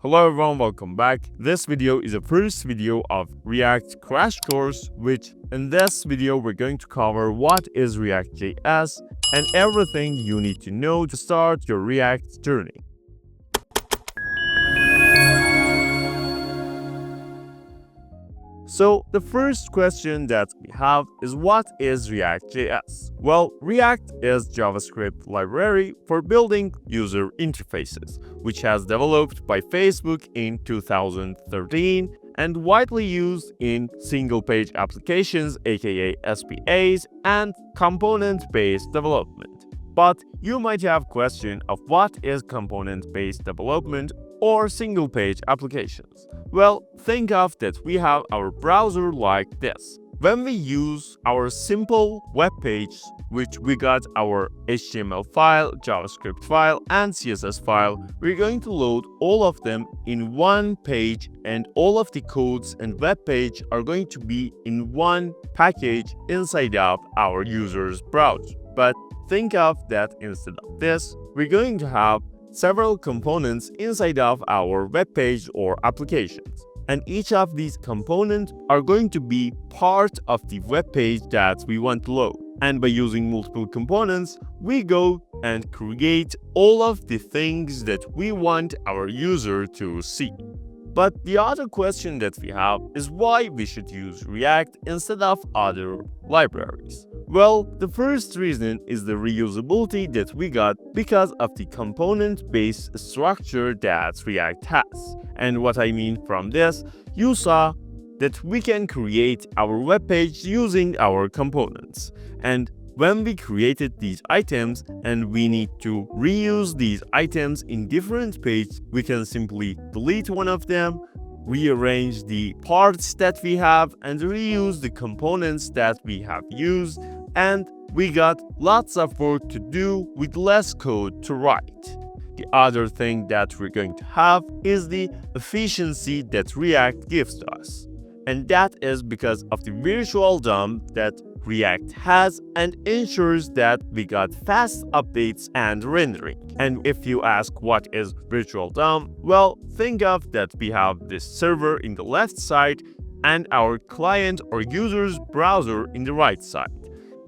Hello everyone, welcome back. This video is the first video of React crash course, which in this video we're going to cover what is React.js and everything you need to know to start your React journey. So the first question that we have is, what is React.js? Well, React is JavaScript library for building user interfaces, which has developed by Facebook in 2013 and widely used in single-page applications, aka SPAs, and component-based development. But you might have question of what is component-based development or single-page applications. Well, think of that we have our browser like this. When we use our simple web page, which we got our HTML file, JavaScript file, and CSS file, we're going to load all of them in one page, and all of the codes and web page are going to be in one package inside of our user's browser. But think of that instead of this, we're going to have several components inside of our web page or applications. And each of these components are going to be part of the web page that we want to load. And by using multiple components, we go and create all of the things that we want our user to see. But the other question that we have is why we should use React instead of other libraries. Well, the first reason is the reusability that we got because of the component-based structure that React has. And what I mean from this, you saw that we can create our web page using our components. And when we created these items and we need to reuse these items in different pages, we can simply delete one of them, rearrange the parts that we have, and reuse the components that we have used, and we got lots of work to do with less code to write. The other thing that we're going to have is the efficiency that React gives to us. And that is because of the virtual DOM that React has and ensures that we got fast updates and rendering. And if you ask what is virtual DOM, well, think of that we have this server in the left side and our client or user's browser in the right side.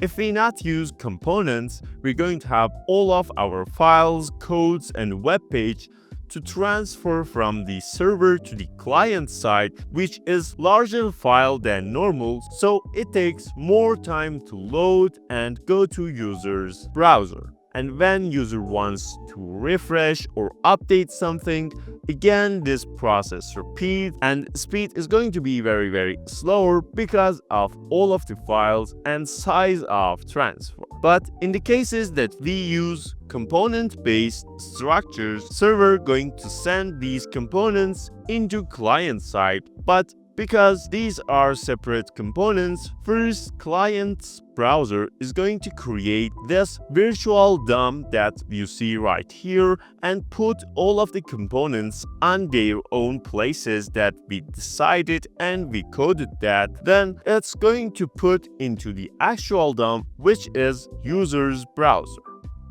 If we not use components, we're going to have all of our files, codes, and web page to transfer from the server to the client side, which is larger file than normal, so it takes more time to load and go to user's browser. And when user wants to refresh or update something, again this process repeats and speed is going to be very slower because of all of the files and size of transfer. But in the cases that we use component-based structures, server going to send these components into client side, but because these are separate components, first client's browser is going to create this virtual DOM that you see right here and put all of the components on their own places that we decided and we coded that. Then it's going to put into the actual DOM, which is user's browser.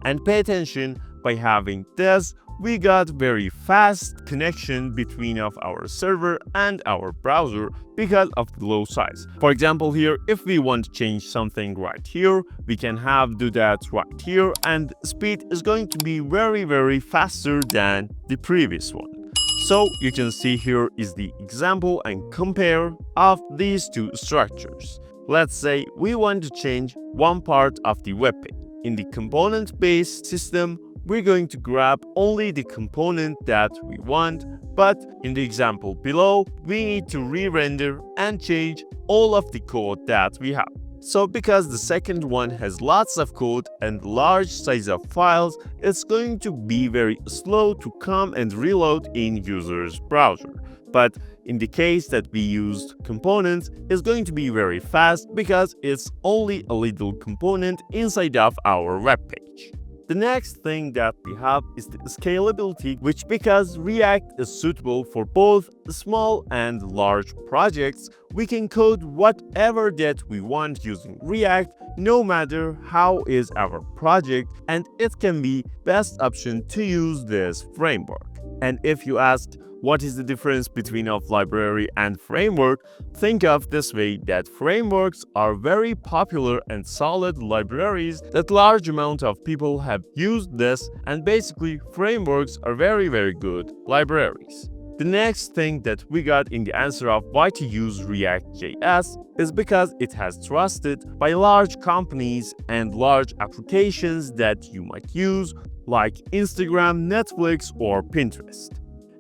And pay attention, by having this, we got very fast connection between of our server and our browser because of the low size. For example, here, if we want to change something right here, we can do that right here, and speed is going to be very faster than the previous one. So you can see here is the example and compare of these two structures. Let's say we want to change one part of the web page. In the component-based system, we're going to grab only the component that we want, but in the example below, we need to re-render and change all of the code that we have. So because the second one has lots of code and large size of files, it's going to be very slow to come and reload in user's browser. But in the case that we used components, it's going to be very fast because it's only a little component inside of our web page. The next thing that we have is the scalability, which because React is suitable for both small and large projects, we can code whatever that we want using React, no matter how is our project, and it can be best option to use this framework. And if you asked What is the difference between a library and framework? Think of this way, that frameworks are very popular and solid libraries that large amount of people have used this, and basically frameworks are very good libraries. The next thing that we got in the answer of why to use React.js is because it has trusted by large companies and large applications that you might use like Instagram, Netflix, or Pinterest.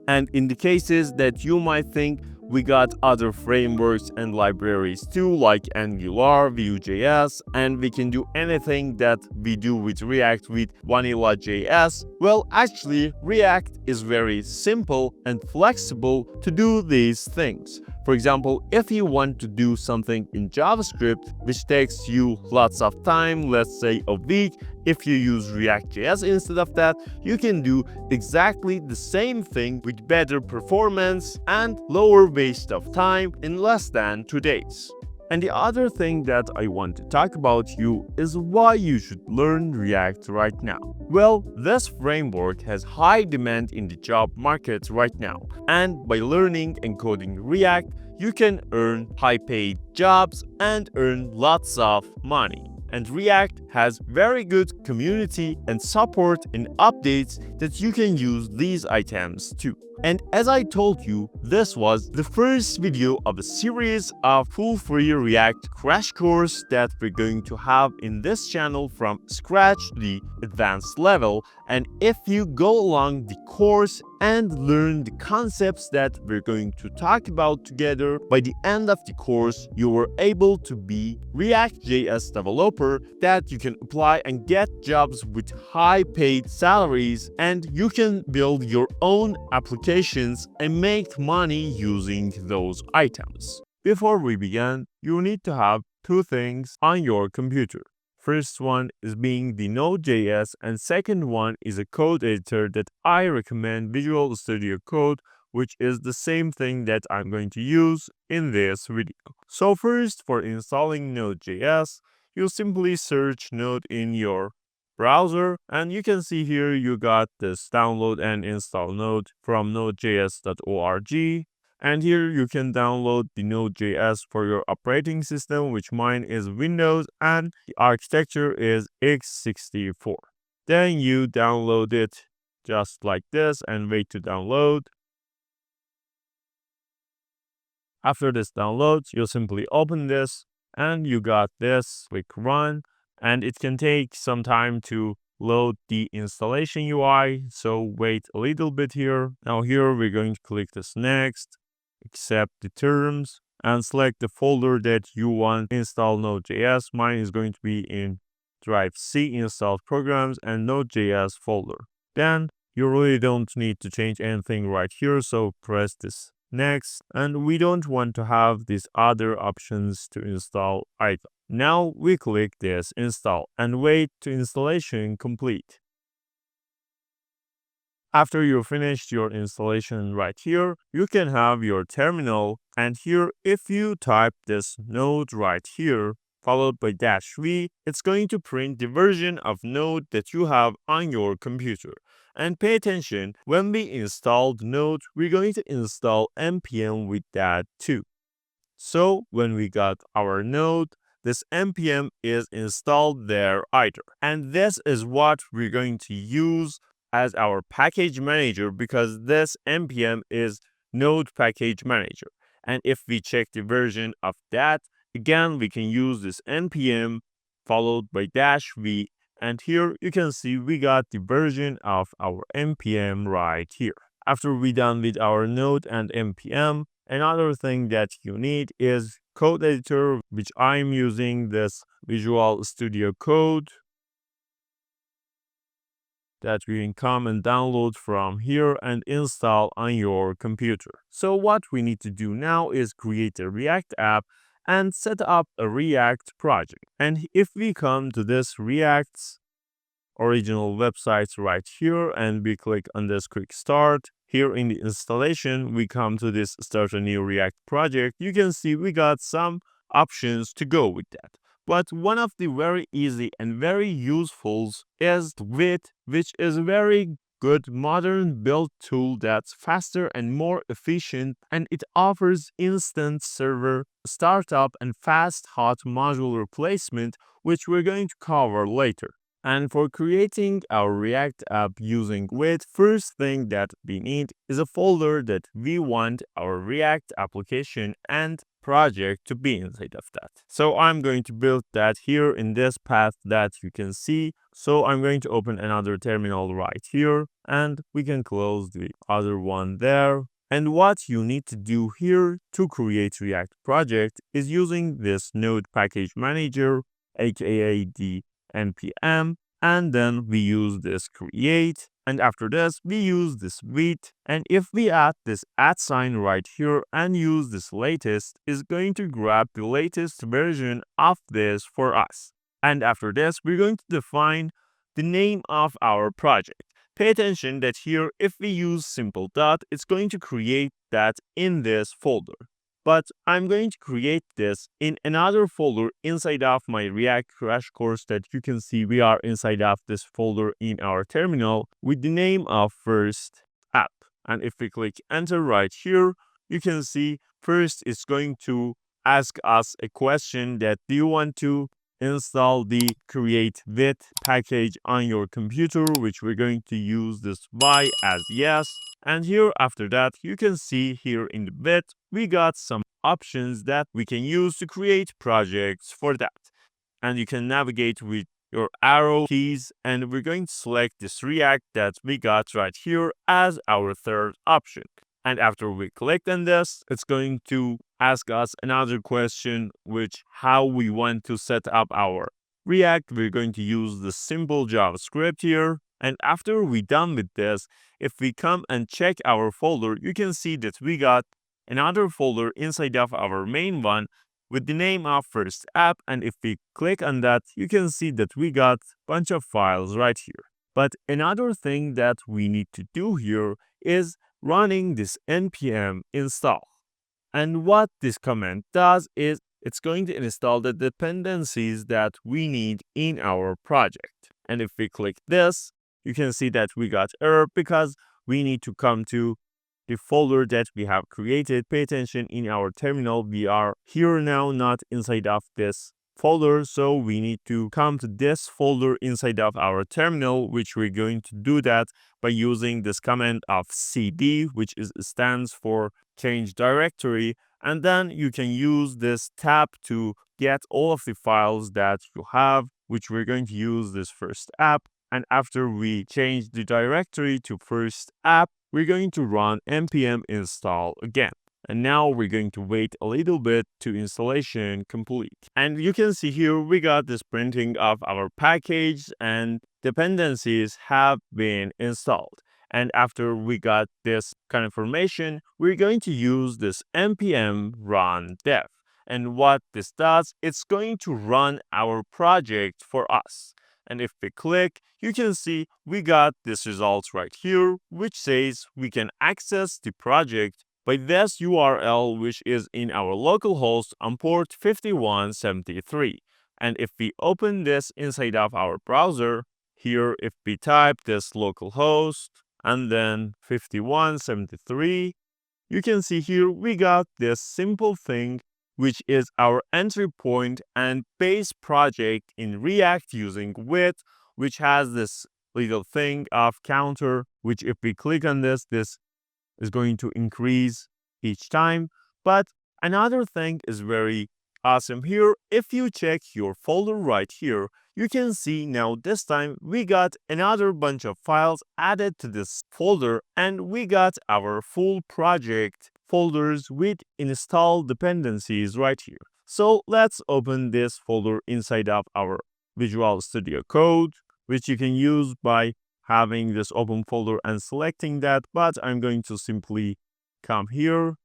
And in the cases that you might think, we got other frameworks and libraries too, like Angular, Vue.js, and we can do anything that we do with React with Vanilla.js. Well, actually, React is very simple and flexible to do these things. For example, if you want to do something in JavaScript, which takes you lots of time, let's say a week, if you use React.js instead of that, you can do exactly the same thing with better performance and lower waste of time in less than 2 days. And the other thing that I want to talk about you is why you should learn React right now. Well, this framework has high demand in the job market right now, and by learning and coding React, you can earn high-paid jobs and earn lots of money. And React has very good community and support and updates that you can use these items too. And as I told you, this was the first video of a series of full free React crash course that we're going to have in this channel from scratch to the advanced level. And if you go along the course and learn the concepts that we're going to talk about together, by the end of the course, you were able to be React.js developer that you can apply and get jobs with high paid salaries, and you can build your own applications and make money using those items. Before we begin, you need to have two things on your computer. First one is being the Node.js, and second one is a code editor that I recommend, Visual Studio Code, which is the same thing that I'm going to use in this video. So first, for installing Node.js, you simply search Node in your browser, and you can see here you got this download and install Node from nodejs.org. And here you can download the Node.js for your operating system, which mine is Windows, and the architecture is x64. Then you download it just like this and wait to download. After this downloads, you'll simply open this and you got this, click run, and it can take some time to load the installation UI, so wait a little bit here. Now here we're going to click this next, accept the terms, and select the folder that you want to install Node.js. Mine is going to be in drive C, installed programs, and Node.js folder. Then you really don't need to change anything right here, so press this next, and we don't want to have these other options to install either. Now we click this install and wait to installation complete. After you finished your installation right here, you can have your terminal, and here if you type this Node right here, followed by -v, it's going to print the version of Node that you have on your computer. And pay attention, when we installed Node, we're going to install npm with that too. So when we got our Node, this npm is installed there either. And this is what we're going to use as our package manager, because this npm is Node package manager. And if we check the version of that, again, we can use this npm followed by -v, and here you can see we got the version of our npm right here. After we're done with our Node and npm, another thing that you need is code editor, which I'm using this Visual Studio Code that you can come and download from here and install on your computer. So what we need to do now is create a React app and set up a React project. And if we come to this React's original website right here and we click on this quick start, here in the installation, we come to this start a new React project. You can see we got some options to go with that. But one of the very easy and very useful is width, which is very good modern build tool that's faster and more efficient, and it offers instant server startup and fast hot module replacement, which we're going to cover later. And for creating our React app using Git, first thing that we need is a folder that we want our React application and project to be inside of that. So I'm going to build that here in this path that you can see. So I'm going to open another terminal right here, and we can close the other one there. And what you need to do here to create React project is using this node package manager, aka the npm, and then we use this create, and after this we use this wait, and if we add this @ sign right here and use this latest, is going to grab the latest version of this for us. And after this we're going to define the name of our project. Pay attention that here if we use simple dot, it's going to create that in this folder. But I'm going to create this in another folder inside of my React crash course that you can see we are inside of this folder in our terminal with the name of first app. And if we click enter right here, you can see first it's going to ask us a question that do you want to install the create with package on your computer, which we're going to use this y as yes. And here after that, you can see here in the bit, we got some options that we can use to create projects for that. And you can navigate with your arrow keys, and we're going to select this React that we got right here as our third option. And after we click on this, it's going to ask us another question, which how we want to set up our React. We're going to use the simple JavaScript here. And after we're done with this, if we come and check our folder, you can see that we got another folder inside of our main one with the name of first app. And if we click on that, you can see that we got a bunch of files right here. But another thing that we need to do here is running this npm install. And what this command does is it's going to install the dependencies that we need in our project. And if we click this, you can see that we got error because we need to come to the folder that we have created. Pay attention in our terminal. We are here now, not inside of this folder. So we need to come to this folder inside of our terminal, which we're going to do that by using this command of cd, which stands for change directory. And then you can use this tab to get all of the files that you have, which we're going to use this first app. And after we change the directory to first app, we're going to run npm install again. And now we're going to wait a little bit to installation complete. And you can see here we got this printing of our package and dependencies have been installed. And after we got this kind of information, we're going to use this npm run dev. And what this does, it's going to run our project for us. And if we click, you can see we got this result right here, which says we can access the project by this URL, which is in our localhost on port 5173. And if we open this inside of our browser, here if we type this localhost and then 5173, you can see here we got this simple thing, which is our entry point and base project in React using with, which has this little thing of counter, which if we click on this, this is going to increase each time. But another thing is very awesome here. If you check your folder right here, you can see now this time we got another bunch of files added to this folder, and we got our full project folders with installed dependencies right here. So let's open this folder inside of our Visual Studio Code, which you can use by having this open folder and selecting that. But I'm going to simply come here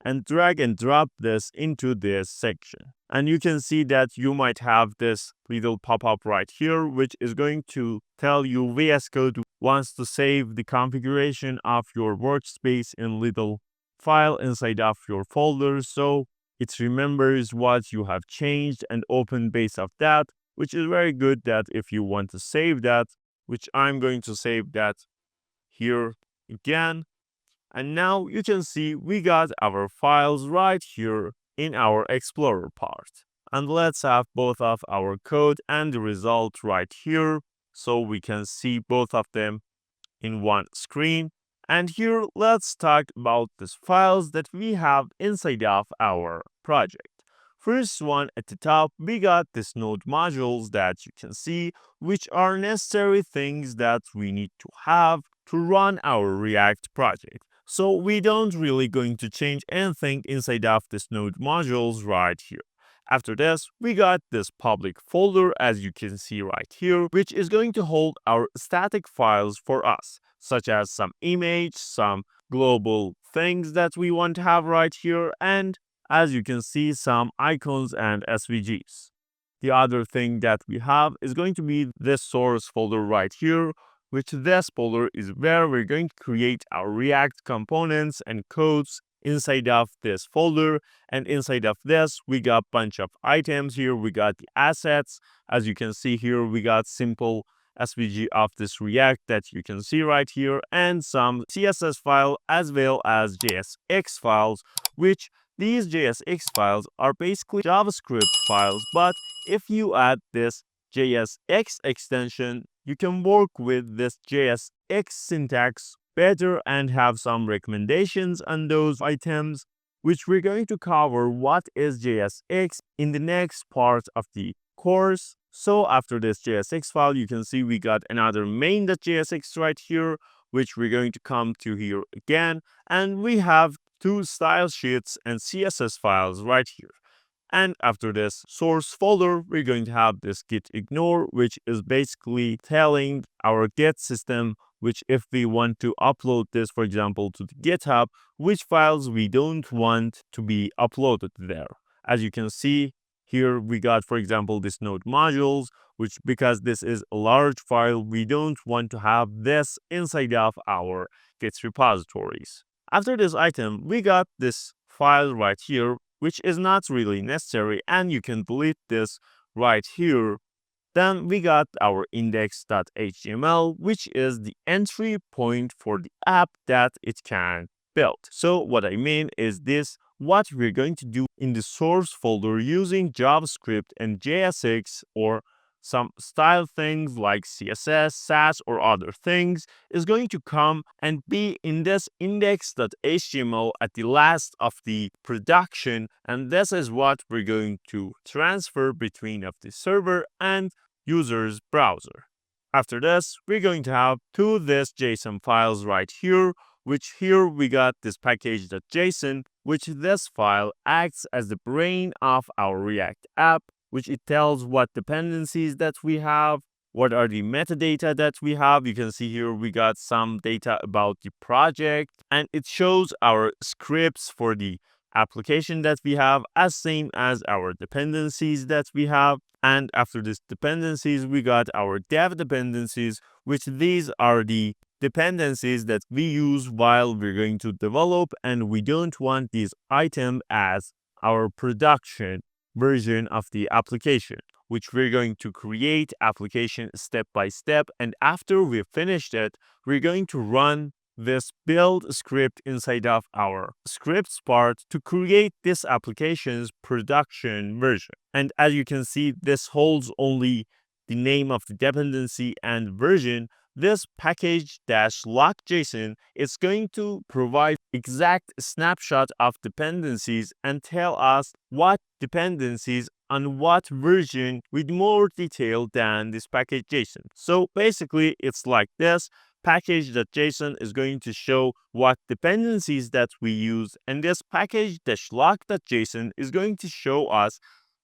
and drag and drop this into this section. And you can see that you might have this little pop-up right here, which is going to tell you VS Code wants to save the configuration of your workspace in little file inside of your folder. So it remembers what you have changed and open based off that, which is very good that if you want to save that, which I'm going to save that here again. And now you can see we got our files right here in our Explorer part. And let's have both of our code and the result right here so we can see both of them in one screen. And here, let's talk about these files that we have inside of our project. First one at the top, we got this node modules that you can see, which are necessary things that we need to have to run our React project. So we don't really going to change anything inside of this node modules right here. After this, we got this public folder as you can see right here, which is going to hold our static files for us, such as some image, some global things that we want to have right here, and as you can see, some icons and SVGs. The other thing that we have is going to be this source folder right here, which this folder is where we're going to create our React components and codes inside of this folder. And inside of this, we got a bunch of items here. We got the assets. As you can see here, we got simple SVG of this React that you can see right here, and some CSS file as well as JSX files, which these JSX files are basically JavaScript files, but if you add this JSX extension, you can work with this JSX syntax better and have some recommendations on those items, which we're going to cover what is JSX in the next part of the course. So after this JSX file, you can see we got another main.jsx right here, which we're going to come to here again. And we have two style sheets and CSS files right here. And after this source folder, we're going to have this git ignore, which is basically telling our Git system, which if we want to upload this, for example, to the GitHub, which files we don't want to be uploaded there. As you can see, here we got, for example, this node modules, which because this is a large file, we don't want to have this inside of our Git repositories. After this item, we got this file right here, which is not really necessary, and you can delete this right here. Then we got our index.html, which is the entry point for the app that it can build. So what I mean is this, what we're going to do in the source folder using JavaScript and JSX or some style things like CSS, Sass, or other things is going to come and be in this index.html at the last of the production, and this is what we're going to transfer between of the server and user's browser. After this, we're going to have two this JSON files right here, which here we got this package.json, which this file acts as the brain of our React app, which it tells what dependencies that we have, what are the metadata that we have. You can see here we got some data about the project, and it shows our scripts for the application that we have as same as our dependencies that we have. And after this dependencies, we got our dev dependencies, which these are the dependencies that we use while we're going to develop, and we don't want these items as our production version of the application, which we're going to create application step by step. And after we've finished it, we're going to run this build script inside of our scripts part to create this application's production version. And as you can see, this holds only the name of the dependency and version. This package-lock.json is going to provide exact snapshot of dependencies and tell us what dependencies on what version with more detail than this package.json. So basically, it's like this. Package.json is going to show what dependencies that we use, and this package-lock.json is going to show us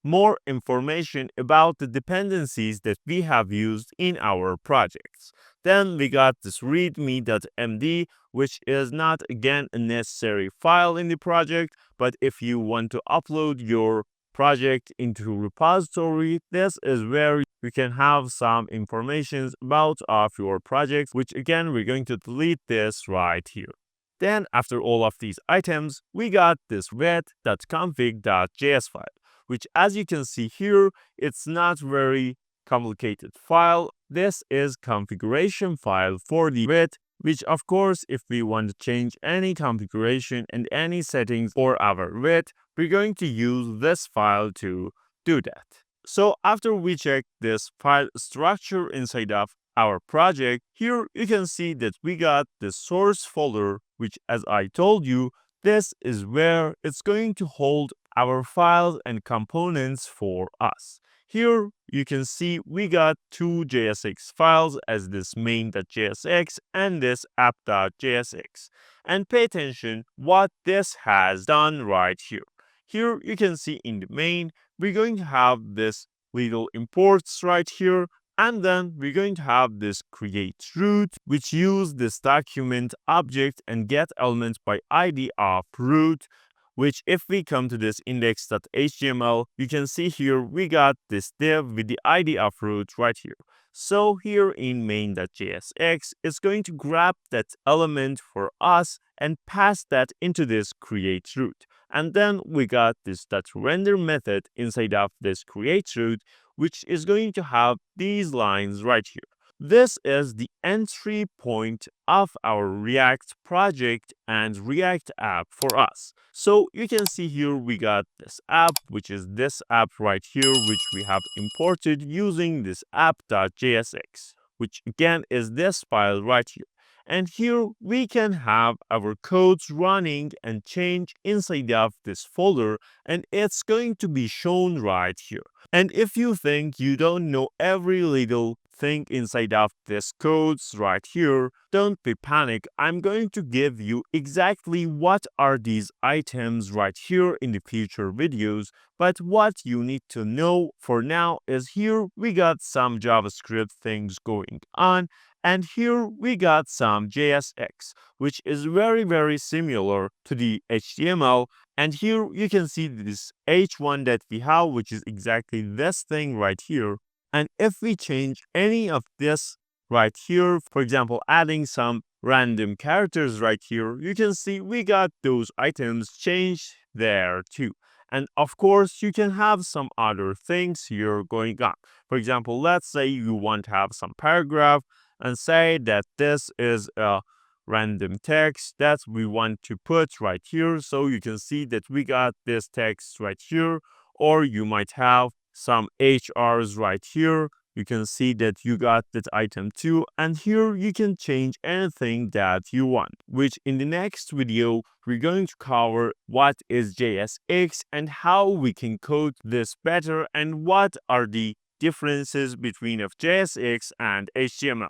more information about the dependencies that we have used in our projects. Then we got this readme.md, which is not again a necessary file in the project, but if you want to upload your project into repository, this is where you can have some information about of your project, which again, we're going to delete this right here. Then after all of these items, we got this red.config.js file, which as you can see here, it's not very complicated file. This is configuration file for the red which of course, if we want to change any configuration and any settings for our width, we're going to use this file to do that. So after we check this file structure inside of our project, here you can see that we got the source folder, which as I told you, this is where it's going to hold our files and components for us. Here you can see we got two JSX files as this main.jsx and this app.jsx. And pay attention what this has done right here. Here you can see in the main, we're going to have this little imports right here, and then we're going to have this create root, which use this document object and get element by ID of root, which if we come to this index.html, you can see here we got this div with the ID of root right here. So here in main.jsx, it's going to grab that element for us and pass that into this create root. And then we got this .render method inside of this create root, which is going to have these lines right here. This is the entry point of our React project and React app for us. So you can see here we got this app, which is this app right here, which we have imported using this app.jsx, which again is this file right here. And here we can have our codes running and change inside of this folder, and it's going to be shown right here. And if you think you don't know every little thing inside of this codes right here, don't be panic. I'm going to give you exactly what are these items right here in the future videos. But what you need to know for now is here we got some JavaScript things going on. And here we got some JSX, which is very similar to the HTML. And here you can see this H1 that we have, which is exactly this thing right here. And if we change any of this right here, for example, adding some random characters right here, you can see we got those items changed there too. And of course, you can have some other things here going on. For example, let's say you want to have some paragraph and say that this is a random text that we want to put right here. So you can see that we got this text right here, or you might have some HRs right here. You can see that you got that item too, and here you can change anything that you want, which in the next video, we're going to cover what is JSX and how we can code this better and what are the differences between of JSX and HTML.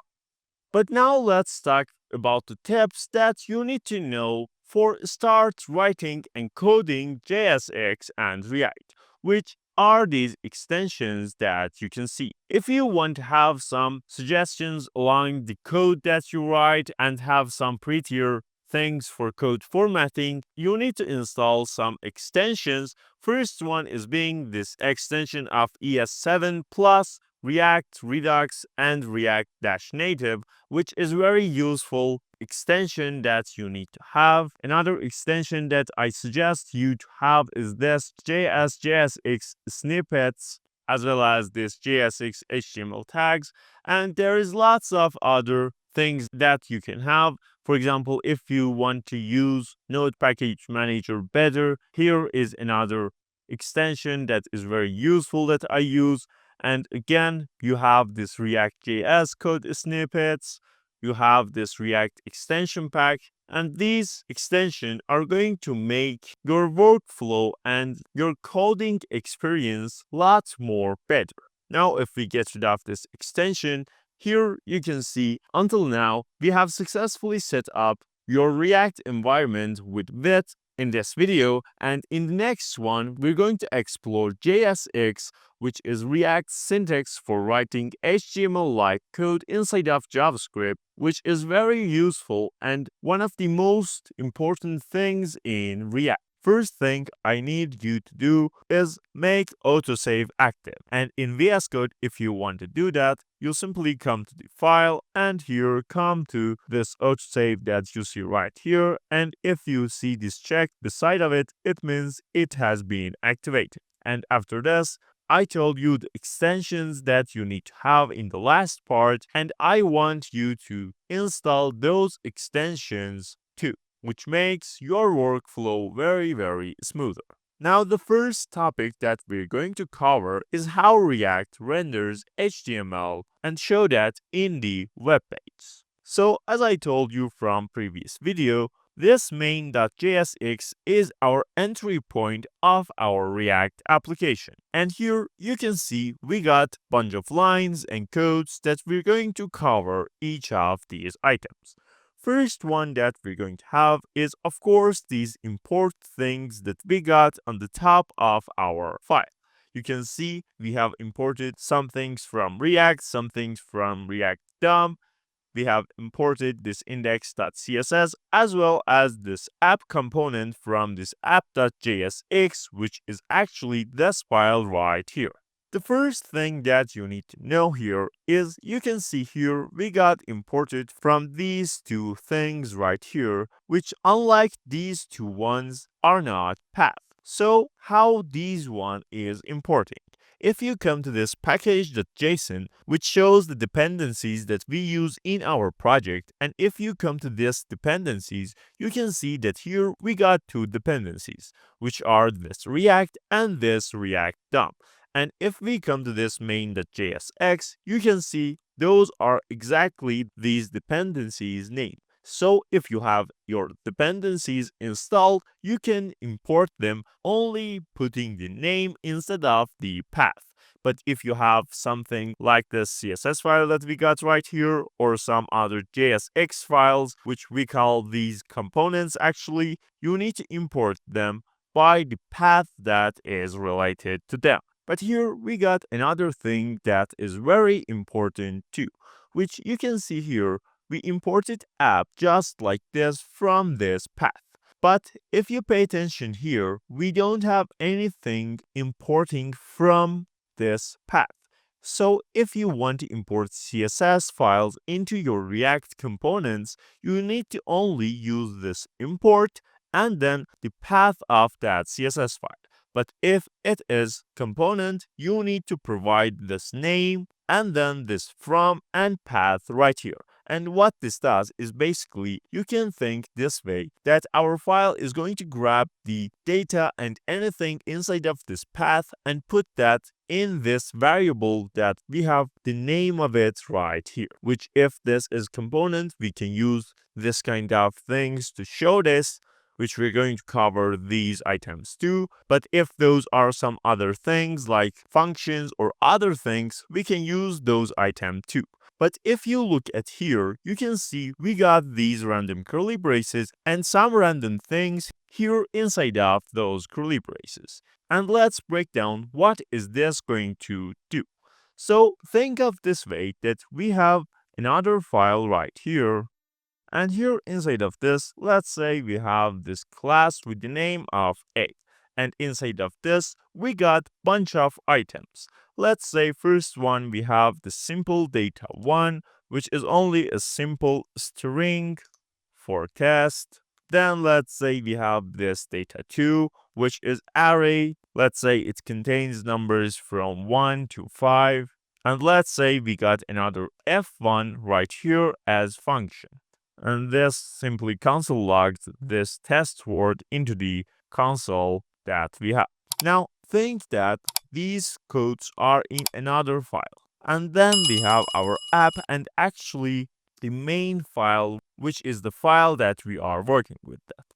But now let's talk about the tips that you need to know for start writing and coding JSX and React, which are these extensions that you can see. If you want to have some suggestions along the code that you write and have some prettier things for code formatting, you need to install some extensions. First one is being this extension of ES7 Plus, React, Redux, and React-Native, which is very useful extension that you need to have. Another extension that I suggest you to have is this JSX snippets, as well as this JSX HTML tags. And there is lots of other things that you can have. For example, if you want to use Node Package Manager better, here is another extension that is very useful that I use. And again, you have this React.js code snippets, you have this React extension pack, and these extensions are going to make your workflow and your coding experience lots more better. Now, if we get rid of this extension, here you can see until now, we have successfully set up your React environment with width in this video, and in the next one, we're going to explore JSX, which is React's syntax for writing HTML-like code inside of JavaScript, which is very useful and one of the most important things in React. First thing I need you to do is make autosave active. And in VS Code, if you want to do that, you simply come to the file and here come to this autosave that you see right here. And if you see this check beside of it, it means it has been activated. And after this, I told you the extensions that you need to have in the last part, and I want you to install those extensions too, which makes your workflow very, very smoother. Now, the first topic that we're going to cover is how React renders HTML and show that in the web page. So, as I told you from previous video, this main.jsx is our entry point of our React application. And here you can see we got a bunch of lines and codes that we're going to cover each of these items. First one that we're going to have is, of course, these import things that we got on the top of our file. You can see we have imported some things from React, some things from React DOM. We have imported this index.css as well as this app component from this app.jsx, which is actually this file right here. The first thing that you need to know here is you can see here we got imported from these two things right here, which unlike these two ones are not path. So how these one is importing? If you come to this package.json, which shows the dependencies that we use in our project, and if you come to this dependencies, you can see that here we got two dependencies, which are this React and this React DOM. And if we come to this main.jsx, you can see those are exactly these dependencies named. So if you have your dependencies installed, you can import them only putting the name instead of the path. But if you have something like this CSS file that we got right here, or some other JSX files, which we call these components actually, you need to import them by the path that is related to them. But here we got another thing that is very important too, which you can see here. We imported app just like this from this path. But if you pay attention here, we don't have anything importing from this path. So if you want to import CSS files into your React components, you need to only use this import and then the path of that CSS file. But if it is component, you need to provide this name and then this from and path right here. And what this does is basically you can think this way that our file is going to grab the data and anything inside of this path and put that in this variable that we have the name of it right here, which if this is component, we can use this kind of things to show this, which we're going to cover these items too. But if those are some other things like functions or other things, we can use those items too. But if you look at here, you can see we got these random curly braces and some random things here inside of those curly braces. And let's break down what is this going to do. So think of this way that we have another file right here. And here inside of this, let's say we have this class with the name of A. And inside of this, we got bunch of items. Let's say first one, we have the simple data 1, which is only a simple string for test. Then let's say we have this data 2, which is array. Let's say it contains numbers from 1 to 5. And let's say we got another f1 right here as function. And this simply console logs this test word into the console that we have. Now think that these codes are in another file. And then we have our app and actually the main file, which is the file that we are working with that.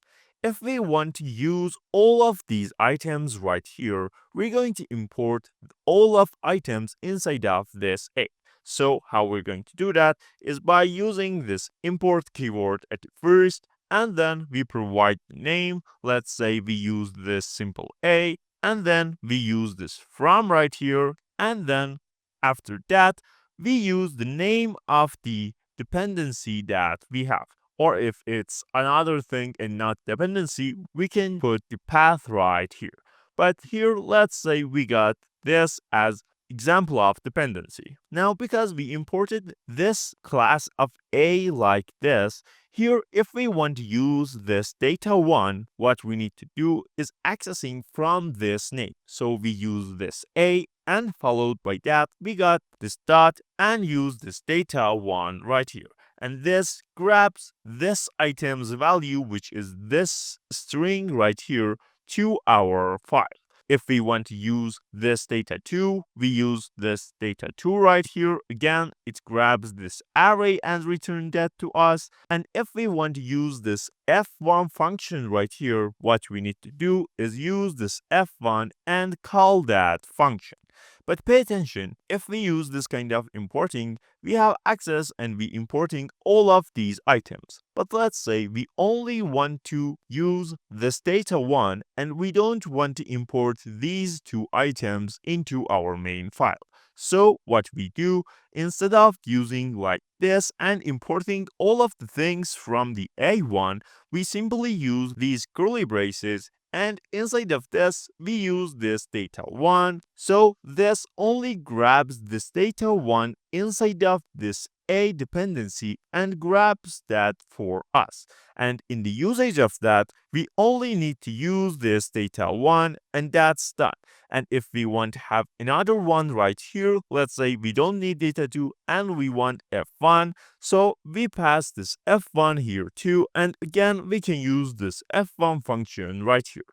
If we want to use all of these items right here, we're going to import all of items inside of this A. So how we're going to do that is by using this import keyword at first, and then we provide the name. Let's say we use this simple A, and then we use this from right here, and then after that, we use the name of the dependency that we have. Or if it's another thing and not dependency, we can put the path right here. But here, let's say we got this as example of dependency. Now, because we imported this class of A like this, here, if we want to use this data1, what we need to do is accessing from this name. So we use this A, and followed by that, we got this dot and use this data1 right here. And this grabs this item's value, which is this string right here, to our file. If we want to use this data2, we use this data2 right here. Again, it grabs this array and return that to us. And if we want to use this f1 function right here, what we need to do is use this f1 and call that function. But pay attention, if we use this kind of importing, we have access and we importing all of these items. But let's say we only want to use this data1 and we don't want to import these two items into our main file. So what we do, instead of using like this and importing all of the things from the A1, we simply use these curly braces, and inside of this, we use this data1. So this only grabs this data1 inside of this A dependency and grabs that for us. And in the usage of that, we only need to use this data1 and that's done. And if we want to have another one right here, let's say we don't need data2 and we want f1, so we pass this f1 here too, and again we can use this f1 function right here.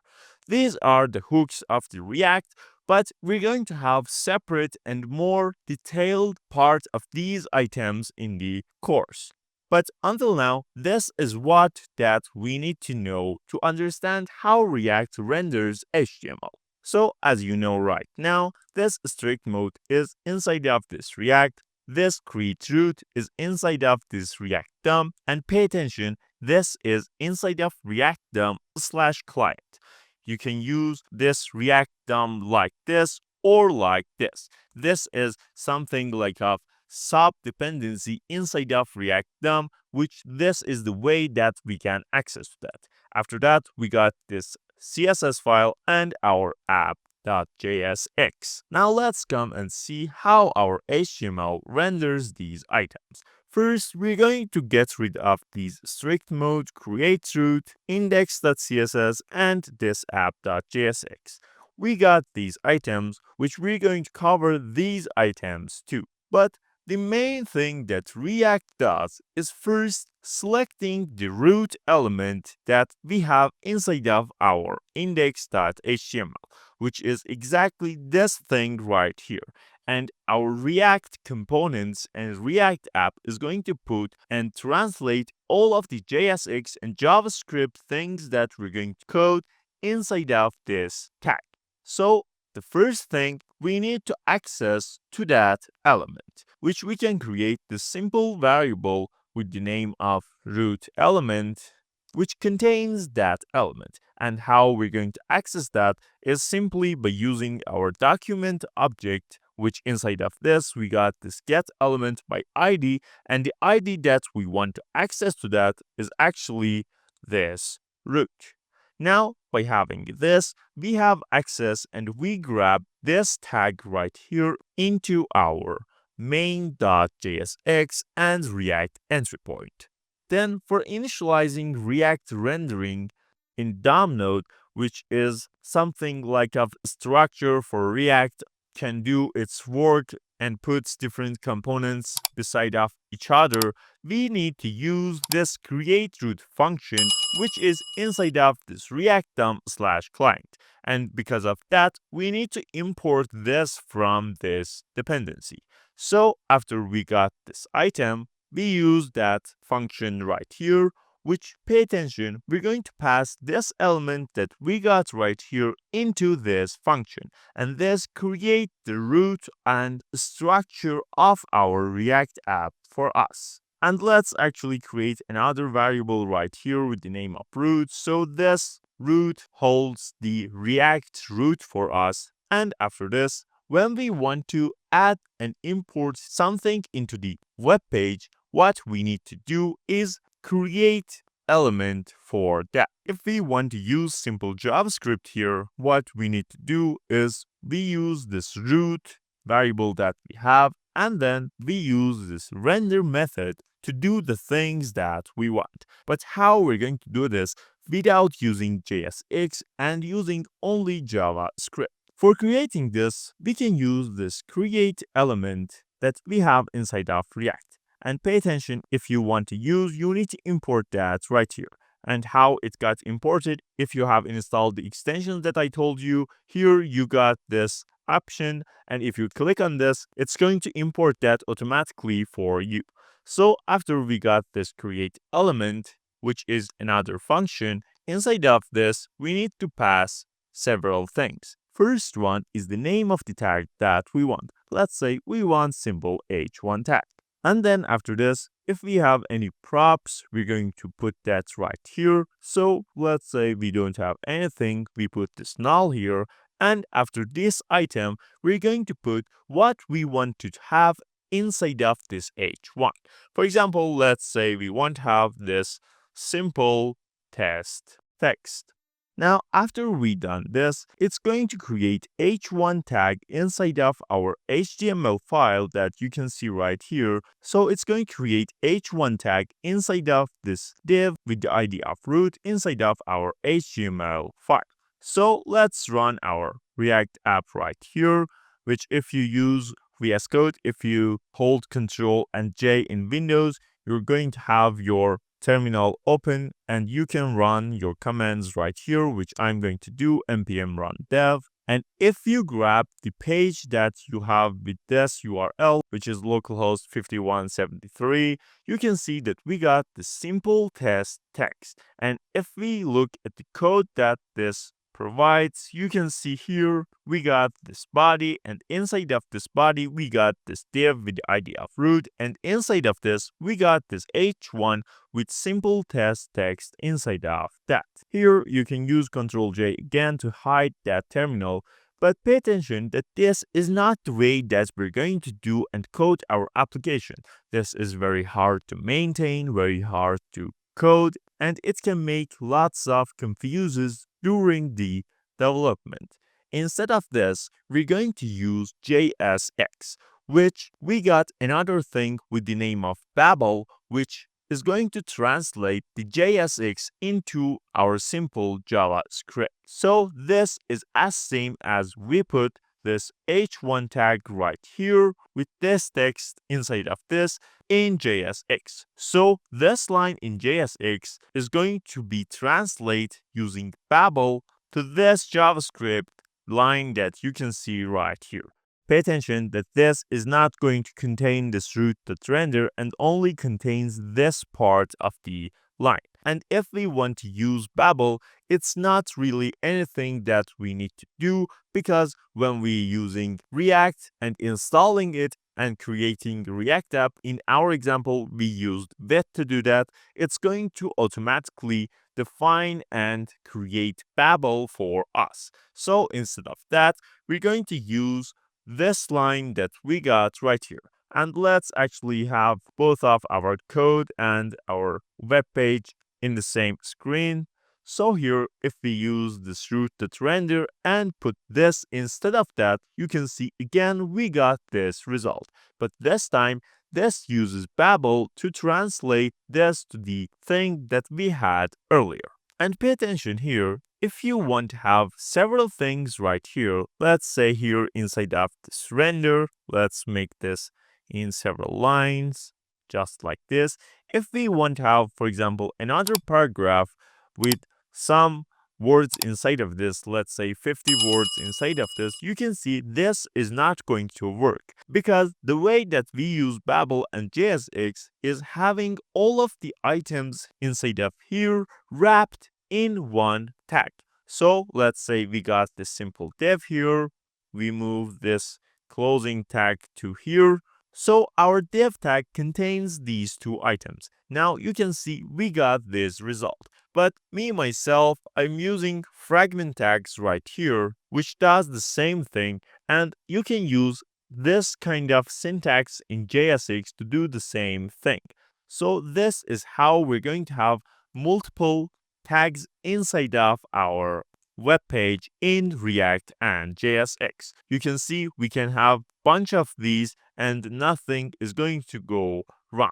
These are the hooks of the React, but we're going to have separate and more detailed part of these items in the course. But until now, this is what that we need to know to understand how React renders HTML. So as you know right now, this strict mode is inside of this React, this create root is inside of this React DOM, and pay attention, this is inside of React DOM/client. You can use this React DOM like this or like this. This is something like a sub-dependency inside of React DOM, which this is the way that we can access that. After that, we got this CSS file and our app.jsx. Now let's come and see how our HTML renders these items. First, we're going to get rid of these strict mode, create root, index.css, and this app.jsx. We got these items, which we're going to cover these items too. But the main thing that React does is first selecting the root element that we have inside of our index.html, which is exactly this thing right here. And our React components and React app is going to put and translate all of the JSX and JavaScript things that we're going to code inside of this tag. So the first thing, we need to access to that element, which we can create the simple variable with the name of root element, which contains that element. And how we're going to access that is simply by using our document object, which inside of this, we got this get element by ID, and the ID that we want to access to that is actually this root. Now, by having this, we have access and we grab this tag right here into our main.jsx and React entry point. Then for initializing React rendering in DOM node, which is something like a structure for React, can do its work and puts different components beside of each other, we need to use this create root function, which is inside of this React DOM/client. And because of that, we need to import this from this dependency. So after we got this item, we use that function right here, which, pay attention, we're going to pass this element that we got right here into this function. And this create the root and structure of our React app for us. And let's actually create another variable right here with the name of root. So this root holds the React root for us. And after this, when we want to add and import something into the web page, what we need to do is create element for that. If we want to use simple JavaScript here, what we need to do is we use this root variable that we have, and then we use this render method to do the things that we want. But how we're going to do this without using JSX and using only JavaScript? For creating this, we can use this create element that we have inside of React. And pay attention, if you want to use, you need to import that right here. And how it got imported, if you have installed the extensions that I told you, here you got this option, and if you click on this, it's going to import that automatically for you. So after we got this create element, which is another function, inside of this, we need to pass several things. First one is the name of the tag that we want. Let's say we want simple h1 tag. And then after this, if we have any props, we're going to put that right here. So let's say we don't have anything, we put this null here. And after this item, we're going to put what we want to have inside of this h1. For example, let's say we want to have this simple test text. Now, after we done this, it's going to create h1 tag inside of our HTML file that you can see right here. So it's going to create h1 tag inside of this div with the ID of root inside of our HTML file. So let's run our React app right here, which if you use VS Code, if you hold Ctrl and J in Windows, you're going to have your terminal open and you can run your commands right here, which I'm going to do npm run dev. And if you grab the page that you have with this URL, which is localhost 5173, you can see that we got the simple test text. And if we look at the code that this provides, you can see here we got this body, and inside of this body we got this div with the ID of root, and inside of this we got this h1 with simple test text inside of that. Here you can use Ctrl J again to hide that terminal, but pay attention that this is not the way that we're going to do and code our application. This is very hard to maintain, very hard to code, and it can make lots of confuses during the development. Instead of this, we're going to use JSX, which we got another thing with the name of Babel, which is going to translate the JSX into our simple JavaScript. So this is as same as we put this h1 tag right here with this text inside of this in JSX. So this line in JSX is going to be translated using Babel to this JavaScript line that you can see right here. Pay attention that this is not going to contain this root.render and only contains this part of the line. And if we want to use Babel, it's not really anything that we need to do, because when we're using React and installing it and creating React app, in our example, we used Vite to do that, it's going to automatically define and create Babel for us. So instead of that, we're going to use this line that we got right here. And let's actually have both of our code and our web page in the same screen. So here, if we use this root.render and put this instead of that, you can see again we got this result. But this time, this uses Babel to translate this to the thing that we had earlier. And pay attention here, if you want to have several things right here, let's say here inside of this render, let's make this in several lines, just like this. If we want to have, for example, another paragraph with some words inside of this, let's say 50 words inside of this, you can see this is not going to work, because the way that we use Babel and JSX is having all of the items inside of here wrapped in one tag. So let's say we got this simple div here, we move this closing tag to here. So our div tag contains these two items. Now you can see we got this result. But me myself, I'm using fragment tags right here, which does the same thing, and you can use this kind of syntax in JSX to do the same thing. So this is how we're going to have multiple tags inside of our web page in React and JSX. You can see we can have bunch of these and nothing is going to go wrong.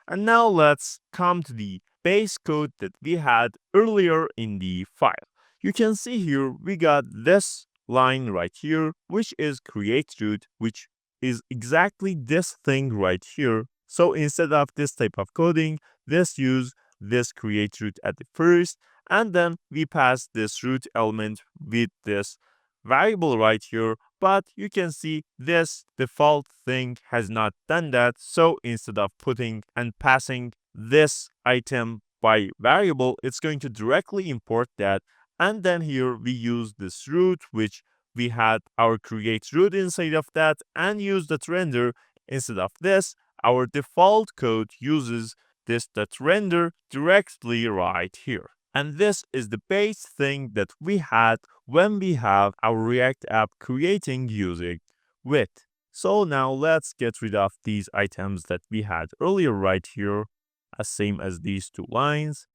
And now let's come to the base code that we had earlier in the file. You can see here we got this line right here, which is create root, which is exactly this thing right here. So instead of this type of coding, use this create root at the first, and then we pass this root element with this variable right here. But you can see this default thing has not done that. So instead of putting and passing this item by variable, it's going to directly import that. And then here we use this root, which we had our create root inside of that, and use that render. Instead of this, our default code uses this that render directly right here. And this is the base thing that we had when we have our React app creating using with. So now let's get rid of these items that we had earlier right here, as same as these two lines.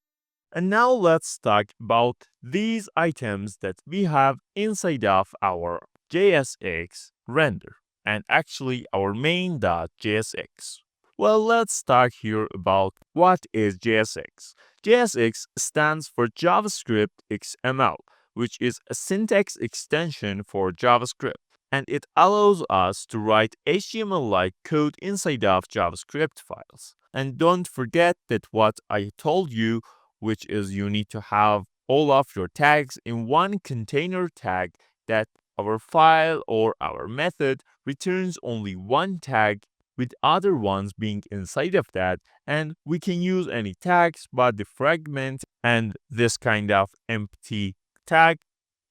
And now let's talk about these items that we have inside of our JSX render and actually our main.jsx. Well, let's talk here about what is JSX. JSX stands for JavaScript XML, which is a syntax extension for JavaScript, and it allows us to write HTML-like code inside of JavaScript files. And don't forget that what I told you, which is you need to have all of your tags in one container tag, that our file or our method returns only one tag with other ones being inside of that, and we can use any tags, but the fragment and this kind of empty tag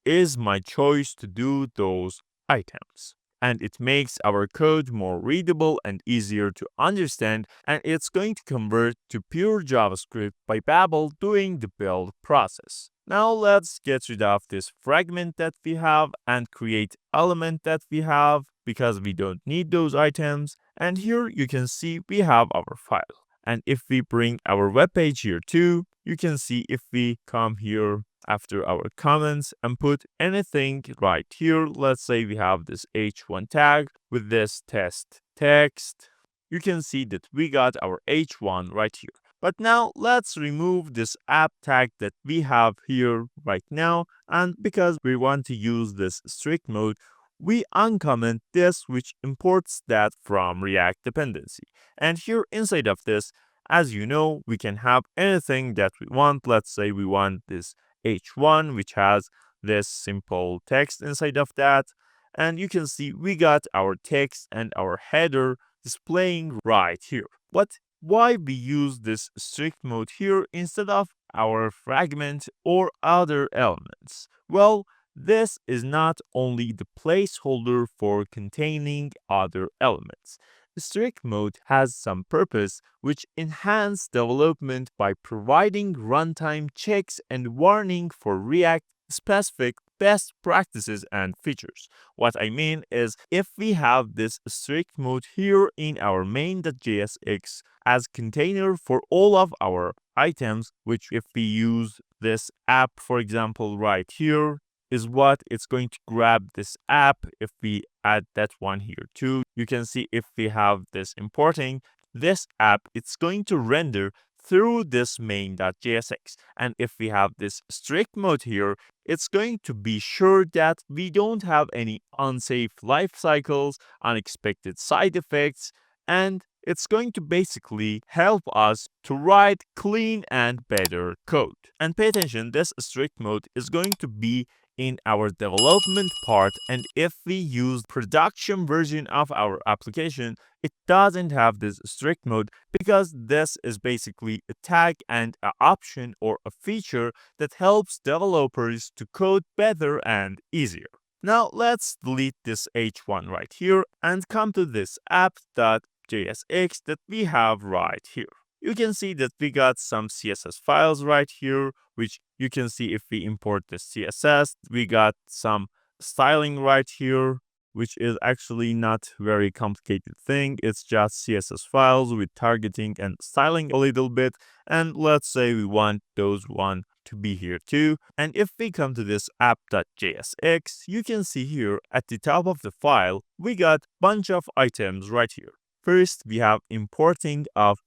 is my choice to do those items. And it makes our code more readable and easier to understand, and it's going to convert to pure JavaScript by Babel doing the build process. Now let's get rid of this fragment that we have and create element that we have because we don't need those items. And here you can see we have our file. And if we bring our web page here too, you can see if we come here after our comments and put anything right here, let's say we have this h1 tag with this test text, you can see that we got our h1 right here. But now let's remove this app tag that we have here right now, and because we want to use this strict mode, we uncomment this, which imports that from React dependency. And here inside of this, as you know, we can have anything that we want. Let's say we want this h1, which has this simple text inside of that. And you can see we got our text and our header displaying right here. But why we use this strict mode here instead of our fragment or other elements? Well, this is not only the placeholder for containing other elements. Strict mode has some purpose which enhance development by providing runtime checks and warning for React specific best practices and features. What I mean is if we have this strict mode here in our main.jsx as container for all of our items, which if we use this app, for example, right here, is what it's going to grab this app. If we add that one here too, you can see if we have this importing this app, it's going to render through this main.jsx. And if we have this strict mode here, it's going to be sure that we don't have any unsafe life cycles, unexpected side effects, and it's going to basically help us to write clean and better code. And pay attention, this strict mode is going to be in our development part, and if we use production version of our application, it doesn't have this strict mode because this is basically a tag and an option or a feature that helps developers to code better and easier. Now let's delete this h1 right here and come to this app.jsx that we have right here. You can see that we got some CSS files right here, which you can see if we import the CSS, we got some styling right here, which is actually not very complicated thing. It's just CSS files with targeting and styling a little bit. And let's say we want those one to be here too. And if we come to this app.jsx, you can see here at the top of the file, we got bunch of items right here. First, we have importing of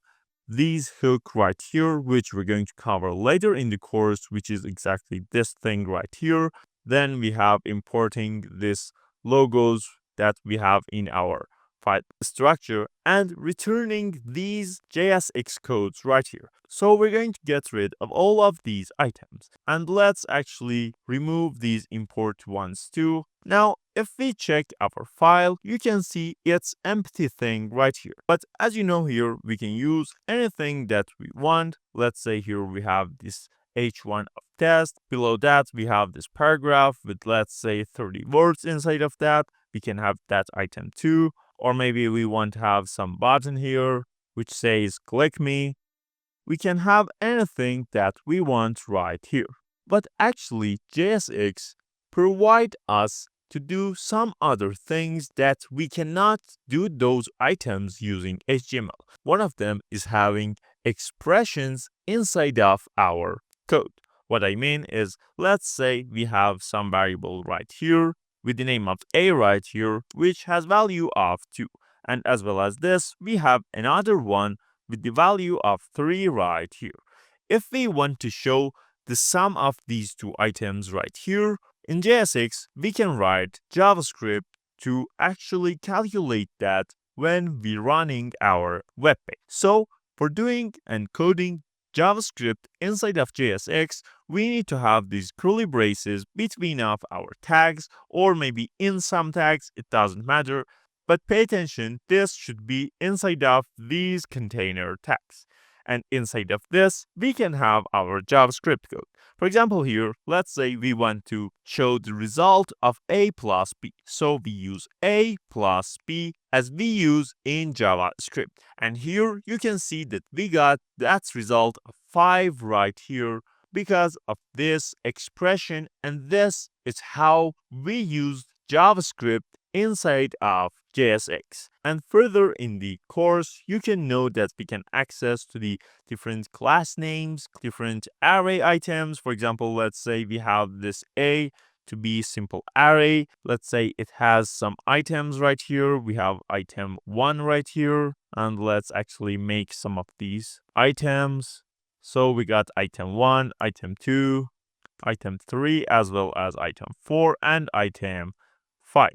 these hook right here, which we're going to cover later in the course, which is exactly this thing right here. Then we have importing this logos that we have in our file structure and returning these JSX codes right here. So we're going to get rid of all of these items, and let's actually remove these import ones too. Now, if we check our file, you can see it's empty thing right here. But as you know here, we can use anything that we want. Let's say here we have this H1 of test. Below that, we have this paragraph with, let's say, 30 words inside of that. We can have that item too. Or maybe we want to have some button here which says click me. We can have anything that we want right here. But actually, JSX provide us to do some other things that we cannot do those items using HTML. One of them is having expressions inside of our code. What I mean is, let's say we have some variable right here with the name of a right here, which has value of 2. And as well as this, we have another one with the value of 3 right here. If we want to show the sum of these two items right here, in JSX, we can write JavaScript to actually calculate that when we're running our web page. So for doing and coding JavaScript inside of JSX, we need to have these curly braces between of our tags, or maybe in some tags, it doesn't matter. But pay attention, this should be inside of these container tags. And inside of this, we can have our JavaScript code. For example here, let's say we want to show the result of a plus b. So we use a plus b as we use in JavaScript. And here you can see that we got that result of 5 right here because of this expression. And this is how we use JavaScript inside of JSX. And further in the course, you can know that we can access to the different class names, different array items. For example, let's say we have this A to be simple array. Let's say it has some items right here. We have item 1 right here. And let's actually make some of these items. So we got item 1, item 2, item 3, as well as item 4 and item 5.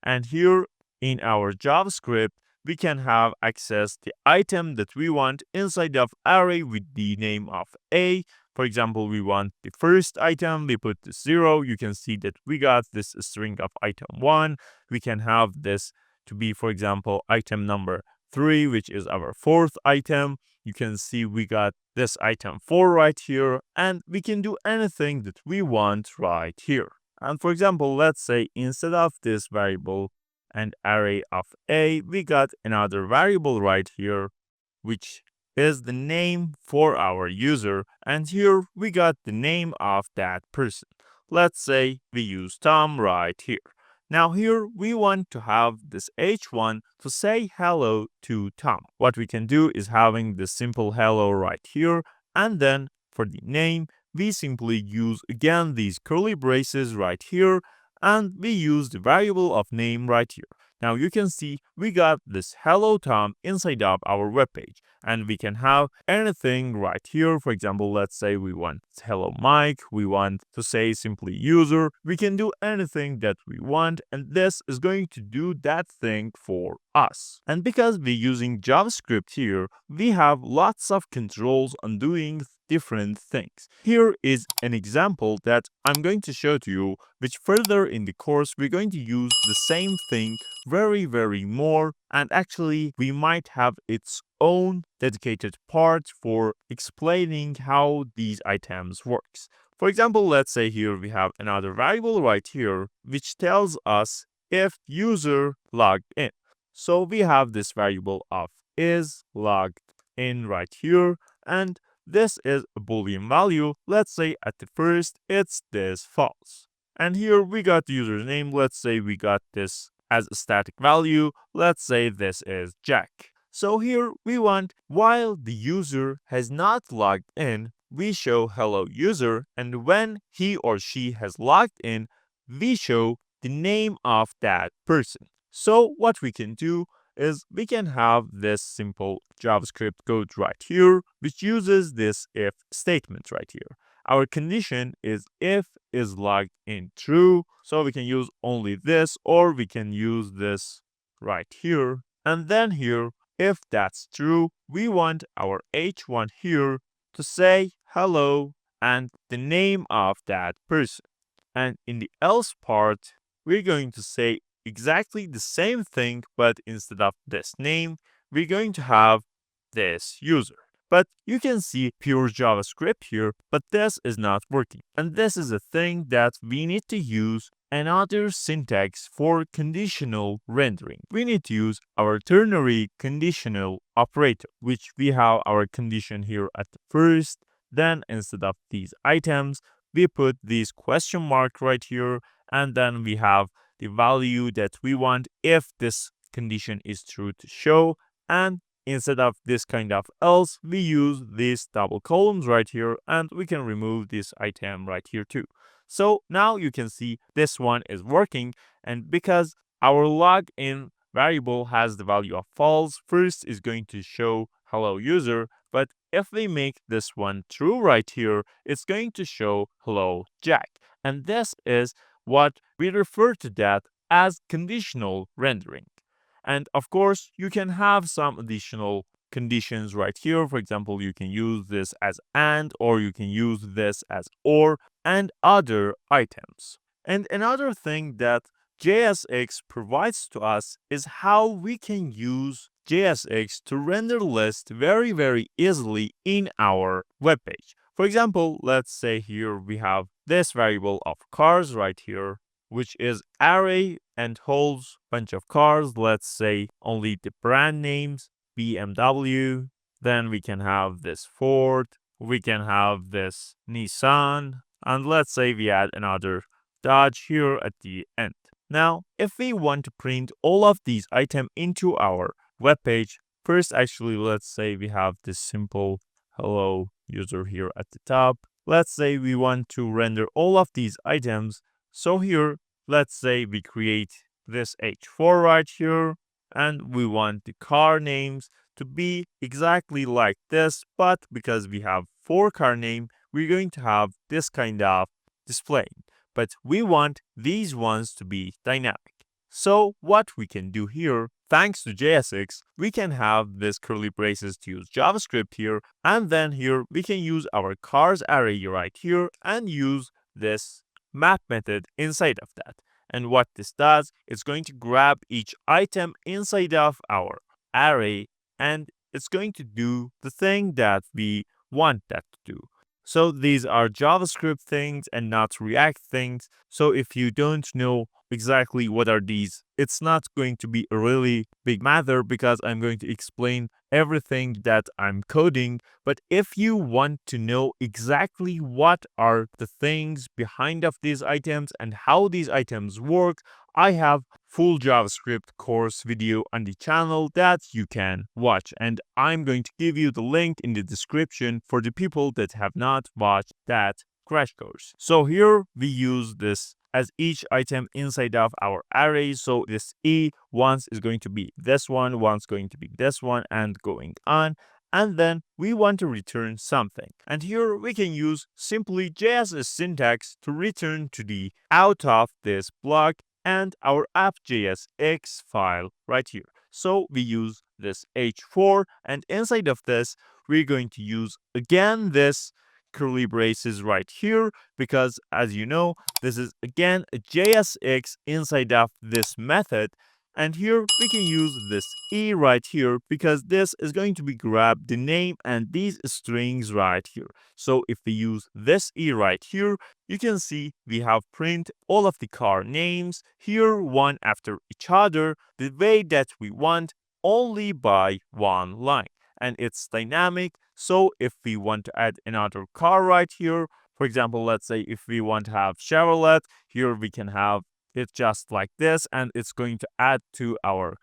And here in our JavaScript, we can have access the item that we want inside of array with the name of A. For example, we want the first item, we put the 0. You can see that we got this string of item 1. We can have this to be, for example, item number 3, which is our fourth item. You can see we got this item 4 right here, and we can do anything that we want right here. And for example, let's say instead of this variable and array of A, we got another variable right here, which is the name for our user. And here we got the name of that person. Let's say we use Tom right here. Now here we want to have this H1 to say hello to Tom. What we can do is having the simple hello right here, and then for the name, we simply use again these curly braces right here, and we use the variable of name right here. Now you can see we got this hello Tom inside of our web page, and we can have anything right here. For example, let's say we want hello Mike, we want to say simply user. We can do anything that we want, and this is going to do that thing for us. And because we're using JavaScript here, we have lots of controls on doing different things. Here is an example that I'm going to show to you, which further in the course we're going to use the same thing very more, and actually we might have its own dedicated part for explaining how these items works. For example, let's say here we have another variable right here which tells us if user logged in. So we have this variable of is logged in right here, and this is a boolean value. Let's say at the first it's this false. And here we got the user's name. Let's say we got this as a static value. Let's say this is Jack. So here we want, while the user has not logged in, we show hello user, and when he or she has logged in, we show the name of that person. So what we can do is we can have this simple JavaScript code right here, which uses this if statement right here. Our condition is if is logged in true, so we can use only this, or we can use this right here. And then here, if that's true, we want our h1 here to say hello and the name of that person. And in the else part, we're going to say exactly the same thing, but instead of this name, we're going to have this user. But you can see pure JavaScript here, but this is not working. And this is a thing that we need to use another syntax for conditional rendering. We need to use our ternary conditional operator, which we have our condition here at the first. Then instead of these items, we put this question mark right here, and then we have the value that we want if this condition is true to show, and instead of this kind of else, we use these double columns right here, and we can remove this item right here too. So now you can see this one is working, and because our login variable has the value of false, first is going to show hello user, but if we make this one true right here, it's going to show hello Jack. And this is what we refer to that as conditional rendering. And of course, you can have some additional conditions right here. For example, you can use this as and, or you can use this as or, and other items. And another thing that JSX provides to us is how we can use JSX to render lists very easily in our web page. For example, let's say here we have this variable of cars right here, which is array and holds bunch of cars. Let's say only the brand names, BMW. Then we can have this Ford. We can have this Nissan. And let's say we add another Dodge here at the end. Now, if we want to print all of these items into our web page, first actually let's say we have this simple hello user here at the top. Let's say we want to render all of these items. So here, let's say we create this H4 right here, and we want the car names to be exactly like this, but because we have 4 car name, we're going to have this kind of display. But we want these ones to be dynamic. So what we can do here, thanks to JSX, we can have this curly braces to use JavaScript here, and then here we can use our cars array right here and use this map method inside of that. And what this does, it's going to grab each item inside of our array, and it's going to do the thing that we want that to do. So these are JavaScript things and not React things. So if you don't know exactly what are these, it's not going to be a really big matter because I'm going to explain everything that I'm coding. But if you want to know exactly what are the things behind of these items and how these items work, I have full JavaScript course video on the channel that you can watch, and I'm going to give you the link in the description for the people that have not watched that crash course. So here we use this as each item inside of our array. So this E once is going to be this one, once going to be this one, and going on. And then we want to return something. And here we can use simply JS syntax to return to the out of this block and our app.js file right here. So we use this h4, and inside of this, we're going to use again this curly braces right here, because as you know, this is again a JSX inside of this method. And here we can use this E right here because this is going to be grab the name and these strings right here. So if we use this E right here, you can see we have print all of the car names here one after each other the way that we want, only by one line. And it's dynamic. So if we want to add another car right here, for example, let's say if we want to have Chevrolet, here we can have it just like this, and it's going to add to our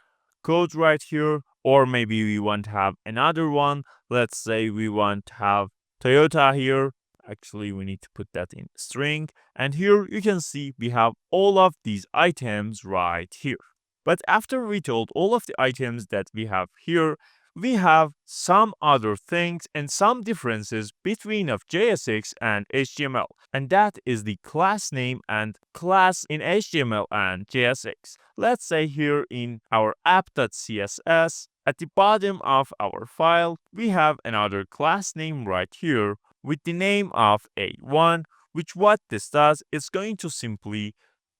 code right here. Or maybe we want to have another one. Let's say we want to have Toyota here. Actually, we need to put that in string. And here you can see we have all of these items right here. But after we told all of the items that we have here, we have some other things and some differences between of JSX and HTML. And that is the class name and class in HTML and JSX. Let's say here in our app.css, at the bottom of our file, we have another class name right here with the name of A1, which what this does is going to simply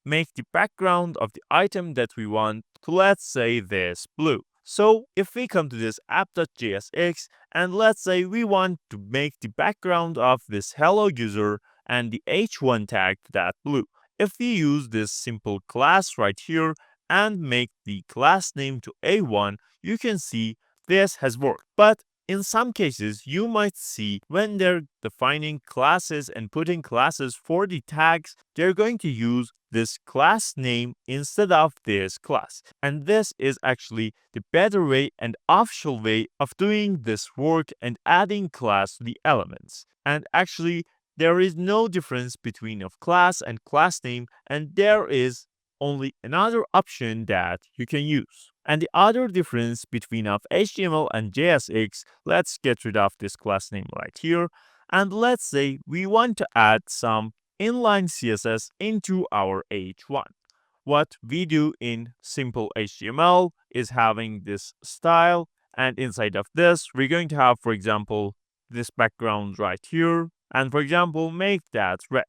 make the background of the item that we want to, let's say, this blue. So if we come to this app.jsx and let's say we want to make the background of this hello user and the h1 tag that blue. If we use this simple class right here and make the class name to A1, you can see this has worked. But in some cases, you might see when they're defining classes and putting classes for the tags, they're going to use this class name instead of this class. And this is actually the better way and official way of doing this work and adding class to the elements. And actually, there is no difference between of class and class name, and there is only another option that you can use. And the other difference between of HTML and JSX, let's get rid of this class name right here. And let's say we want to add some inline CSS into our H1. What we do in simple HTML is having this style, and inside of this, we're going to have, for example, this background right here, and for example, make that red.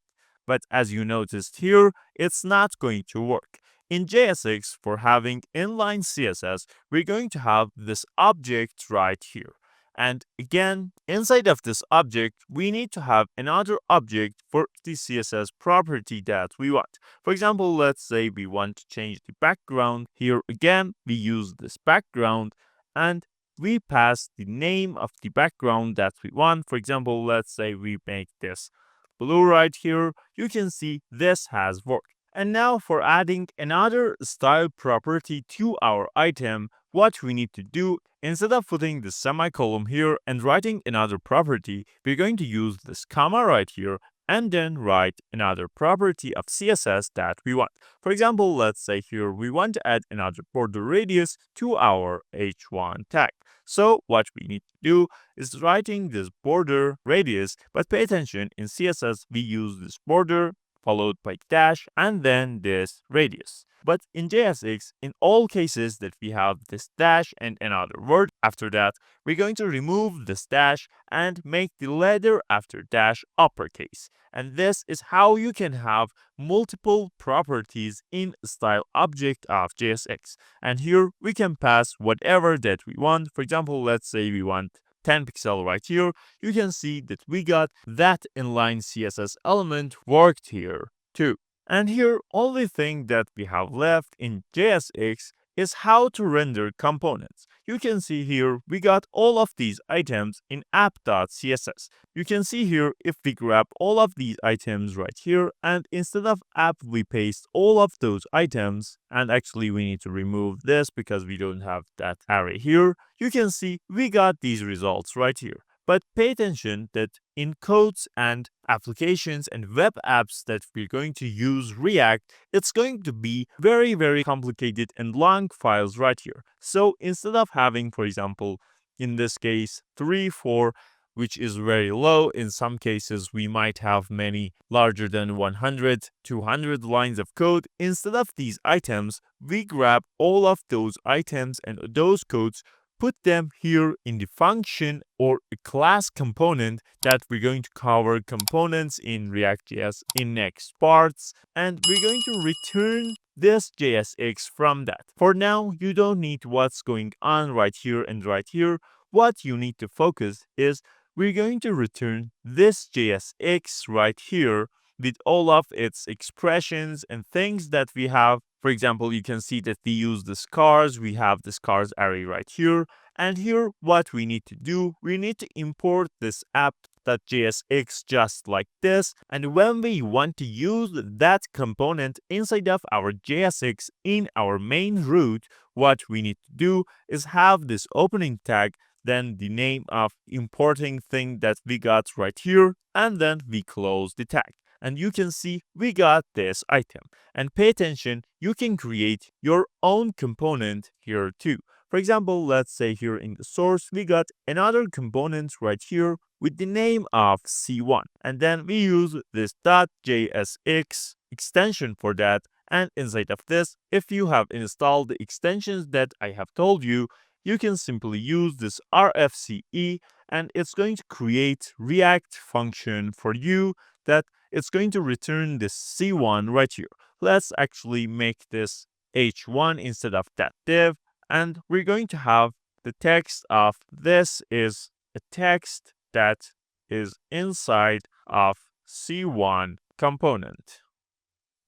But as you noticed here, it's not going to work. In JSX, for having inline CSS, we're going to have this object right here. And again, inside of this object, we need to have another object for the CSS property that we want. For example, let's say we want to change the background. Here again, we use this background and we pass the name of the background that we want. For example, let's say we make this blue right here. You can see this has worked. And now for adding another style property to our item, what we need to do, instead of putting the semicolon here and writing another property, we're going to use this comma right here and then write another property of CSS that we want. For example, let's say here we want to add another border radius to our h1 tag. So what we need to do is writing this border radius, but pay attention, in CSS we use this border followed by dash and then this radius. But in JSX, in all cases that we have this dash and another word after that, we're going to remove this dash and make the letter after dash uppercase. And this is how you can have multiple properties in style object of JSX. And here we can pass whatever that we want. For example, let's say we want 10 pixel right here. You can see that we got that inline CSS element worked here too. And here, only thing that we have left in JSX is how to render components. You can see here we got all of these items in app.css. You can see here if we grab all of these items right here and instead of app we paste all of those items, and actually we need to remove this because we don't have that array here. You can see we got these results right here. But pay attention that in codes and applications and web apps that we're going to use React, it's going to be very, very complicated and long files right here. So instead of having, for example, in this case, 3, 4, which is very low, in some cases we might have many larger than 100, 200 lines of code. Instead of these items, we grab all of those items and those codes, put them here in the function or a class component that we're going to cover components in React.js in next parts, and we're going to return this JSX from that. For now, you don't need what's going on right here and right here. What you need to focus is we're going to return this JSX right here with all of its expressions and things that we have. For example, you can see that we use the scars. We have the scars array right here. And here, what we need to do, we need to import this app.jsx just like this. And when we want to use that component inside of our JSX in our main root, what we need to do is have this opening tag then the name of importing thing that we got right here, and then we close the tag. And you can see we got this item. And pay attention, you can create your own component here too. For example, let's say here in the source, we got another component right here with the name of C1. And then we use this .jsx extension for that. And inside of this, if you have installed the extensions that I have told you, you can simply use this RFCE and it's going to create React function for you that it's going to return this C1 right here. Let's actually make this H1 instead of that div, and we're going to have the text of this is a text that is inside of C1 component.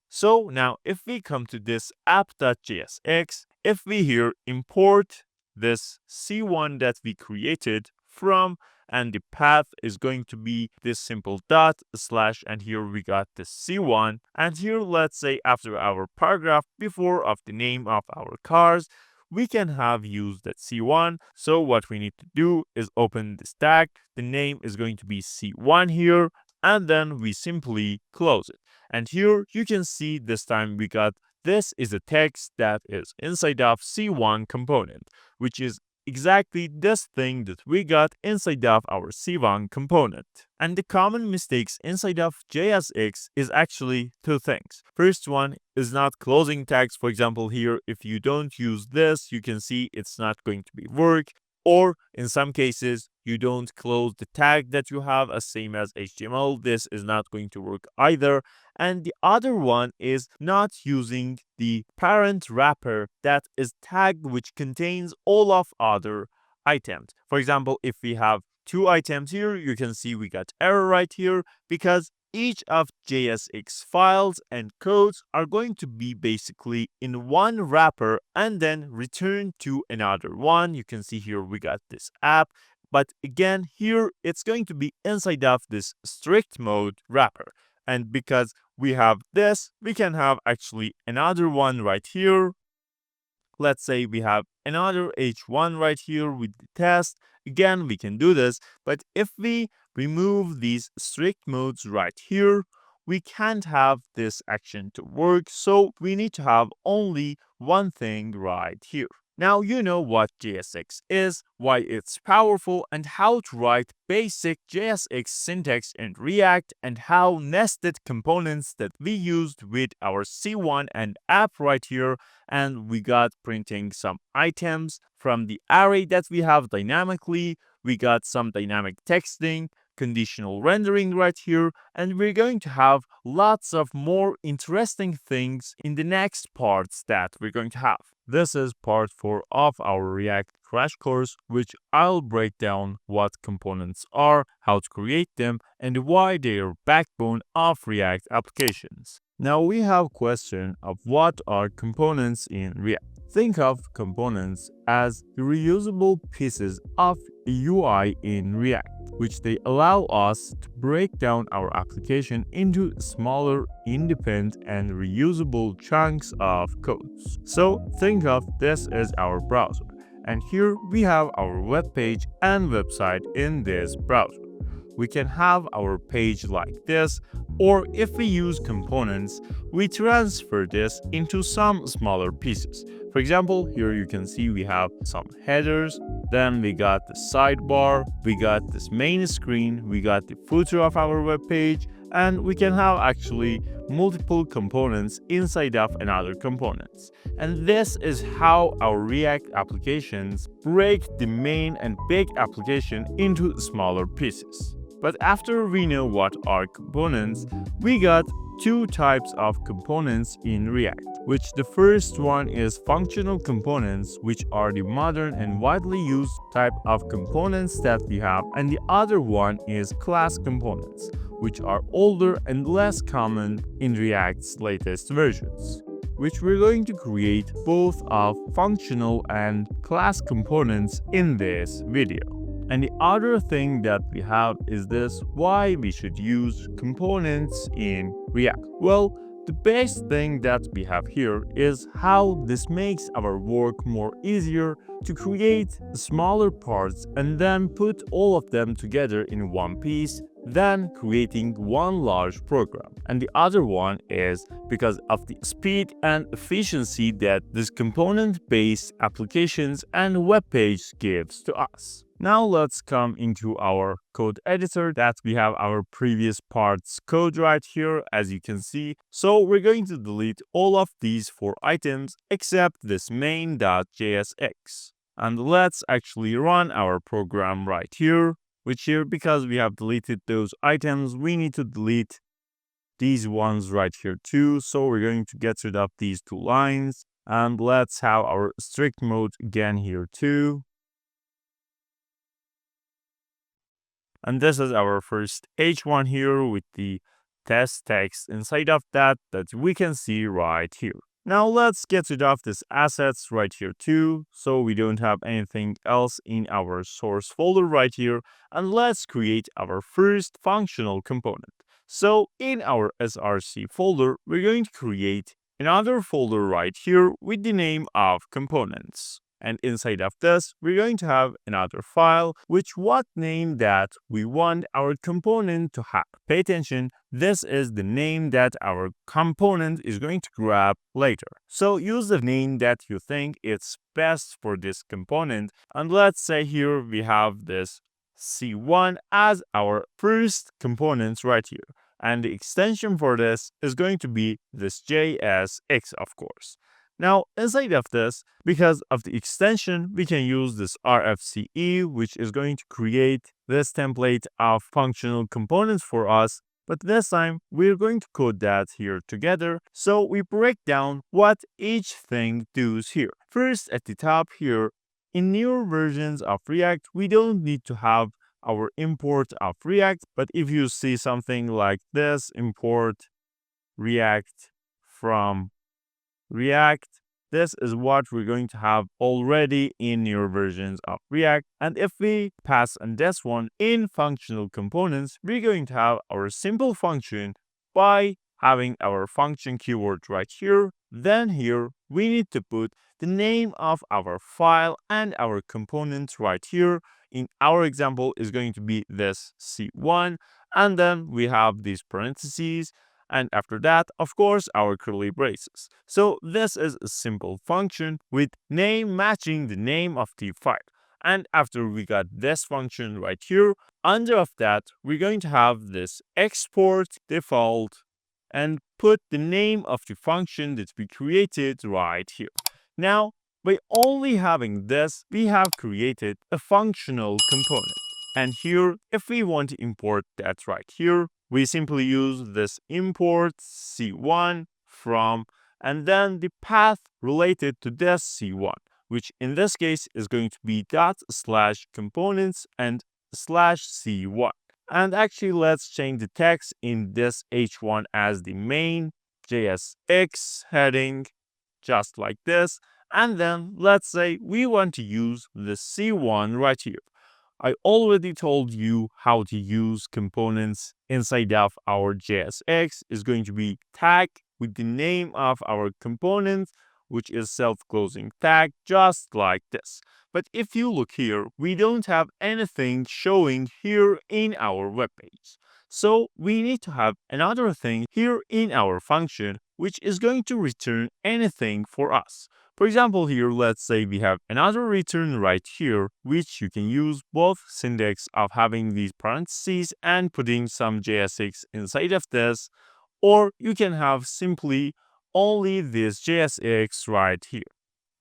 So now if we come to this app.jsx, if we here import this C1 that we created from, and the path is going to be this simple dot slash, and here we got this C1, and here let's say after our paragraph before of the name of our cars, we can have used that C1. So what we need to do is open this tag, the name is going to be C1 here, and then we simply close it. And here you can see this time we got this is a text that is inside of C1 component, which is exactly this thing that we got inside of our C1 component. And the common mistakes inside of JSX is actually two things. First one is not closing tags. For example, here, if you don't use this, you can see it's not going to be work. Or in some cases, you don't close the tag that you have as same as HTML. This is not going to work either. And the other one is not using the parent wrapper that is tagged, which contains all of other items. For example, if we have two items here, you can see we got error right here because each of JSX files and codes are going to be basically in one wrapper and then return to another one. You can see here we got this app, but again here it's going to be inside of this strict mode wrapper. And because we have this, we can have actually another one right here. Let's say we have another H1 right here with the test. Again, we can do this, but if we remove these strict modes right here, we can't have this action to work. So we need to have only one thing right here. Now you know what JSX is, why it's powerful, and how to write basic JSX syntax in React, and how nested components that we used with our C1 and app right here, and we got printing some items from the array that we have dynamically, we got some dynamic texting, conditional rendering right here, and we're going to have lots of more interesting things in the next parts that we're going to have. This is part 4 of our React crash course, which I'll break down what components are, how to create them, and why they are backbone of React applications. Now we have question of what are components in React. Think of components as reusable pieces of a UI in React, which they allow us to break down our application into smaller, independent, and reusable chunks of codes. So think of this as our browser, and here we have our web page and website in this browser. We can have our page like this, or if we use components, we transfer this into some smaller pieces. For example, here you can see we have some headers, then we got the sidebar, we got this main screen, we got the footer of our web page, and we can have actually multiple components inside of another components. And this is how our React applications break the main and big application into smaller pieces. But after we know what are components, we got two types of components in React, which the first one is functional components, which are the modern and widely used type of components that we have, and the other one is class components, which are older and less common in React's latest versions, which we're going to create both of functional and class components in this video. And the other thing that we have is this, why we should use components in React. Well, the best thing that we have here is how this makes our work more easier to create smaller parts and then put all of them together in one piece than creating one large program. And the other one is because of the speed and efficiency that this component-based applications and web page gives to us. Now let's come into our code editor that we have our previous parts code right here, as you can see. So we're going to delete all of these 4 items except this main.jsx. And let's actually run our program right here, which here, because we have deleted those items, we need to delete these ones right here too. So we're going to get rid of these 2 lines, and let's have our strict mode again here too. And this is our first H1 here with the test text inside of that we can see right here. Now let's get rid of this assets right here too, so we don't have anything else in our source folder right here, and let's create our first functional component. So in our src folder, we're going to create another folder right here with the name of components. And inside of this, we're going to have another file, which what name that we want our component to have. Pay attention, this is the name that our component is going to grab later. So use the name that you think is best for this component. And let's say here we have this C1 as our first component right here. And the extension for this is going to be this JSX, of course. Now, inside of this, because of the extension, we can use this RFCE, which is going to create this template of functional components for us. But this time, we're going to code that here together. So we break down what each thing does here. First, at the top here, in newer versions of React, we don't need to have our import of React. But if you see something like this, import React from React, this is what we're going to have already in newer versions of React. And if we pass on this one in functional components, we're going to have our simple function by having our function keyword right here. Then here, we need to put the name of our file and our component right here. In our example is going to be this C1. And then we have these parentheses. And after that, of course, our curly braces. So this is a simple function with name matching the name of the file. And after we got this function right here, under of that, we're going to have this export default and put the name of the function that we created right here. Now, by only having this, we have created a functional component. And here, if we want to import that right here, we simply use this import C1 from, and then the path related to this C1, which in this case is going to be ./components and /C1. And actually, let's change the text in this H1 as the main JSX heading, just like this. And then let's say we want to use the C1 right here. I already told you how to use components inside of our JSX. Is going to be tag with the name of our component, which is self-closing tag, just like this. But if you look here, we don't have anything showing here in our web page. So we need to have another thing here in our function, which is going to return anything for us. For example, here, let's say we have another return right here, which you can use both syntax of having these parentheses and putting some JSX inside of this, or you can have simply only this JSX right here,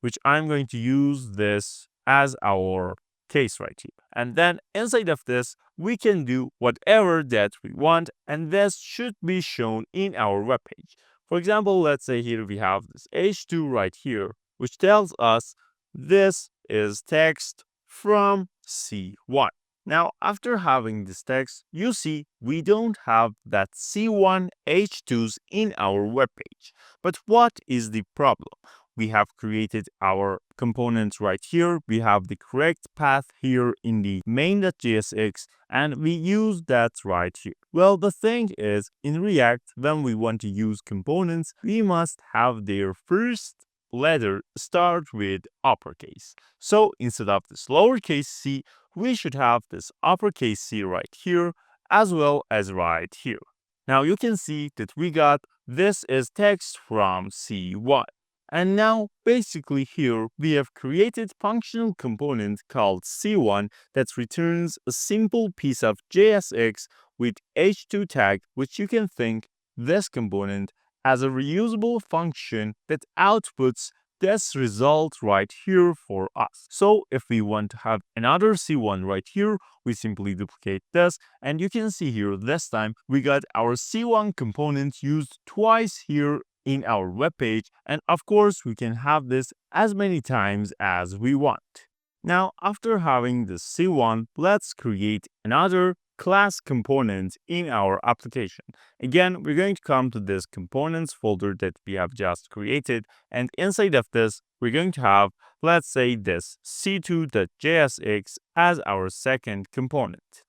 which I'm going to use this as our case right here. And then inside of this, we can do whatever that we want, and this should be shown in our web page. For example, let's say here we have this H2 right here, which tells us this is text from C1. Now, after having this text, you see we don't have that C1 H2s in our web page. But what is the problem? we have created our component right here. We have the correct path here in the main.jsx, and we use that right here. Well, the thing is, in React, when we want to use components, we must have their first letter start with uppercase. So instead of this lowercase c, we should have this uppercase C right here as well as right here. Now you can see that we got this is text from C1. And now basically here we have created functional component called C1 that returns a simple piece of JSX with h2 tag, which you can think this component as a reusable function that outputs this result right here for us. So if we want to have another C1 right here, we simply duplicate this, and you can see here this time we got our C1 component used twice here in our web page, and of course we can have this as many times as we want. Now after having the C1, let's create another class component in our application. Again, we're going to come to this components folder that we have just created, and inside of this, we're going to have, let's say, this c2.jsx as our second component.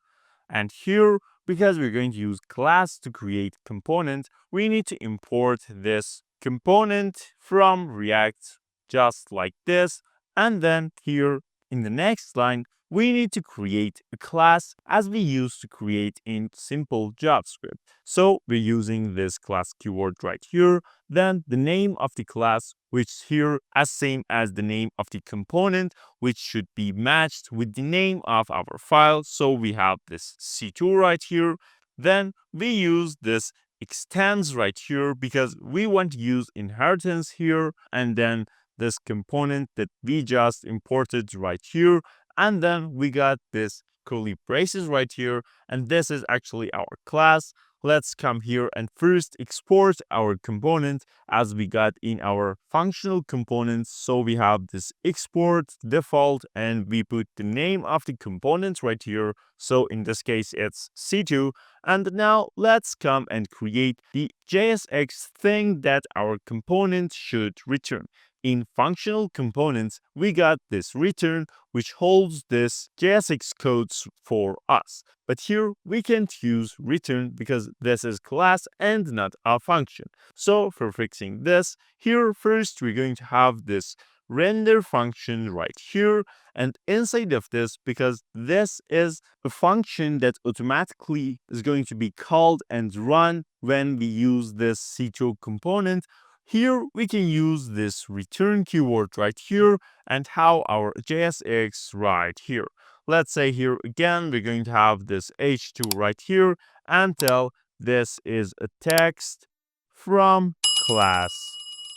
And here, because we're going to use class to create component, we need to import this component from React just like this. And then here in the next line, we need to create a class as we used to create in simple JavaScript. So we're using this class keyword right here, then the name of the class, which here as same as the name of the component, which should be matched with the name of our file. So we have this C2 right here. Then we use this extends right here because we want to use inheritance here, and then this component that we just imported right here. And then we got this curly braces right here, and this is actually our class. Let's come here and first export our component as we got in our functional components. So we have this export default, and we put the name of the component right here. So in this case, it's C2. And now let's come and create the JSX thing that our component should return. In functional components, we got this return, which holds this JSX codes for us. But here we can't use return because this is class and not a function. So for fixing this, here first we're going to have this render function right here, and inside of this, because this is a function that automatically is going to be called and run when we use this C2 component, here we can use this return keyword right here and have our JSX right here. Let's say here again, we're going to have this h2 right here and tell this is a text from class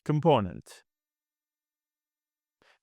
component.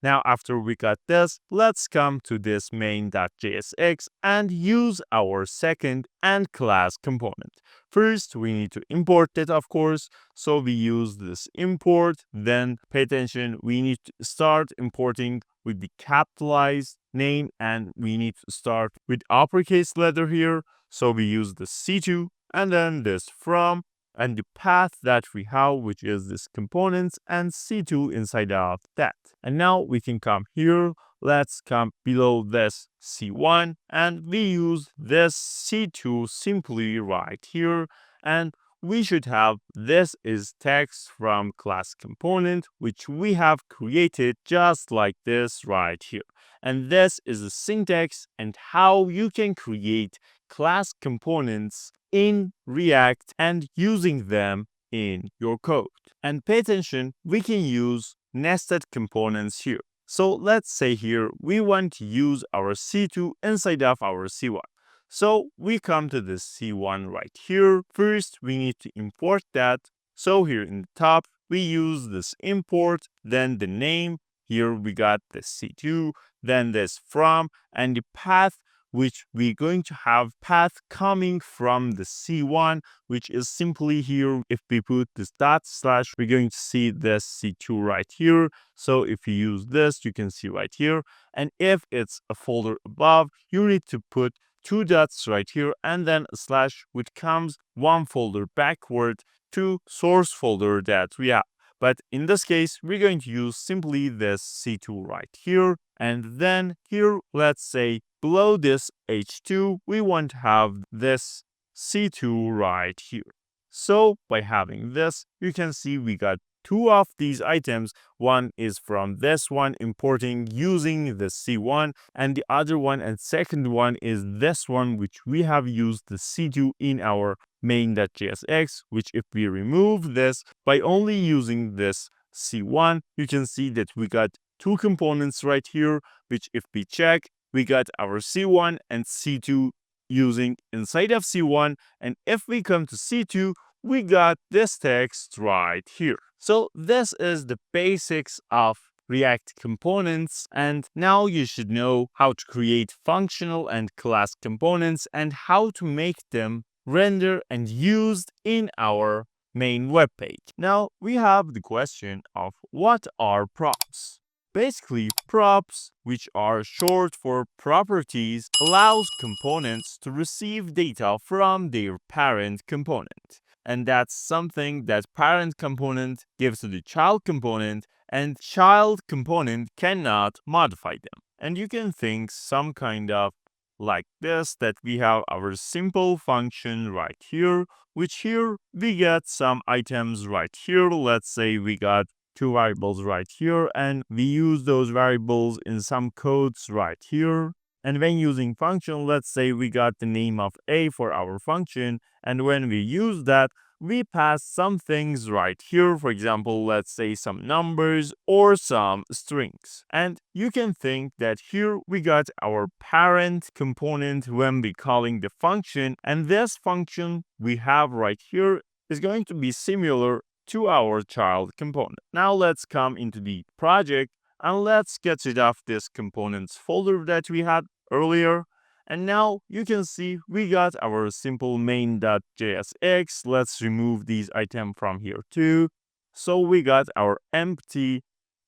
Now, after we got this, let's come to this main.jsx and use our second and class component. First, we need to import it, of course. So we use this import. Then pay attention, we need to start importing with the capitalized name, and we need to start with uppercase letter here. So we use the C2 and then this from, and the path that we have, which is this components and C2 inside of that. And now we can come here. Let's come below this C1 and we use this C2 simply right here. And we should have this is text from class component, which we have created just like this right here. And this is the syntax and how you can create class components in React and using them in your code. And pay attention, we can use nested components here. So let's say here we want to use our C2 inside of our C1. So we come to this C1 right here. First, we need to import that. So here in the top, we use this import, then the name. Here we got the C2, then this from, and the path, which we're going to have path coming from the C1, which is simply here. If we put this dot slash, we're going to see this C2 right here. So if you use this, you can see right here. And if it's a folder above, you need to put two dots right here and then a slash, which comes one folder backward to source folder that we have. But in this case, we're going to use simply this C2 right here. And then here, let's say below this H2, we want to have this C2 right here. So by having this, you can see we got two of these items. One is from this one importing using the C1, and the other one and second one is this one, which we have used the C2 in our main.jsx, which if we remove this by only using this C1, you can see that we got two components right here, which if we check, we got our C1 and C2 using inside of C1. And if we come to C2, we got this text right here. So this is the basics of React components, and now you should know how to create functional and class components and how to make them render and used in our main web page. Now we have the question of what are props? Basically, props, which are short for properties, allows components to receive data from their parent component. And that's something that parent component gives to the child component, and child component cannot modify them. And you can think some kind of like this, that we have our simple function right here, which here we get some items right here. Let's say we got two variables right here, and we use those variables in some codes right here. And when using function, let's say we got the name of a for our function, and when we use that, we pass some things right here. For example, let's say some numbers or some strings. And you can think that here we got our parent component when we calling the function, and this function we have right here is going to be similar to our child component. Now let's come into the project and let's get rid of this components folder that we had earlier. And now you can see we got our simple main.jsx. Let's remove these items from here too. So we got our empty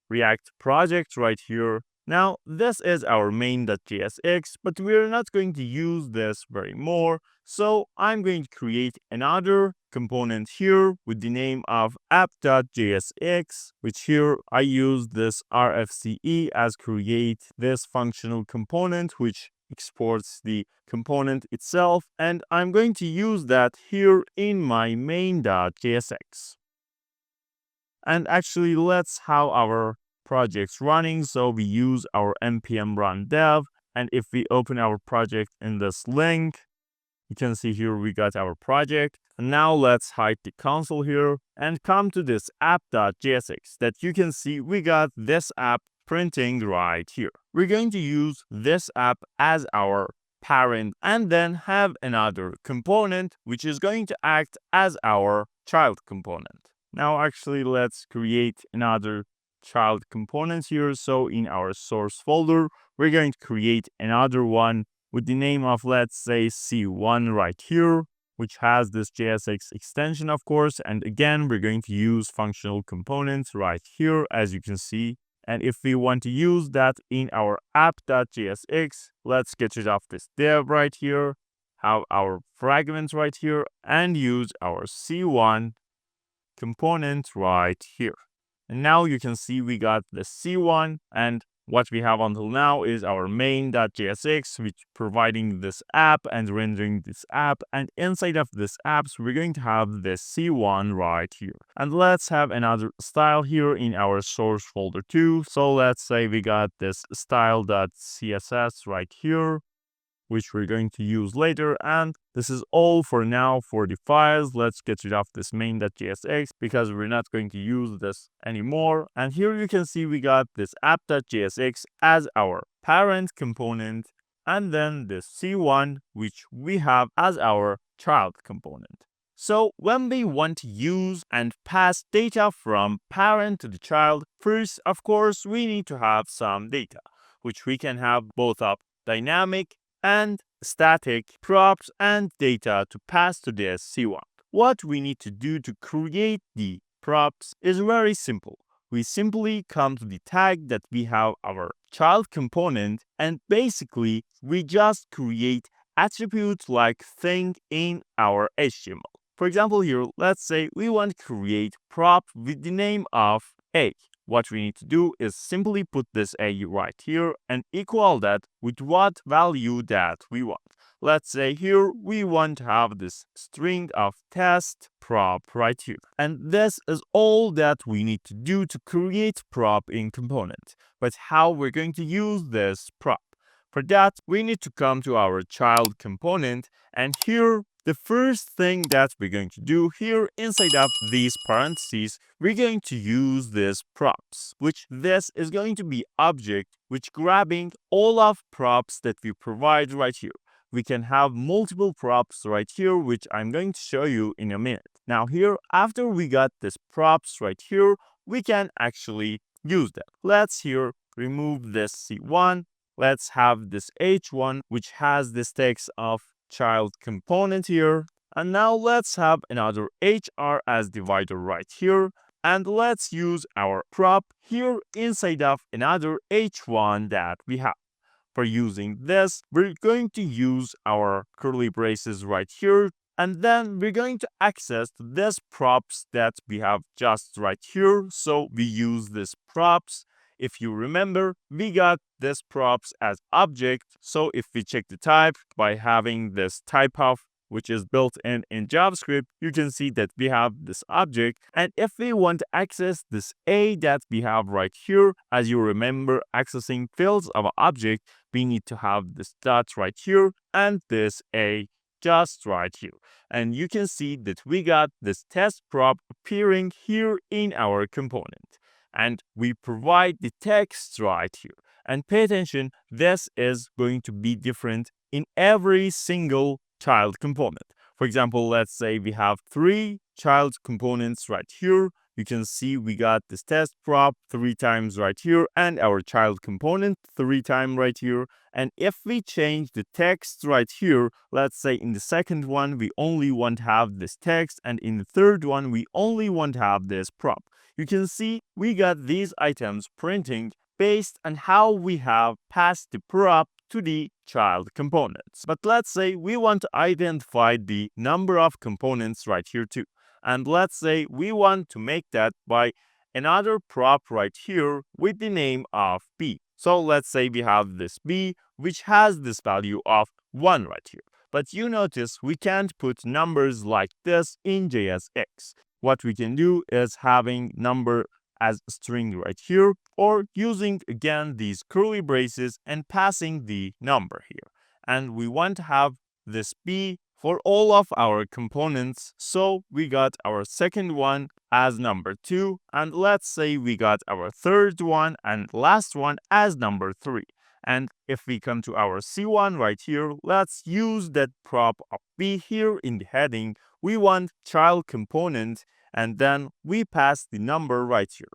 React project right here. Now this is our main.jsx, but we're not going to use this very more. So I'm going to create another component here with the name of app.jsx, which here I use this RFCE as create this functional component, which exports the component itself, and I'm going to use that here in my main.jsx. And actually, let's have our projects running. So we use our npm run dev, and if we open our project in this link, you can see here we got our project. And now let's hide the console here and come to this app.jsx that you can see we got this app printing right here. We're going to use this app as our parent and then have another component which is going to act as our child component. Now actually let's create another child component here. So in our source folder, we're going to create another one with the name of, let's say, C1 right here, which has this JSX extension, of course. And again, we're going to use functional components right here, as you can see. And if we want to use that in our app.jsx, let's get rid of this div right here, have our fragments right here, and use our C1 component right here. And now you can see we got the C1, and what we have until now is our main.jsx, which providing this app and rendering this app. And inside of this apps, we're going to have this C1 right here. And let's have another style here in our source folder too. So let's say we got this style.css right here, which we're going to use later. And this is all for now for the files. Let's get rid of this main.jsx because we're not going to use this anymore. And here you can see we got this app.jsx as our parent component, and then this C1, which we have as our child component. So when we want to use and pass data from parent to the child, first, of course, we need to have some data, which we can have both of dynamic and static props and data to pass to the C1. What we need to do to create the props is very simple. We simply come to the tag that we have our child component, and basically we just create attributes like thing in our HTML. For example, here, let's say we want to create prop with the name of A. What we need to do is simply put this A right here and equal that with what value that we want. Let's say here we want to have this string of test prop right here. And this is all that we need to do to create prop in component. But how we're going to use this prop? For that, we need to come to our child component, and here the first thing that we're going to do here inside of these parentheses, we're going to use this props, which this is going to be object which grabbing all of props that we provide right here. We can have multiple props right here, which I'm going to show you in a minute. Now here, after we got this props right here, we can actually use them. Let's here remove this C1. Let's have this H1, which has this text of child component here. And now let's have another HR as divider right here. And let's use our prop here inside of another H1 that we have. For using this, we're going to use our curly braces right here. And then we're going to access this props that we have just right here. So we use this props. If you remember, we got this props as object. So if we check the type by having this type of, which is built in JavaScript, you can see that we have this object. And if we want to access this A that we have right here, as you remember, accessing fields of an object, we need to have this dot right here and this A just right here. And you can see that we got this test prop appearing here in our component. And we provide the text right here. And pay attention, this is going to be different in every single child component. For example, let's say we have 3 child components right here. You can see we got this test prop 3 times right here and our child component 3 times right here. And if we change the text right here, let's say in the second one, we only want to have this text, and in the third one, we only want to have this prop. You can see we got these items printing based on how we have passed the prop to the child components. But let's say we want to identify the number of components right here too. And let's say we want to make that by another prop right here with the name of B. So let's say we have this B, which has this value of 1 right here. But you notice we can't put numbers like this in JSX. What we can do is having number as a string right here, or using again these curly braces and passing the number here. And we want to have this B for all of our components. So we got our second one as number 2, and let's say we got our third one and last one as number 3. And if we come to our C1 right here, let's use that prop of B here in the heading. We want child component, and then we pass the number right here.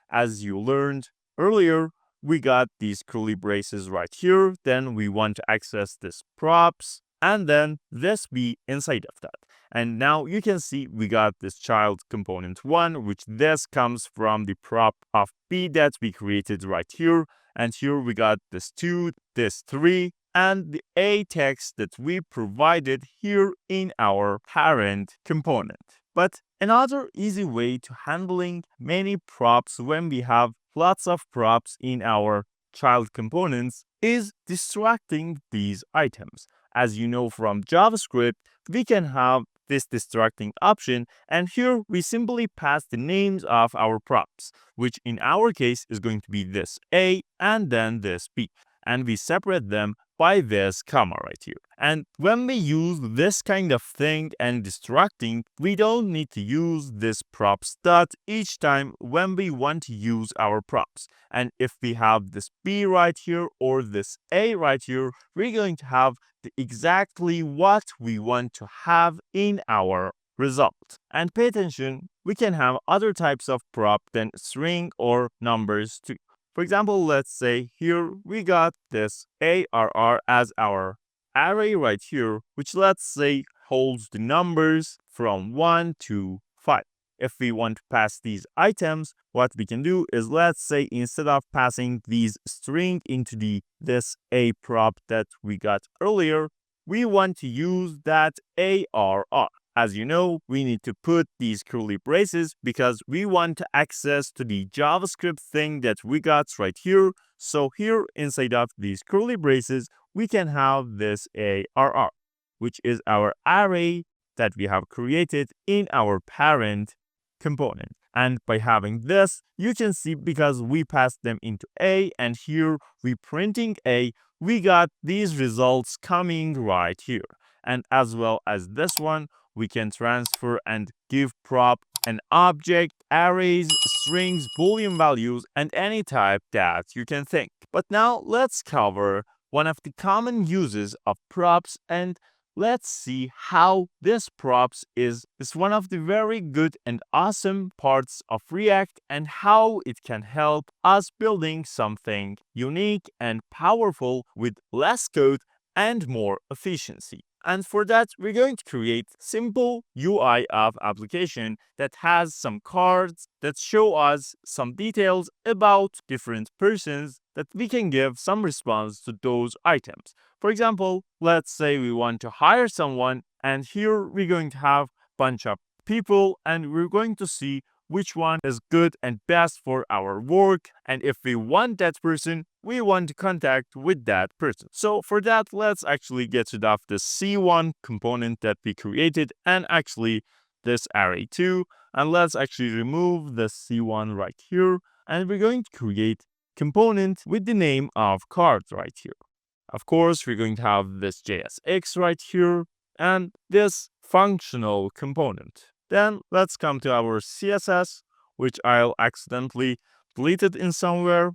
As you learned earlier, we got these curly braces right here. Then we want to access this props, and then this B inside of that. And now you can see we got this child component 1, which this comes from the prop of B that we created right here. And here we got this 2, this 3, and the A text that we provided here in our parent component. But another easy way to handling many props when we have lots of props in our child components is distracting these items. As you know from JavaScript, we can have this distracting option, and here we simply pass the names of our props, which in our case is going to be this A and then this B, and we separate them by this comma right here. And when we use this kind of thing and distracting, we don't need to use this props dot each time when we want to use our props. And if we have this B right here or this A right here, we're going to have exactly what we want to have in our result. And pay attention, we can have other types of prop than string or numbers too. For example, let's say here we got this ARR as our array right here, which let's say holds the numbers from 1 to 5. If we want to pass these items, what we can do is, let's say instead of passing these string into this A prop that we got earlier, we want to use that ARR as you know, we need to put these curly braces because we want access to the JavaScript thing that we got right here. So here inside of these curly braces, we can have this ARR, which is our array that we have created in our parent component. And by having this, you can see because we passed them into A and here we printing A, we got these results coming right here. And as well as this one, we can transfer and give prop an object, arrays, strings, boolean values, and any type that you can think. But now let's cover one of the common uses of props, and let's see how this props is one of the very good and awesome parts of React and how it can help us building something unique and powerful with less code and more efficiency. And for that, we're going to create simple UI of application that has some cards that show us some details about different persons that we can give some response to those items. For example, let's say we want to hire someone, and here we're going to have a bunch of people, and we're going to see which one is good and best for our work. And if we want that person, we want to contact with that person. So for that, let's actually get rid of the C1 component that we created and actually this array too. And let's actually remove the C1 right here. And we're going to create component with the name of card right here. Of course, we're going to have this JSX right here and this functional component. Then let's come to our CSS, which I'll accidentally deleted in somewhere.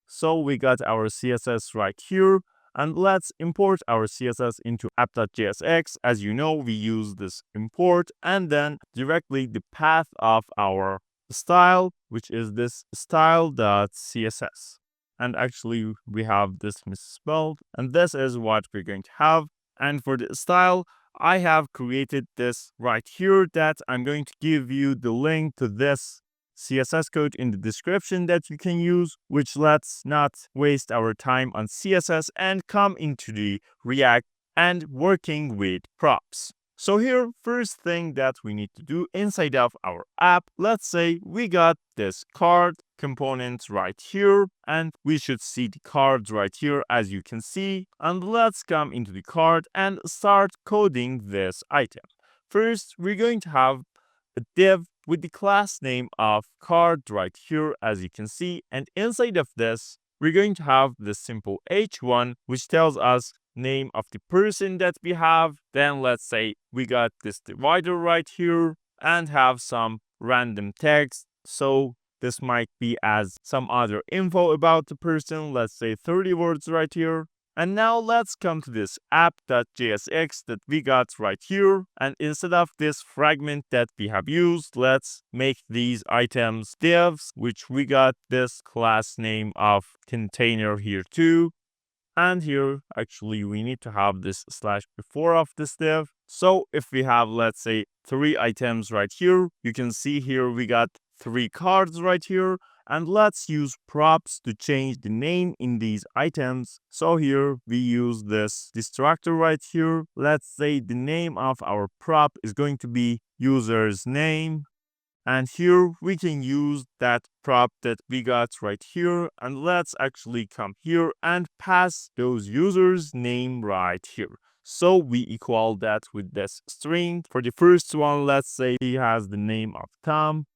So we got our CSS right here, and let's import our CSS into app.jsx. As you know, we use this import and then directly the path of our style, which is this style.css. And actually we have this misspelled, and this is what we're going to have. And for the style, I have created this right here that I'm going to give you the link to this CSS code in the description that you can use, which let's not waste our time on CSS and come into the React and working with props. So here, first thing that we need to do inside of our app, let's say we got this card component right here, and we should see the cards right here as you can see. And let's come into the card and start coding this item. First, we're going to have a div with the class name of card right here as you can see, and inside of this, we're going to have the simple h1, which tells us name of the person that we have. Then let's say we got this divider right here and have some random text. So this might be as some other info about the person, let's say 30 words right here. And now let's come to this app.jsx that we got right here. And instead of this fragment that we have used, let's make these items divs, which we got this class name of container here too. And here, actually, we need to have this slash before of this div. So if we have, let's say, 3 items right here, you can see here we got 3 cards right here. And let's use props to change the name in these items. So here we use this destructor right here. Let's say the name of our prop is going to be user's name. And here we can use that prop that we got right here. And let's actually come here and pass those users' name right here. So we equal that with this string. For the first one, let's say he has the name of Tom.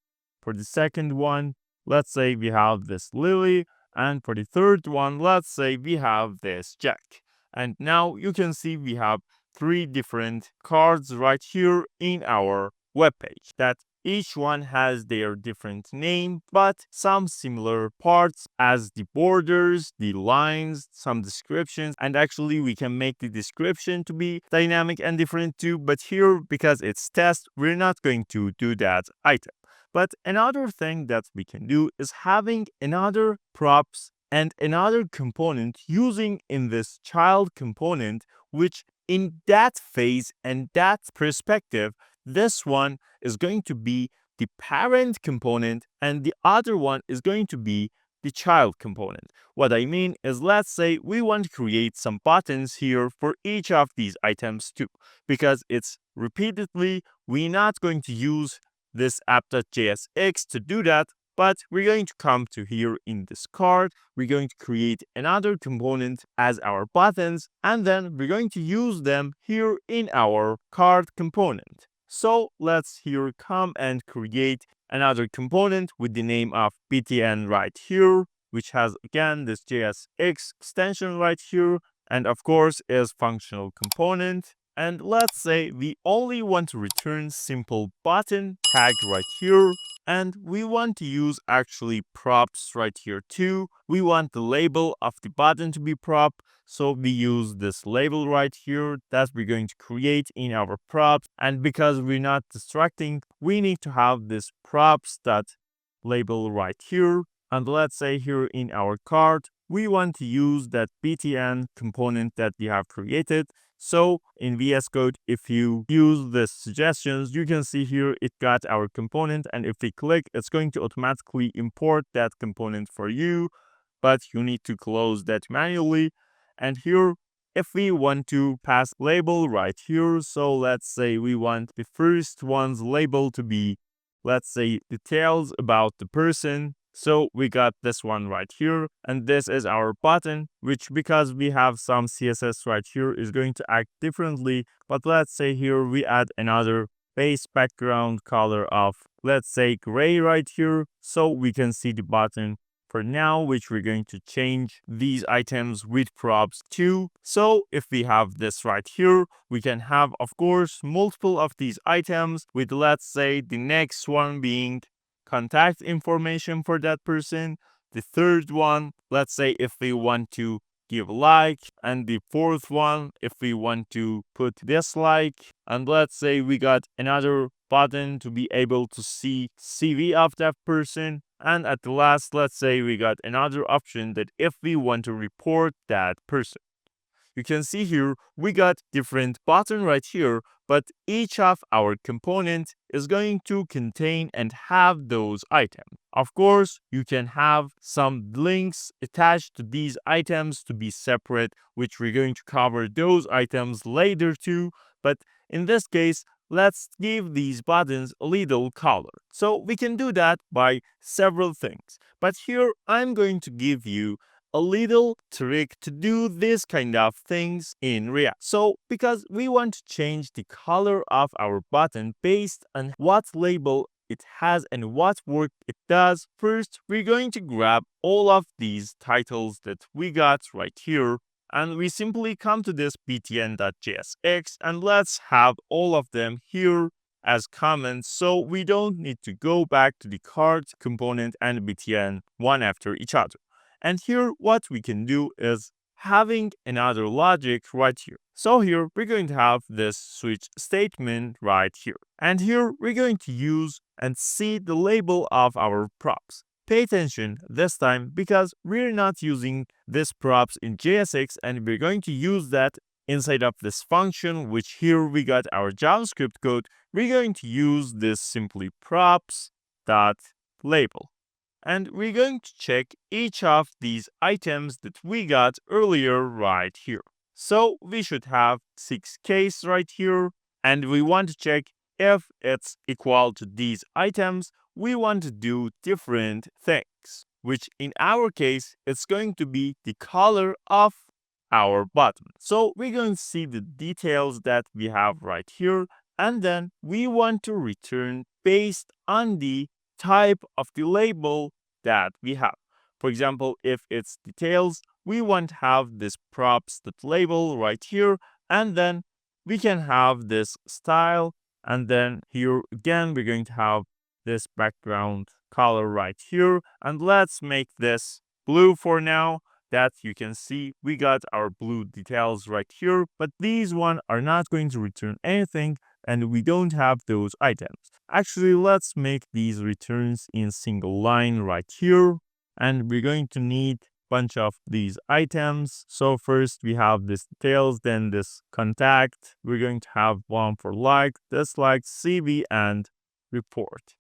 For the second one, let's say we have this Lily. And for the third one, let's say we have this Jack. And now you can see we have 3 different cards right here in our web page that each one has their different name, but some similar parts as the borders, the lines, some descriptions, and actually we can make the description to be dynamic and different too, but here, because it's test, we're not going to do that item. But another thing that we can do is having another props and another component using in this child component, which in that phase and that perspective, this one is going to be the parent component and the other one is going to be the child component. What I mean is, let's say we want to create some buttons here for each of these items too, because it's repeatedly, we're not going to use this app.jsx to do that, but we're going to come to here in this card. We're going to create another component as our buttons, and then we're going to use them here in our card component. So let's here come and create another component with the name of btn right here, which has again this JSX extension right here, and of course is functional component. And let's say we only want to return simple button tag right here, and we want to use actually props right here too. We want the label of the button to be prop, so we use this label right here that we're going to create in our props. And because we're not distracting, we need to have this props that label right here. And let's say here in our card, we want to use that btn component that we have created. So in VS Code, if you use the suggestions, you can see here it got our component, and if we click, it's going to automatically import that component for you, but you need to close that manually. And here, if we want to pass label right here, so let's say we want the first one's label to be, let's say, details about the person. So we got this one right here, and this is our button, which because we have some CSS right here is going to act differently. But let's say here we add another base background color of, let's say, gray right here, so we can see the button for now, which we're going to change these items with props too. So if we have this right here, we can have, of course, multiple of these items with, let's say, the next one being contact information for that person. The third one, let's say if we want to give like, and the fourth one, if we want to put dislike, and let's say we got another button to be able to see CV of that person. And at the last, let's say we got another option that if we want to report that person. You can see here, we got different button right here, but each of our components is going to contain and have those items. Of course, you can have some links attached to these items to be separate, which we're going to cover those items later too, but in this case, let's give these buttons a little color. So we can do that by several things, but here I'm going to give you a little trick to do this kind of things in React. So because we want to change the color of our button based on what label it has and what work it does, first we're going to grab all of these titles that we got right here, and we simply come to this btn.jsx, and let's have all of them here as comments, so we don't need to go back to the card component and btn one after each other. And here what we can do is having another logic right here. So here we're going to have this switch statement right here. And here we're going to use and see the label of our props. Pay attention this time because we're not using this props in JSX, and we're going to use that inside of this function, which here we got our JavaScript code. We're going to use this simply props.label. And we're going to check each of these items that we got earlier right here. So we should have 6 case right here, and we want to check if it's equal to these items. We want to do different things, which in our case, it's going to be the color of our button. So we're going to see the details that we have right here, and then we want to return based on the type of the label that we have. For example, if it's details, we want to have this props.label right here, and then we can have this style, and then here again we're going to have this background color right here, and let's make this blue for now. That you can see we got our blue details right here, but these one are not going to return anything, and we don't have those items. Actually, let's make these returns in single line right here, and we're going to need a bunch of these items. So first we have this details, then this contact. We're going to have one for like, dislike, CV, and report.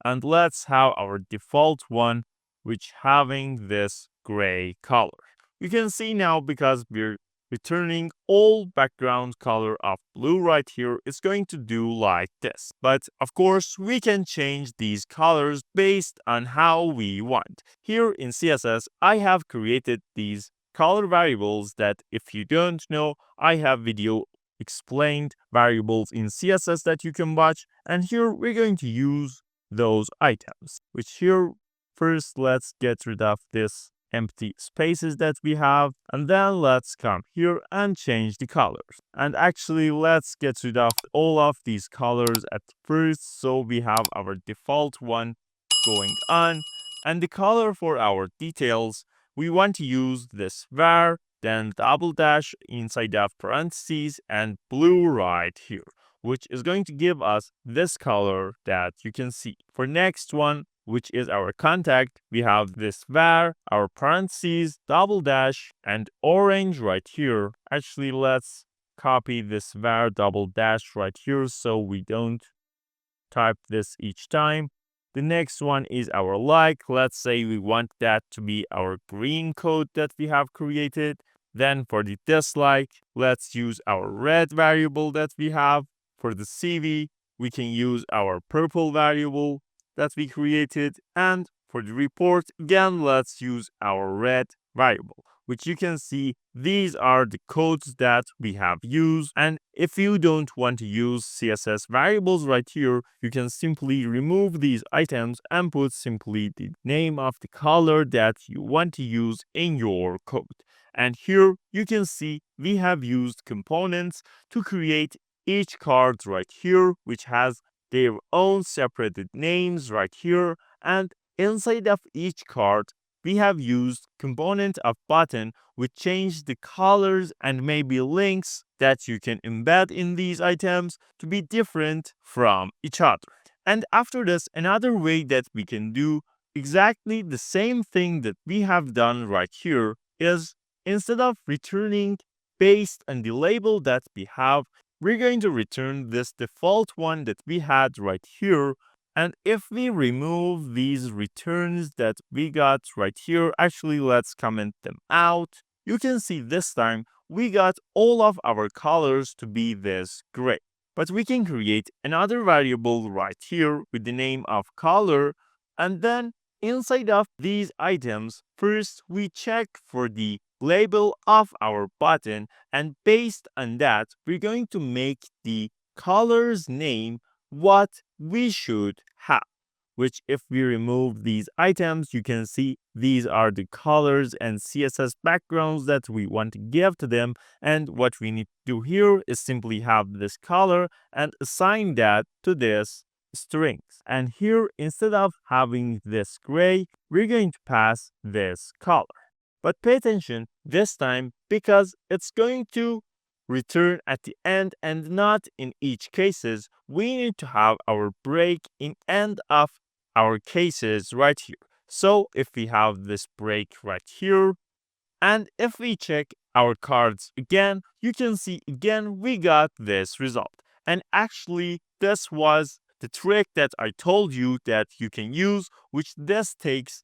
And let's have our default one which having this gray color. You can see now because we're returning all background color of blue right here, it's going to do like this. But of course, we can change these colors based on how we want. Here in CSS, I have created these color variables that if you don't know, I have video explained variables in CSS that you can watch. And here we're going to use those items, which here first let's get rid of this empty spaces that we have, and then let's come here and change the colors. And actually let's get rid of all of these colors at first, so we have our default one going on. And the color for our details, we want to use this var, then double dash inside of parentheses and blue right here, which is going to give us this color that you can see. For next one, which is our contact, we have this var, our parentheses, double dash, and orange right here. Actually, let's copy this var double dash right here so we don't type this each time. The next one is our like. Let's say we want that to be our green code that we have created. Then for the dislike, let's use our red variable that we have. For the CV, we can use our purple variable that we created. And for the report, again, let's use our red variable, which you can see these are the codes that we have used. And if you don't want to use CSS variables right here, you can simply remove these items and put simply the name of the color that you want to use in your code. And here you can see we have used components to create each card right here, which has their own separated names right here. And inside of each card, we have used component of button, which change the colors and maybe links that you can embed in these items to be different from each other. And after this, another way that we can do exactly the same thing that we have done right here is instead of returning based on the label that we have, we're going to return this default one that we had right here. And if we remove these returns that we got right here, actually let's comment them out. You can see this time we got all of our colors to be this gray. But we can create another variable right here with the name of color. And then inside of these items, first we check for the label of our button, and based on that, we're going to make the color's name what we should have, which if we remove these items, you can see these are the colors and CSS backgrounds that we want to give to them. And what we need to do here is simply have this color and assign that to this strings. And here, instead of having this gray, we're going to pass this color. But pay attention this time because it's going to return at the end and not in each cases. We need to have our break in end of our cases right here. So if we have this break right here, and if we check our cards again, you can see again we got this result. And actually this was the trick that I told you that you can use, which this takes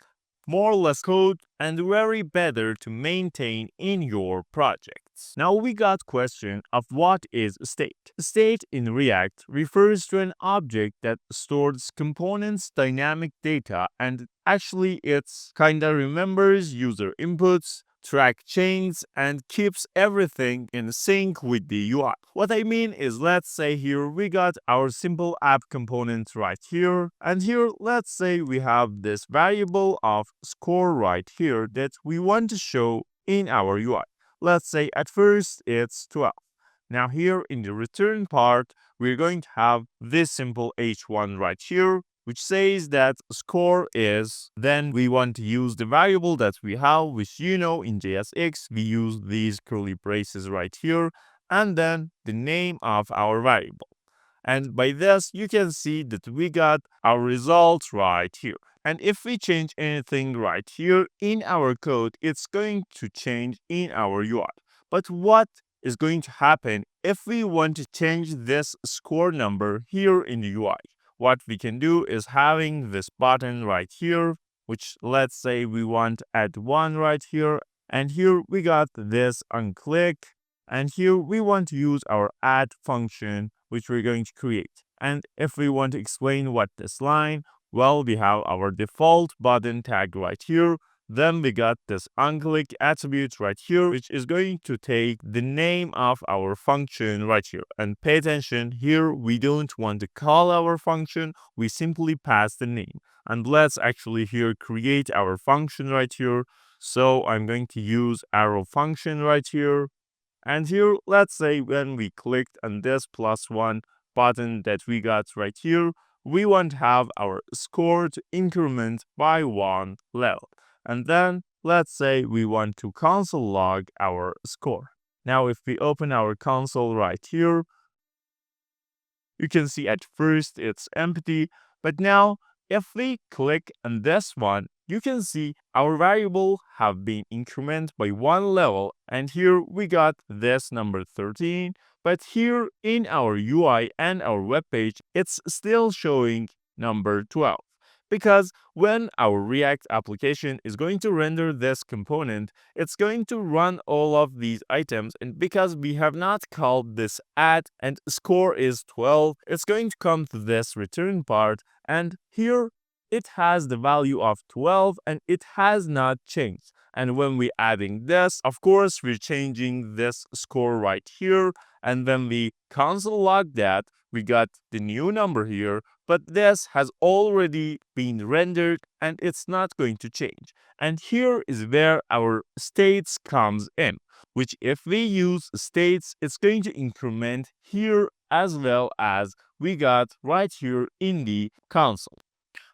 more or less code and very better to maintain in your projects. Now we got question of what is a state. A state in React refers to an object that stores components dynamic data, and actually it's kinda remembers user inputs, track chains, and keeps everything in sync with the UI. What I mean is, let's say here we got our simple app component right here, and here let's say we have this variable of score right here that we want to show in our UI. Let's say at first it's 12. Now here in the return part, we're going to have this simple h1 right here, which says that score is, then we want to use the variable that we have, which you know in JSX, we use these curly braces right here, and then the name of our variable. And by this, you can see that we got our result right here. And if we change anything right here in our code, it's going to change in our UI. But what is going to happen if we want to change this score number here in the UI? What we can do is having this button right here, which let's say we want to add 1 right here. And here we got this on click. And here we want to use our add function, which we're going to create. And if we want to explain what this line, well, we have our default button tag right here. Then we got this onClick attribute right here, which is going to take the name of our function right here. And pay attention, here we don't want to call our function, we simply pass the name. And let's actually here create our function right here. So I'm going to use arrow function right here. And here, let's say when we clicked on this +1 button that we got right here, we want to have our score to increment by 1 level. And then let's say we want to console log our score. Now, if we open our console right here, you can see at first it's empty, but now if we click on this one, you can see our variable have been incremented by 1 level, and here we got this number 13, but here in our UI and our web page, it's still showing number 12. Because when our React application is going to render this component, it's going to run all of these items, and because we have not called this add and score is 12, it's going to come to this return part, and here it has the value of 12 and it has not changed. And when we're adding this, of course, we're changing this score right here. And when we console log that, we got the new number here, but this has already been rendered and it's not going to change. And here is where our states comes in, which if we use states, it's going to increment here as well as we got right here in the console.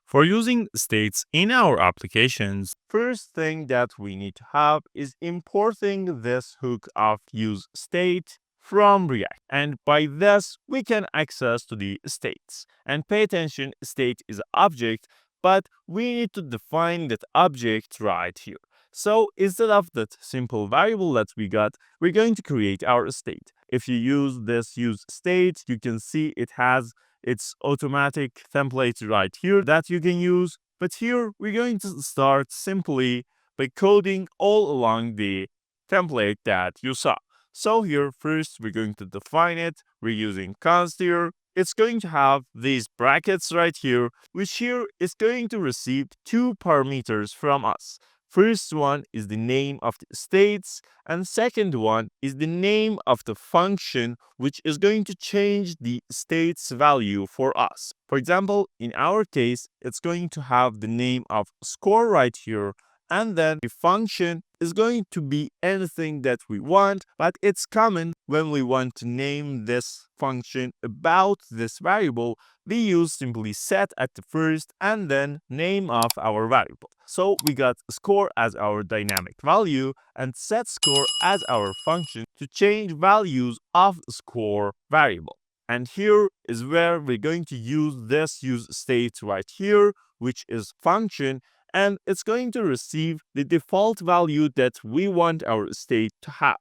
For using states in our applications, first thing that we need to have is importing this hook of usestate from React. And by this, we can access to the states. And pay attention, state is an object, but we need to define that object right here. So instead of that simple variable that we got, we're going to create our state. If you use this usestate, you can see it has its automatic template right here that you can use. But here we're going to start simply by coding all along the template that you saw. So here first we're going to define it. We're using const here. It's going to have these brackets right here, which here is going to receive 2 parameters from us. First one is the name of the states, and second one is the name of the function which is going to change the state's value for us. For example, in our case, it's going to have the name of score right here, and then the function is going to be anything that we want, but it's common when we want to name this function about this variable, we use simply set at the first and then name of our variable. So we got score as our dynamic value and set score as our function to change values of score variable. And here is where we're going to use this usestate right here, which is function, and it's going to receive the default value that we want our state to have.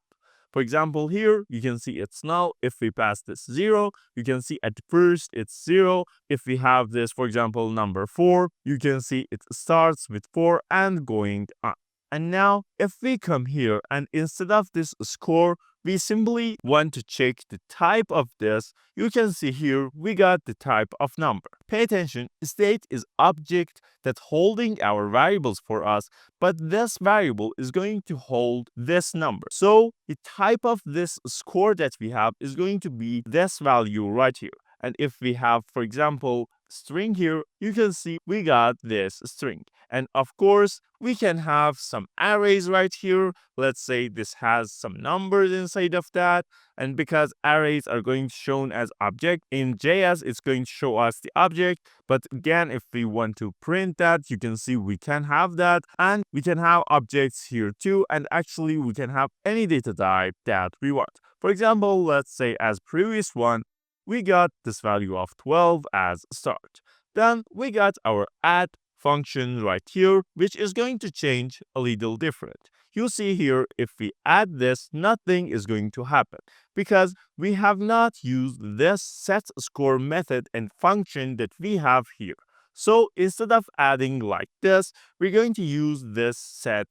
For example, here you can see it's null. If we pass this 0, you can see at first it's 0. If we have this, for example, number 4, you can see it starts with 4 and going on. And now if we come here and instead of this score, we simply want to check the type of this, you can see here we got the type of number. Pay attention, state is object that's holding our variables for us, but this variable is going to hold this number. So the type of this score that we have is going to be this value right here. And if we have, for example, string here, you can see we got this string. And of course, we can have some arrays right here. Let's say this has some numbers inside of that. And because arrays are going to shown as object, in JS, it's going to show us the object. But again, if we want to print that, you can see we can have that. And we can have objects here too. And actually, we can have any data type that we want. For example, let's say as previous one, we got this value of 12 as start. Then we got our add function right here, which is going to change a little different. You see here, if we add this, nothing is going to happen because we have not used this set score method and function that we have here. So instead of adding like this, we're going to use this set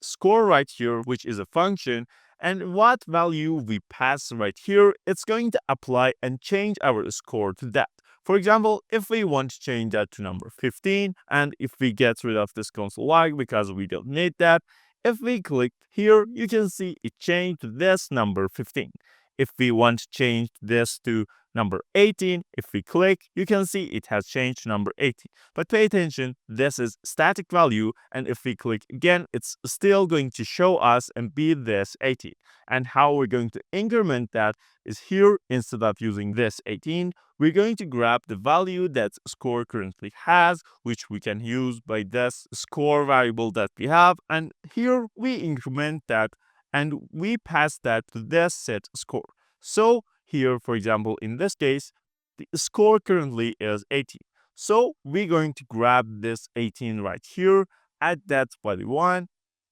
score right here, which is a function. And what value we pass right here, it's going to apply and change our score to that. For example, if we want to change that to number 15, and if we get rid of this console log because we don't need that, if we click here, you can see it changed to this number 15. If we want to change this to number 18, if we click, you can see it has changed to number 18. But pay attention, this is static value, and if we click again, it's still going to show us and be this 18. And how we're going to increment that is here, instead of using this 18, we're going to grab the value that score currently has, which we can use by this score variable that we have. And here we increment that and we pass that to this set score. So here, for example, in this case, the score currently is 18. So we're going to grab this 18 right here, add that value 1,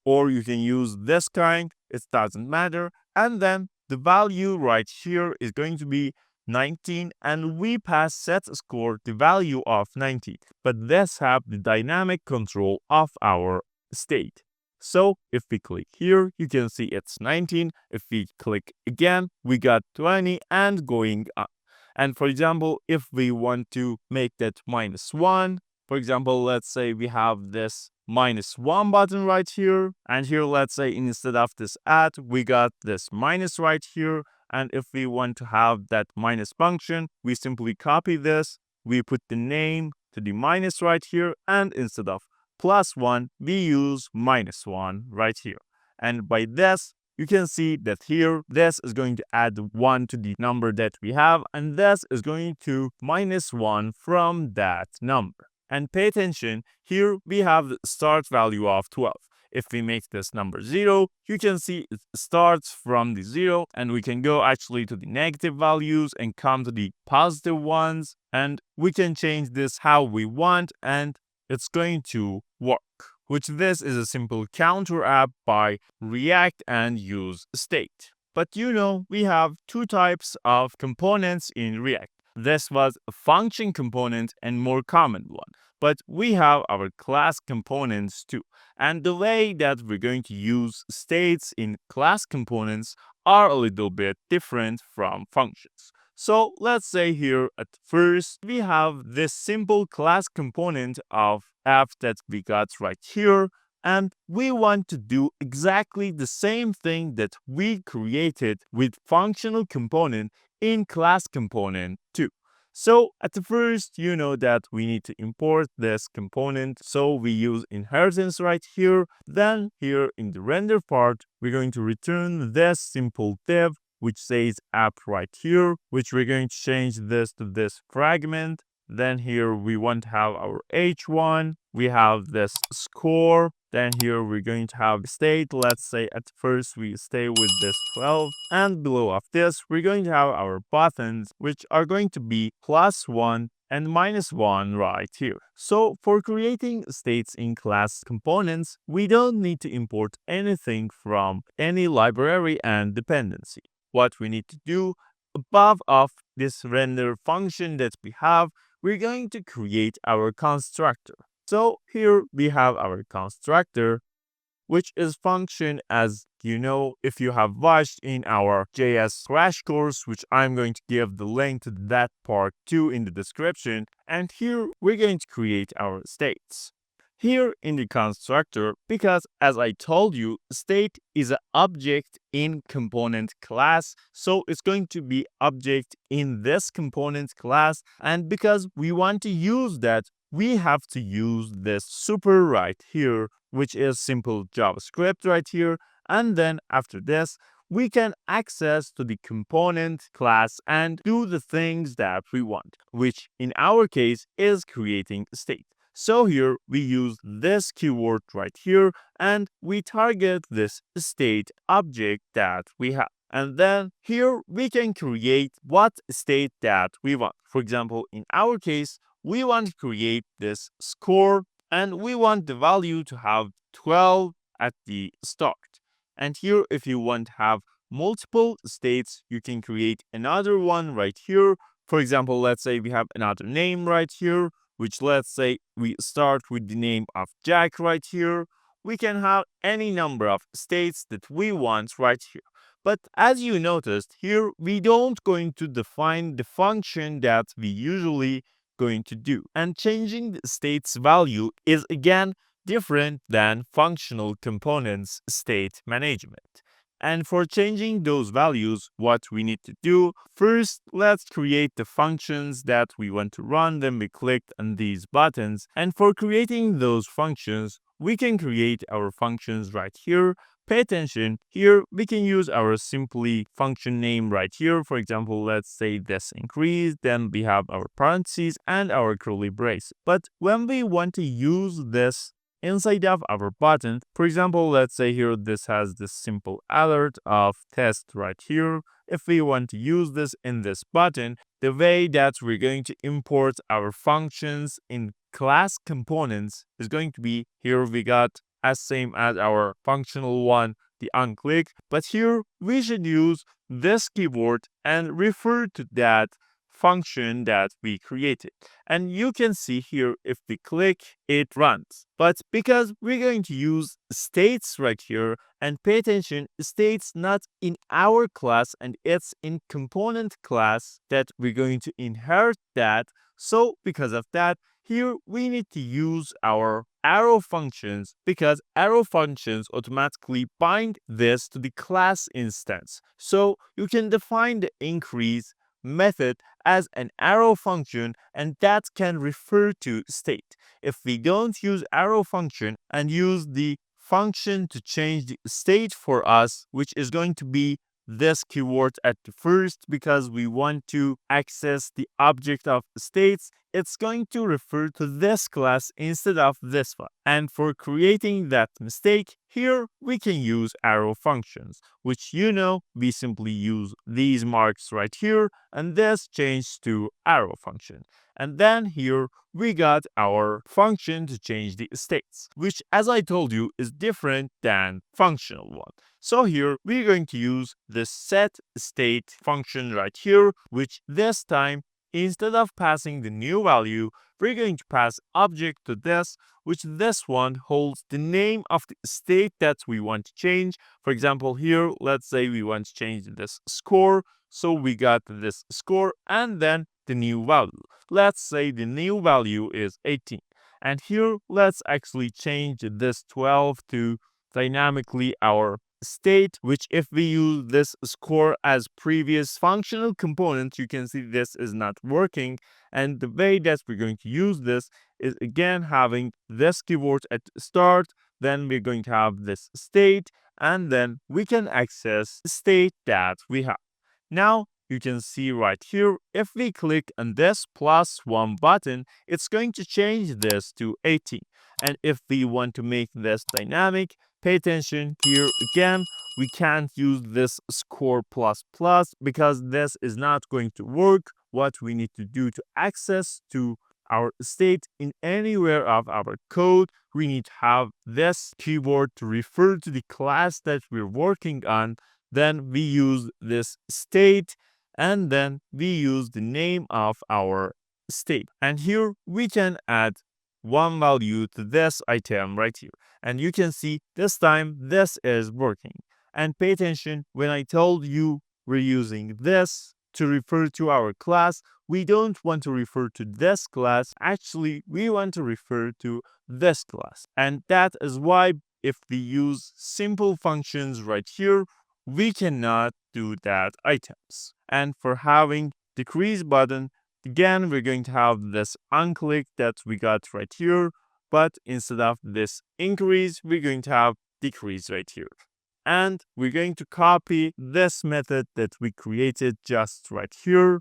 or you can use this kind, it doesn't matter. And then the value right here is going to be 19, and we pass set score the value of 90. But let's have the dynamic control of our state. So if we click here, you can see it's 19. If we click again, we got 20 and going up. And for example, if we want to make that -1, for example, let's say we have this -1 button right here. And here, let's say instead of this at, we got this minus right here. And if we want to have that minus function, we simply copy this. We put the name to the minus right here. And instead of +1, we use -1 right here. And by this, you can see that here, this is going to add 1 to the number that we have, and this is going to -1 from that number. And pay attention, here we have the start value of 12. If we make this number 0, you can see it starts from the 0, and we can go actually to the negative values and come to the positive ones, and we can change this how we want, and it's going to work. Which this is a simple counter app by React and usestate. But we have two types of components in React. This was a function component and more common one. But we have our class components too. And the way that we're going to use states in class components are a little bit different from functions. So let's say here at first we have this simple class component of app that we got right here, and we want to do exactly the same thing that we created with functional component in class component too. So at the first, you know that we need to import this component. So we use inheritance right here. Then here in the render part, we're going to return this simple div which says app right here, which we're going to change this to this fragment. Then here we want to have our h1. We have this score. Then here we're going to have state. Let's say at first we stay with this 12. And below of this, we're going to have our buttons, which are going to be +1 and -1 right here. So for creating states in class components, we don't need to import anything from any library and dependency. What we need to do above of this render function that we have, we're going to create our constructor. So here we have our constructor, which is function as if you have watched in our JS crash course, which I'm going to give the link to that part too in the description. And here we're going to create our states. Here in the constructor, because as I told you, state is an object in component class, so it's going to be object in this component class, and because we want to use that, we have to use this super right here, which is simple JavaScript right here, and then after this, we can access to the component class and do the things that we want, which in our case is creating a state. So here we use this keyword right here and we target this state object that we have. And then here we can create what state that we want. For example, in our case, we want to create this score and we want the value to have 12 at the start. And here, if you want to have multiple states, you can create another one right here. For example, let's say we have another name right here. which let's say we start with the name of Jack right here. We can have any number of states that we want right here. But as you noticed here, we don't going to define the function that we usually going to do. And changing the state's value is again different than functional components state management. And for changing those values, what we need to do, first, let's create the functions that we want to run. Then we click on these buttons. And for creating those functions, we can create our functions right here. Pay attention, here we can use our simply function name right here. For example, let's say this increase, then we have our parentheses and our curly brace. But when we want to use this inside of our button, for example, let's say here this has this simple alert of test right here. If we want to use this in this button, the way that we're going to import our functions in class components is going to be here we got as same as our functional one, the onClick, but here we should use this keyword and refer to that function that we created. And you can see here if we click, it runs. But because we're going to use states right here, and pay attention, states not in our class and it's in component class that we're going to inherit that. So because of that, here we need to use our arrow functions because arrow functions automatically bind this to the class instance. So you can define the increase method as an arrow function and that can refer to state. If we don't use arrow function and use the function to change the state for us, which is going to be this keyword at the first because we want to access the object of states, it's going to refer to this class instead of this one. And for creating that mistake, here we can use arrow functions, which we simply use these marks right here and this changed to arrow function. And then here we got our function to change the states, which as I told you is different than functional one. So here we're going to use the set state function right here, which this time instead of passing the new value, we're going to pass object to this, which this one holds the name of the state that we want to change. For example, here, let's say we want to change this score. So we got this score and then the new value. Let's say the new value is 18. And here, let's actually change this 12 to dynamically our state, which if we use this score as previous functional component, you can see this is not working. And the way that we're going to use this is again having this keyword at the start, then we're going to have this state, and then we can access the state that we have. Now, you can see right here, if we click on this +1 button, it's going to change this to 18. And if we want to make this dynamic, pay attention here again, we can't use this score ++ because this is not going to work. What we need to do to access to our state in anywhere of our code, we need to have this keyword to refer to the class that we're working on. Then we use this state and then we use the name of our state. And here we can add one value to this item right here. And you can see this time this is working. And pay attention, when I told you we're using this to refer to our class, we don't want to refer to this class. Actually, we want to refer to this class. And that is why if we use simple functions right here, we cannot do that items. And for having decrease button, again, we're going to have this onClick that we got right here, but instead of this increase, we're going to have decrease right here. And we're going to copy this method that we created just right here.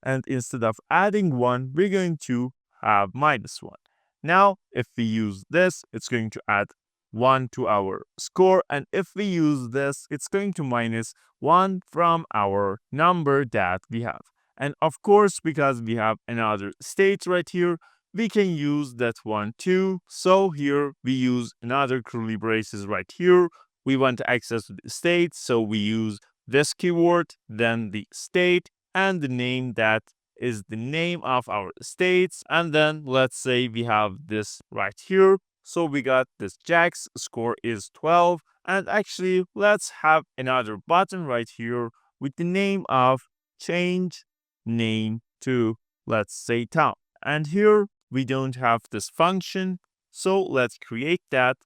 And instead of adding 1, we're going to have -1. Now, if we use this, it's going to add 1 to our score. And if we use this, it's going to -1 from our number that we have. And of course, because we have another state right here, we can use that one too. So here we use another curly braces right here. We want access to the state, so we use this keyword, then the state, and the name that is the name of our states. And then let's say we have this right here. So we got this Jack's score is 12. And actually, let's have another button right here with the name of change name to, let's say, Tom. And here we don't have this function. So let's create that.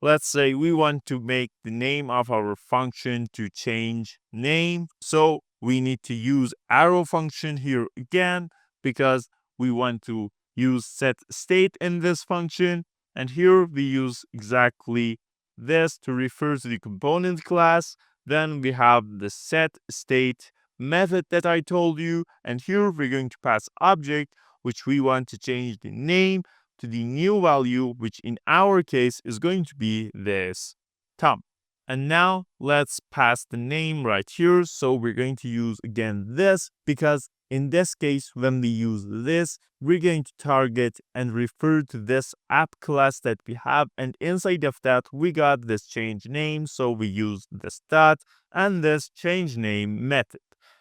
Let's say we want to make the name of our function to change name. So we need to use arrow function here again because we want to use set state in this function. And here we use exactly this to refer to the component class. Then we have the set state method that I told you. And here we're going to pass object, which we want to change the name to the new value, which in our case is going to be this Tom. And now let's pass the name right here. So we're going to use again this because in this case, when we use this, we're going to target and refer to this app class that we have. And inside of that, we got this change name. So we use this dot and this change name method.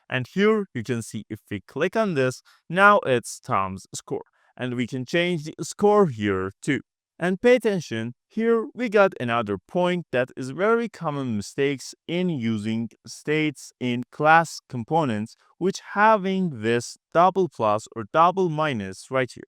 And here you can see if we click on this, now it's Tom's score. And we can change the score here too. And pay attention, here we got another point that is very common mistakes in using states in class components, which having this double plus or double minus right here.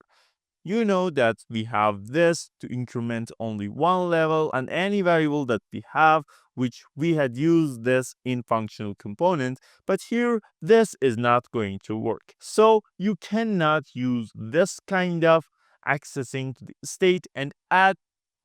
You know that we have this to increment only one level and any variable that we have, which we had used this in functional component, but here this is not going to work. So you cannot use this kind of accessing to the state and add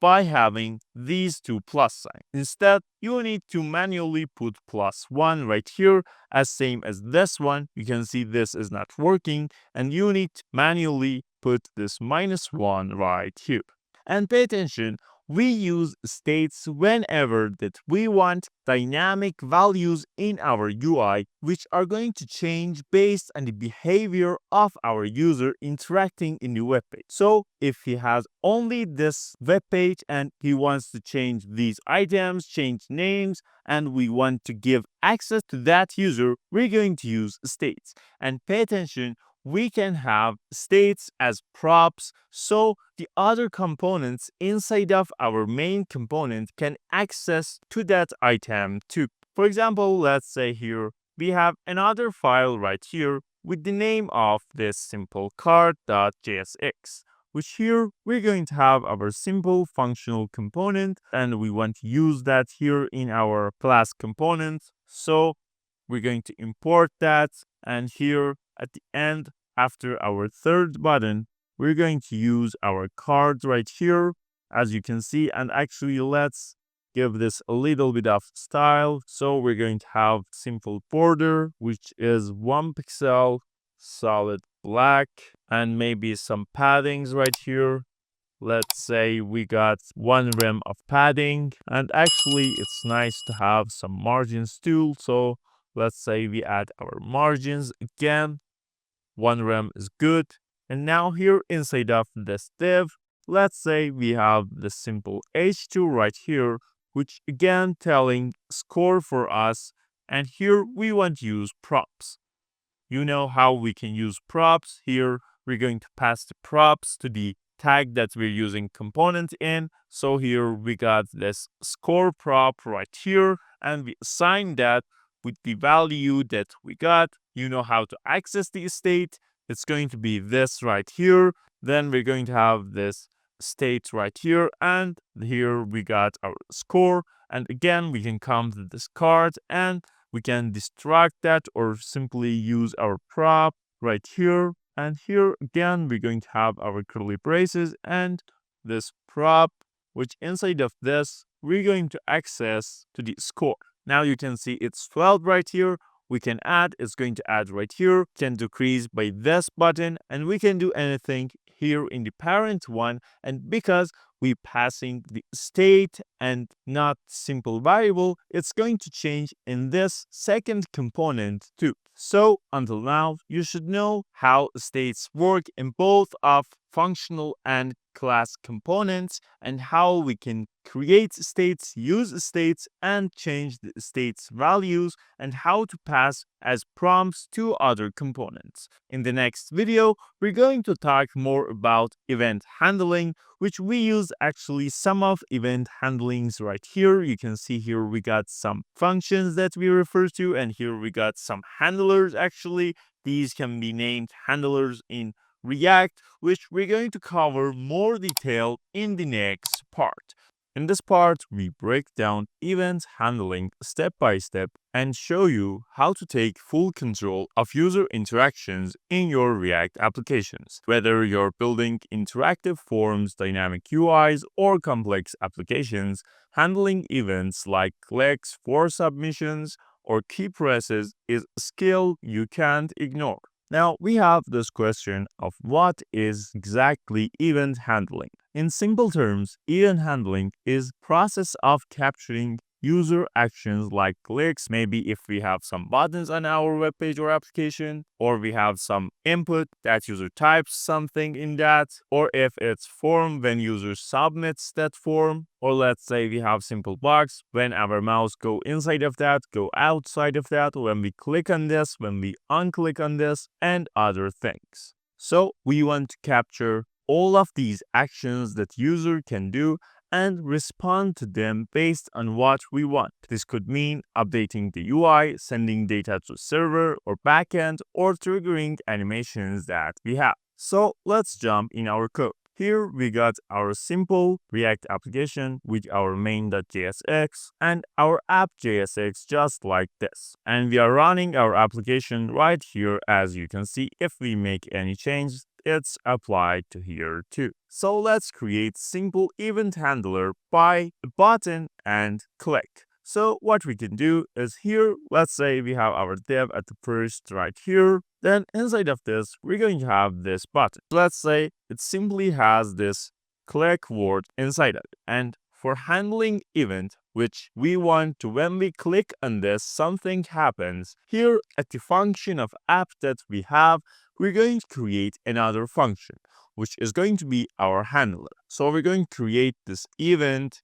by having these two plus signs. Instead, you need to manually put +1 right here as same as this one. You can see this is not working and you need to manually put this -1 right here. And pay attention, we use states whenever that we want dynamic values in our UI, which are going to change based on the behavior of our user interacting in the web page. So if he has only this web page and he wants to change these items, change names, and we want to give access to that user, we're going to use states. And pay attention, we can have states as props, so the other components inside of our main component can access to that item too. For example, let's say here we have another file right here with the name of this simple card.jsx, which here we're going to have our simple functional component and we want to use that here in our class component. So we're going to import that, and here at the end, after our third button, we're going to use our card right here, as you can see. And actually, let's give this a little bit of style. So we're going to have simple border, which is 1 pixel, solid black, and maybe some paddings right here. Let's say we got 1 rem of padding, and actually it's nice to have some margins too. So let's say we add our margins again. 1 rem is good. And now here inside of this div, let's say we have the simple h2 right here, which again telling score for us. And here we want to use props. You know how we can use props. Here we're going to pass the props to the tag that we're using component in. So here we got this score prop right here, and we assign that with the value that we got. You know how to access the state. It's going to be this right here. Then we're going to have this state right here, and here we got our score. And again, we can come to this card and we can destruct that or simply use our prop right here. And here again, we're going to have our curly braces and this prop, which inside of this, we're going to access to the score. Now you can see it's 12 right here. We can add, it's going to add right here, can decrease by this button, and we can do anything here in the parent one. And because we passing the state and not simple variable, it's going to change in this second component too. So until now, you should know how states work in both of functional and class components and how we can create states, use states, and change the states values, and how to pass as prompts to other components. In the next video, we're going to talk more about event handling, which we use actually some of event handlings right here. You can see here we got some functions that we refer to, and here we got some handlers actually. These can be named handlers in React, which we're going to cover more detail in the next part. In this part, we break down event handling step by step and show you how to take full control of user interactions in your React applications. Whether you're building interactive forms, dynamic UIs, or complex applications, handling events like clicks for submissions or key presses is a skill you can't ignore. Now, we have this question of what is exactly event handling? In simple terms, event handling is process of capturing user actions like clicks, maybe if we have some buttons on our web page or application, or we have some input that user types something in that, or if it's form when user submits that form, or let's say we have simple box when our mouse go inside of that, go outside of that, when we click on this, when we unclick on this, and other things. So we want to capture all of these actions that user can do and respond to them based on what we want. This could mean updating the UI, sending data to server or backend, or triggering animations that we have. So let's jump in our code. Here we got our simple React application with our main.jsx and our app.jsx just like this. And we are running our application right here. As you can see, if we make any changes, it's applied to here too. So let's create simple event handler by a button and click. So what we can do is here, let's say we have our div at the first right here. Then inside of this, we're going to have this button. Let's say it simply has this click word inside of it. And for handling event, which we want to, when we click on this, something happens. Here at the function of app that we have, we're going to create another function, which is going to be our handler. So we're going to create this event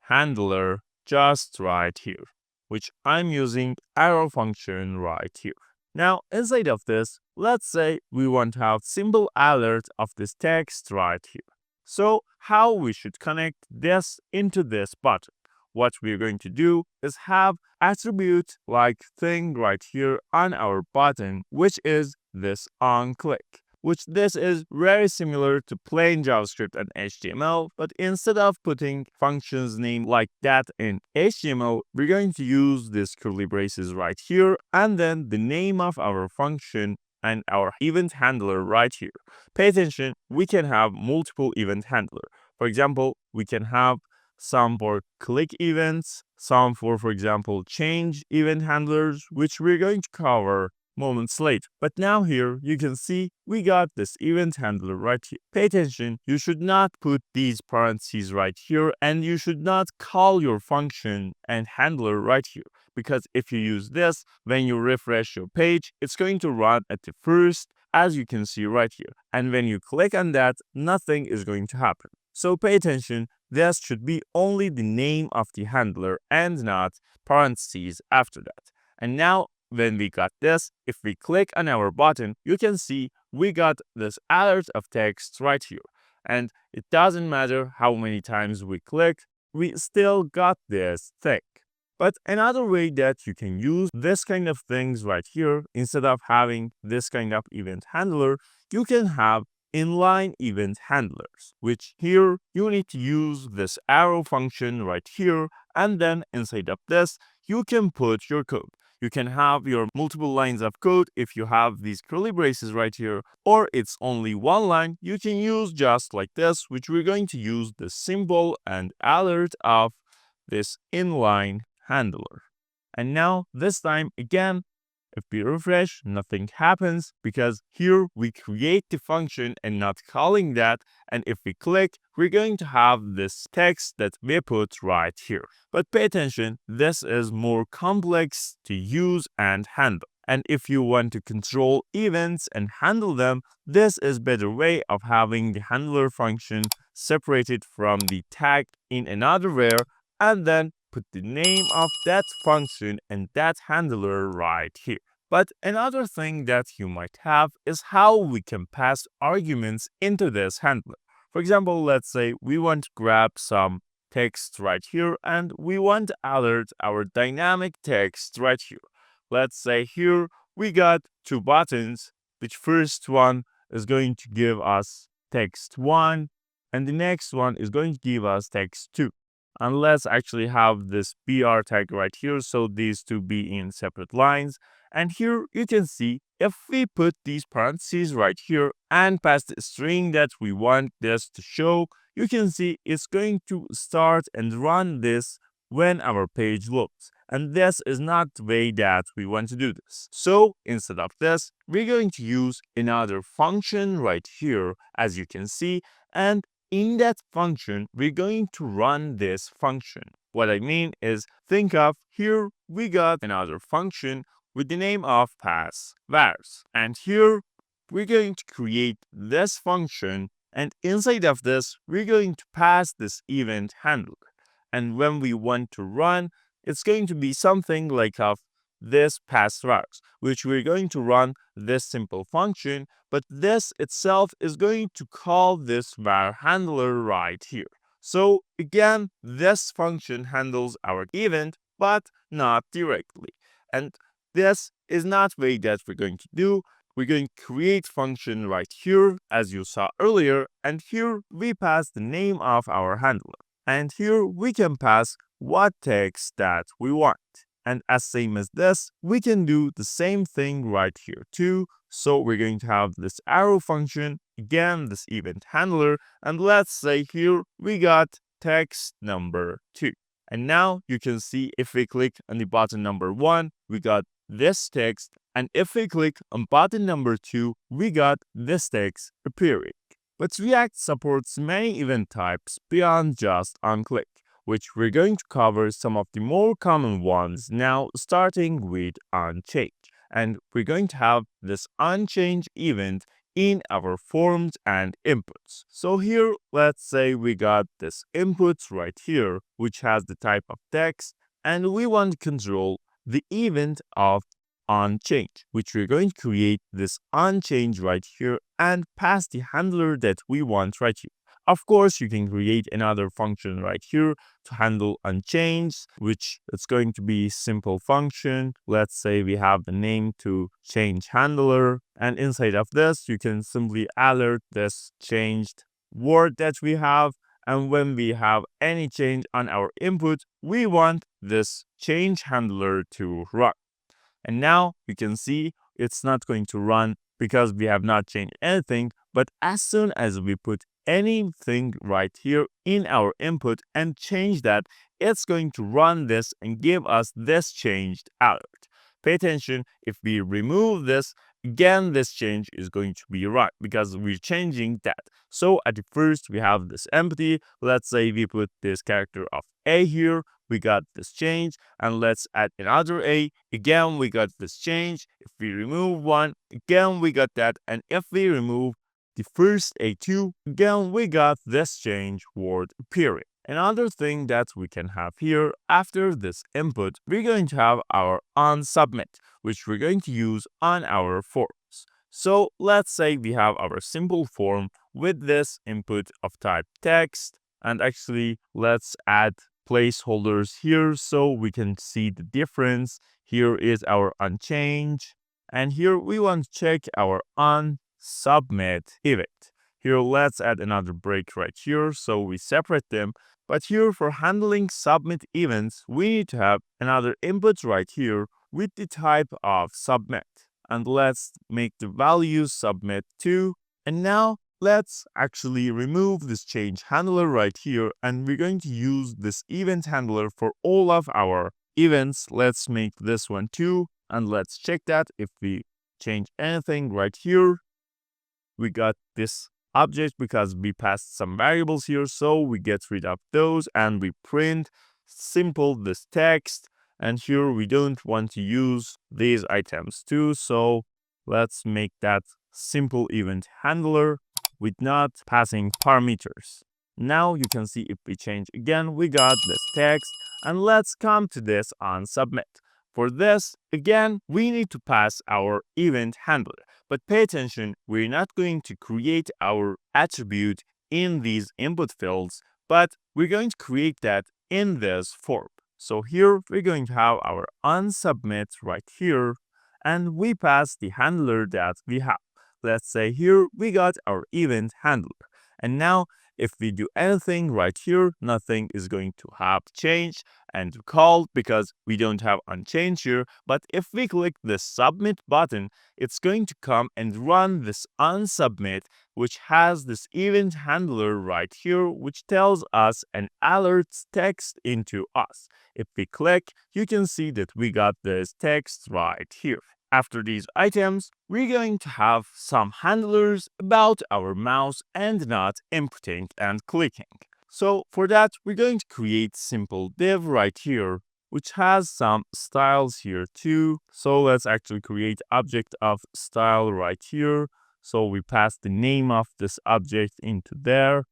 handler just right here, which I'm using arrow function right here. Now, inside of this, let's say we want to have simple alert of this text right here. So how we should connect this into this button? What we're going to do is have attribute like thing right here on our button, which is this onClick, which this is very similar to plain JavaScript and HTML, but instead of putting functions name like that in HTML, we're going to use this curly braces right here, and then the name of our function and our event handler right here. Pay attention, we can have multiple event handler. For example, we can have some for click events, some for example, change event handlers, which we're going to cover moments later. But now here you can see we got this event handler right here. Pay attention, you should not put these parentheses right here, and you should not call your function and handler right here, because if you use this, when you refresh your page, it's going to run at the first, as you can see right here. And when you click on that, nothing is going to happen. So pay attention, this should be only the name of the handler and not parentheses after that. And now when we got this, if we click on our button, you can see we got this alert of text right here. And it doesn't matter how many times we click, we still got this thing. But another way that you can use this kind of things right here, instead of having this kind of event handler, you can have inline event handlers, which here you need to use this arrow function right here, and then inside of this, you can put your code. You can have your multiple lines of code if you have these curly braces right here, or it's only one line, you can use just like this, which we're going to use the symbol and alert of this inline handler. And now this time again, if we refresh, nothing happens because here we create the function and not calling that. And if we click, we're going to have this text that we put right here. But pay attention, this is more complex to use and handle. And if you want to control events and handle them, this is better way of having the handler function separated from the tag in another where, and then put the name of that function and that handler right here. But another thing that you might have is how we can pass arguments into this handler. For example, let's say we want to grab some text right here and we want to alert our dynamic text right here. Let's say here we got two buttons, which first one is going to give us text 1 and the next one is going to give us text 2. And let's actually have this BR tag right here, so these two be in separate lines. And here you can see if we put these parentheses right here and pass the string that we want this to show, you can see it's going to start and run this when our page loads. And this is not the way that we want to do this. So instead of this, we're going to use another function right here, as you can see, and in that function, we're going to run this function. What I mean is, think of here we got another function with the name of pass vars. And here we're going to create this function, and inside of this, we're going to pass this event handler. And when we want to run, it's going to be something like of this pass vars, which we're going to run this simple function, but this itself is going to call this var handler right here. So again, this function handles our event, but not directly. And this is not the way that we're going to do. We're going to create function right here, as you saw earlier, and here we pass the name of our handler. And here we can pass what text that we want. And as same as this, we can do the same thing right here too. So we're going to have this arrow function, again, this event handler, and let's say here we got text number 2. And now you can see if we click on the button number 1, we got this text, and if we click on button number 2, we got this text appearing. But React supports many event types beyond just onClick, which we're going to cover some of the more common ones now, starting with onChange. And we're going to have this onChange event in our forms and inputs. So here, let's say we got this inputs right here, which has the type of text, and we want to control the event of onChange, which we're going to create this onChange right here and pass the handler that we want right here. Of course, you can create another function right here to handle onChange, which is going to be simple function. Let's say we have the name to change handler, and inside of this, you can simply alert this changed word that we have. And when we have any change on our input, we want this change handler to run. And now you can see it's not going to run because we have not changed anything. But as soon as we put anything right here in our input and change that, it's going to run this and give us this changed alert. Pay attention, if we remove this, again, this change is going to be right because we're changing that. So at the first, we have this empty. Let's say we put this character of A here. We got this change, and let's add another A. Again, we got this change. If we remove one, again, we got that. And if we remove the first A2, again, we got this change word appearing. Another thing that we can have here after this input, we're going to have our onSubmit, which we're going to use on our forms. So let's say we have our simple form with this input of type text, and actually let's add placeholders here so we can see the difference. Here is our onChange, and here we want to check our onSubmit event. Here, let's add another break right here so we separate them. But here, for handling submit events, we need to have another input right here with the type of submit. And let's make the value submit to. And now let's actually remove this change handler right here, and we're going to use this event handler for all of our events. Let's make this one too, and let's check that if we change anything right here. We got this object because we passed some variables here, so we get rid of those and we print simple this text. And here we don't want to use these items too, so let's make that simple event handler with not passing parameters. Now you can see if we change again, we got this text, and let's come to this on submit. For this, again, we need to pass our event handler. But pay attention, we're not going to create our attribute in these input fields, but we're going to create that in this form. So here we're going to have our onSubmit right here, and we pass the handler that we have. Let's say here we got our event handler. And now if we do anything right here, nothing is going to have changed and called because we don't have unchanged here. But if we click the submit button, it's going to come and run this onSubmit, which has this event handler right here, which tells us and alerts text into us. If we click, you can see that we got this text right here. After these items, we're going to have some handlers about our mouse and not inputting and clicking. So for that, we're going to create simple div right here, which has some styles here too. So let's actually create object of style right here. So we pass the name of this object into there.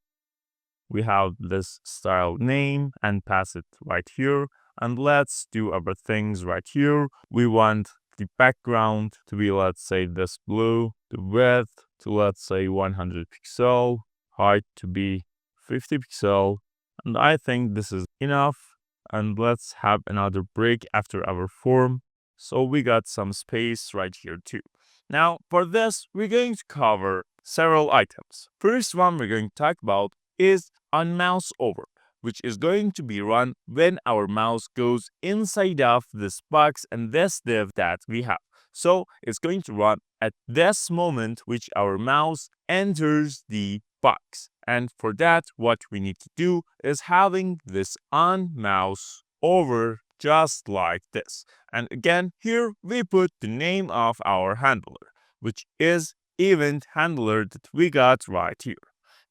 We have this style name and pass it right here. And let's do other things right here. We want the background to be, let's say, this blue, the width to, let's say, 100 pixel, height to be 50 pixel, and I think this is enough. And let's have another break after our form, so we got some space right here too. Now for this, we're going to cover several items. First one we're going to talk about is onMouseOver, which is going to be run when our mouse goes inside of this box and this div that we have. So it's going to run at this moment which our mouse enters the box. And for that, what we need to do is having this onMouseOver just like this. And again, here we put the name of our handler, which is event handler that we got right here.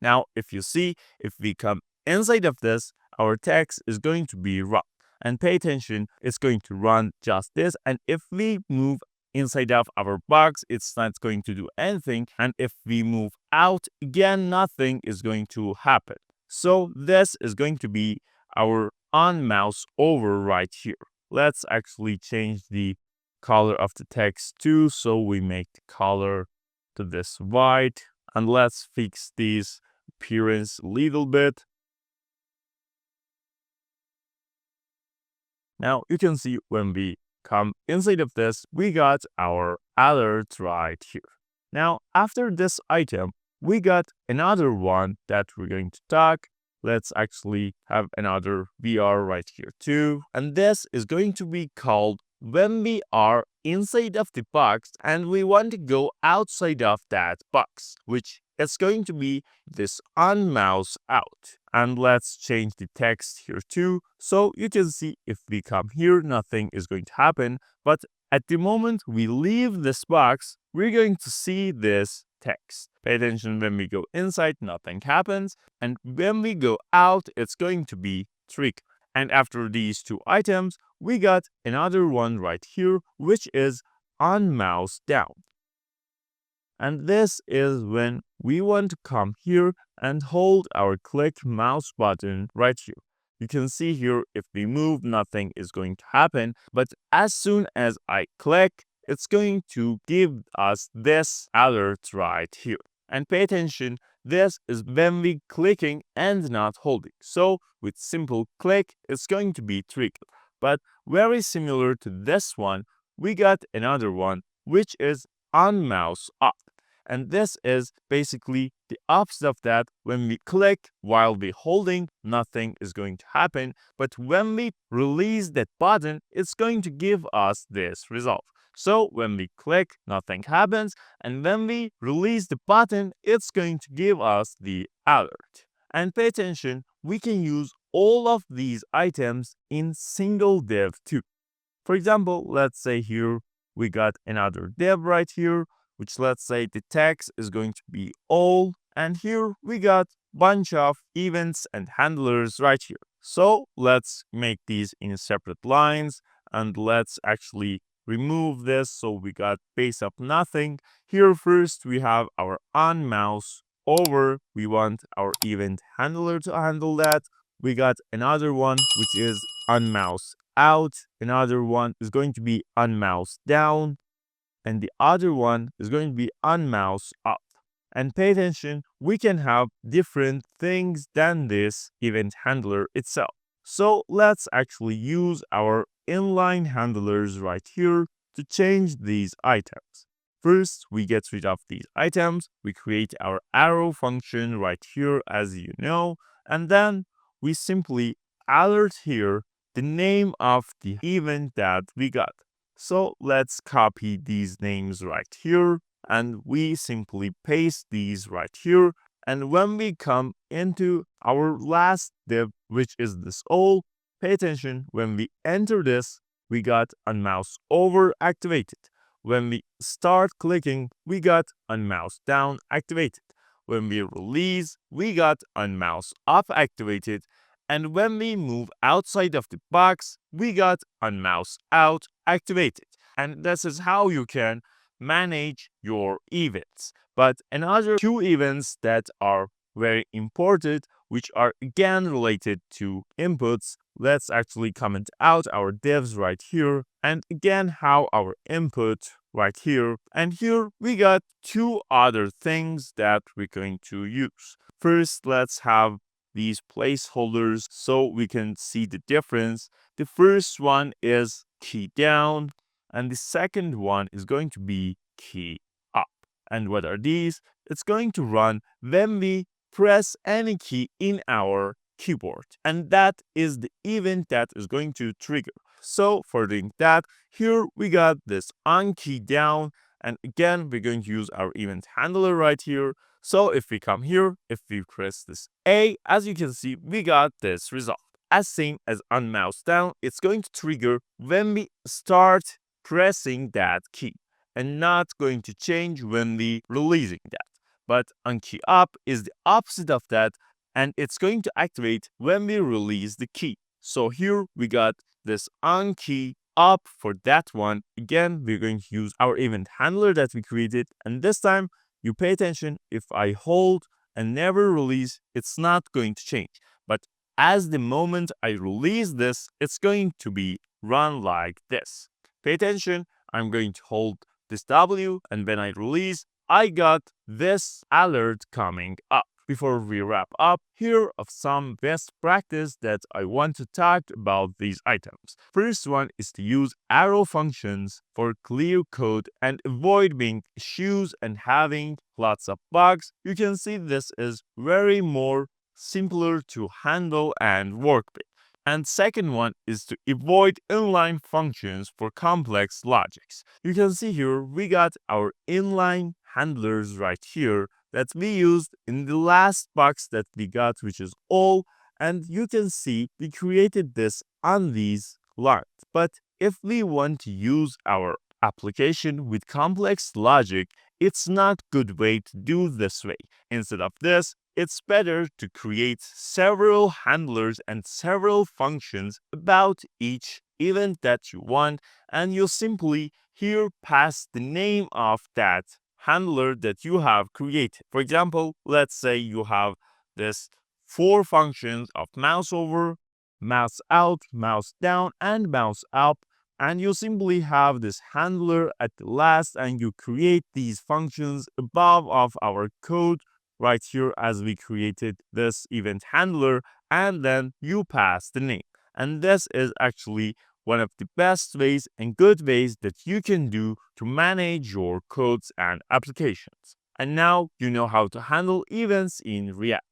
Now, if you see, if we come inside of this, our text is going to be run. And pay attention, it's going to run just this. And if we move inside of our box, it's not going to do anything. And if we move out, again, nothing is going to happen. So this is going to be our onMouseOver right here. Let's actually change the color of the text too. So we make the color to this white. And let's fix these appearance a little bit. Now you can see when we come inside of this, we got our alert right here. Now after this item, we got another one that we're going to talk. Let's actually have another VR right here too. And this is going to be called when we are inside of the box and we want to go outside of that box, which is going to be this onMouseOut. And let's change the text here too. So you can see if we come here, nothing is going to happen. But at the moment we leave this box, we're going to see this text. Pay attention, when we go inside, nothing happens. And when we go out, it's going to be trick. And after these two items, we got another one right here, which is onMouseDown. And this is when we want to come here and hold our click mouse button right here. You can see here, if we move, nothing is going to happen. But as soon as I click, it's going to give us this alert right here. And pay attention, this is when we clicking and not holding. So with simple click, it's going to be triggered. But very similar to this one, we got another one, which is onMouseOff. And this is basically the opposite of that. When we click while we holding, nothing is going to happen. But when we release that button, it's going to give us this result. So when we click, nothing happens. And when we release the button, it's going to give us the alert. And pay attention, we can use all of these items in single div too. For example, let's say here we got another div right here, which let's say the text is going to be all. And here we got bunch of events and handlers right here. So let's make these in separate lines. And let's actually remove this. So we got base of nothing. Here first we have our on mouse over. We want our event handler to handle that. We got another one which is on mouse out. Another one is going to be on mouse down. And the other one is going to be on mouse up. And pay attention, we can have different things than this event handler itself. So let's actually use our inline handlers right here to change these items. First, we get rid of these items. We create our arrow function right here, as you know, and then we simply alert here the name of the event that we got. So let's copy these names right here and we simply paste these right here. And when we come into our last div, which is this all, pay attention, when we enter this, we got on mouse over activated. When we start clicking, we got on mouse down activated. When we release, we got on mouse up activated. And when we move outside of the box, we got on mouse out activated. And this is how you can manage your events. But another two events that are very important, which are again related to inputs, let's actually comment out our divs right here. And again, how our input right here. And here we got two other things that we're going to use. First, let's have these placeholders so we can see the difference. The first one is key down and the second one is going to be key up. And what are these? It's going to run when we press any key in our keyboard. And that is the event that is going to trigger. So for doing that, here we got this on key down. And again, we're going to use our event handler right here. So if we come here, if we press this A, as you can see, we got this result. As same as on mouse down, it's going to trigger when we start pressing that key and not going to change when we releasing that. But on key up is the opposite of that and it's going to activate when we release the key. So here we got this on key up for that one. Again, we're going to use our event handler that we created and this time you pay attention, if I hold and never release, it's not going to change. But as the moment I release this, it's going to be run like this. Pay attention, I'm going to hold this W and when I release, I got this alert coming up. Before we wrap up, here are some best practice that I want to talk about these items. First one is to use arrow functions for clear code and avoid being issues and having lots of bugs. You can see this is very more simpler to handle and work with. And second one is to avoid inline functions for complex logics. You can see here we got our inline handlers right here that we used in the last box that we got, which is all. And you can see we created this on these lines. But if we want to use our application with complex logic, it's not good way to do this way. Instead of this, it's better to create several handlers and several functions about each event that you want, and you simply here pass the name of that handler that you have created. For example, let's say you have this 4 functions of mouse over, mouse out, mouse down, and mouse up. And you simply have this handler at the last and you create these functions above of our code right here as we created this event handler and then you pass the name. And this is actually one of the best ways and good ways that you can do to manage your codes and applications. And now you know how to handle events in React.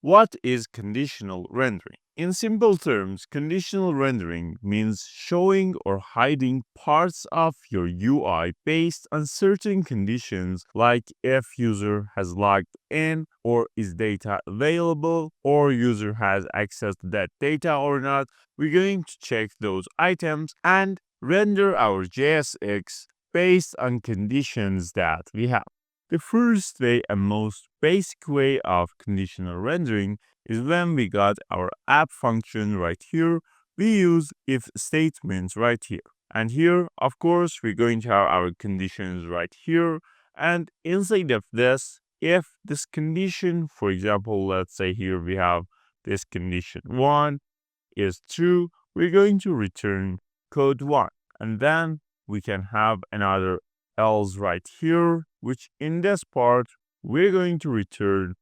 What is conditional rendering? In simple terms, conditional rendering means showing or hiding parts of your UI based on certain conditions like if user has logged in or is data available or user has access to that data or not. We're going to check those items and render our JSX based on conditions that we have. The first way and most basic way of conditional rendering is when we got our app function right here we use if statements right here. And here, of course, we're going to have our conditions right here. And inside of this, if this condition, for example, let's say here we have this condition 1 is true, we're going to return code 1. And then we can have another else right here, which in this part, we're going to return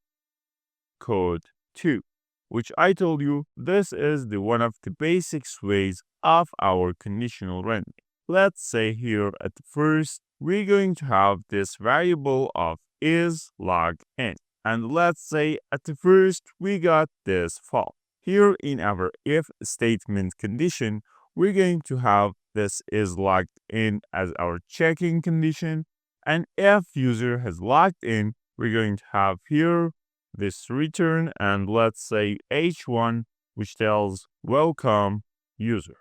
code 2, which I told you this is the one of the basics ways of our conditional rendering. Let's say here at the first, we're going to have this variable of is log n. And let's say at the first, we got this false. Here in our if statement condition, we're going to have this is logged in as our checking condition. And if user has logged in, we're going to have here this return and let's say h1, which tells welcome user.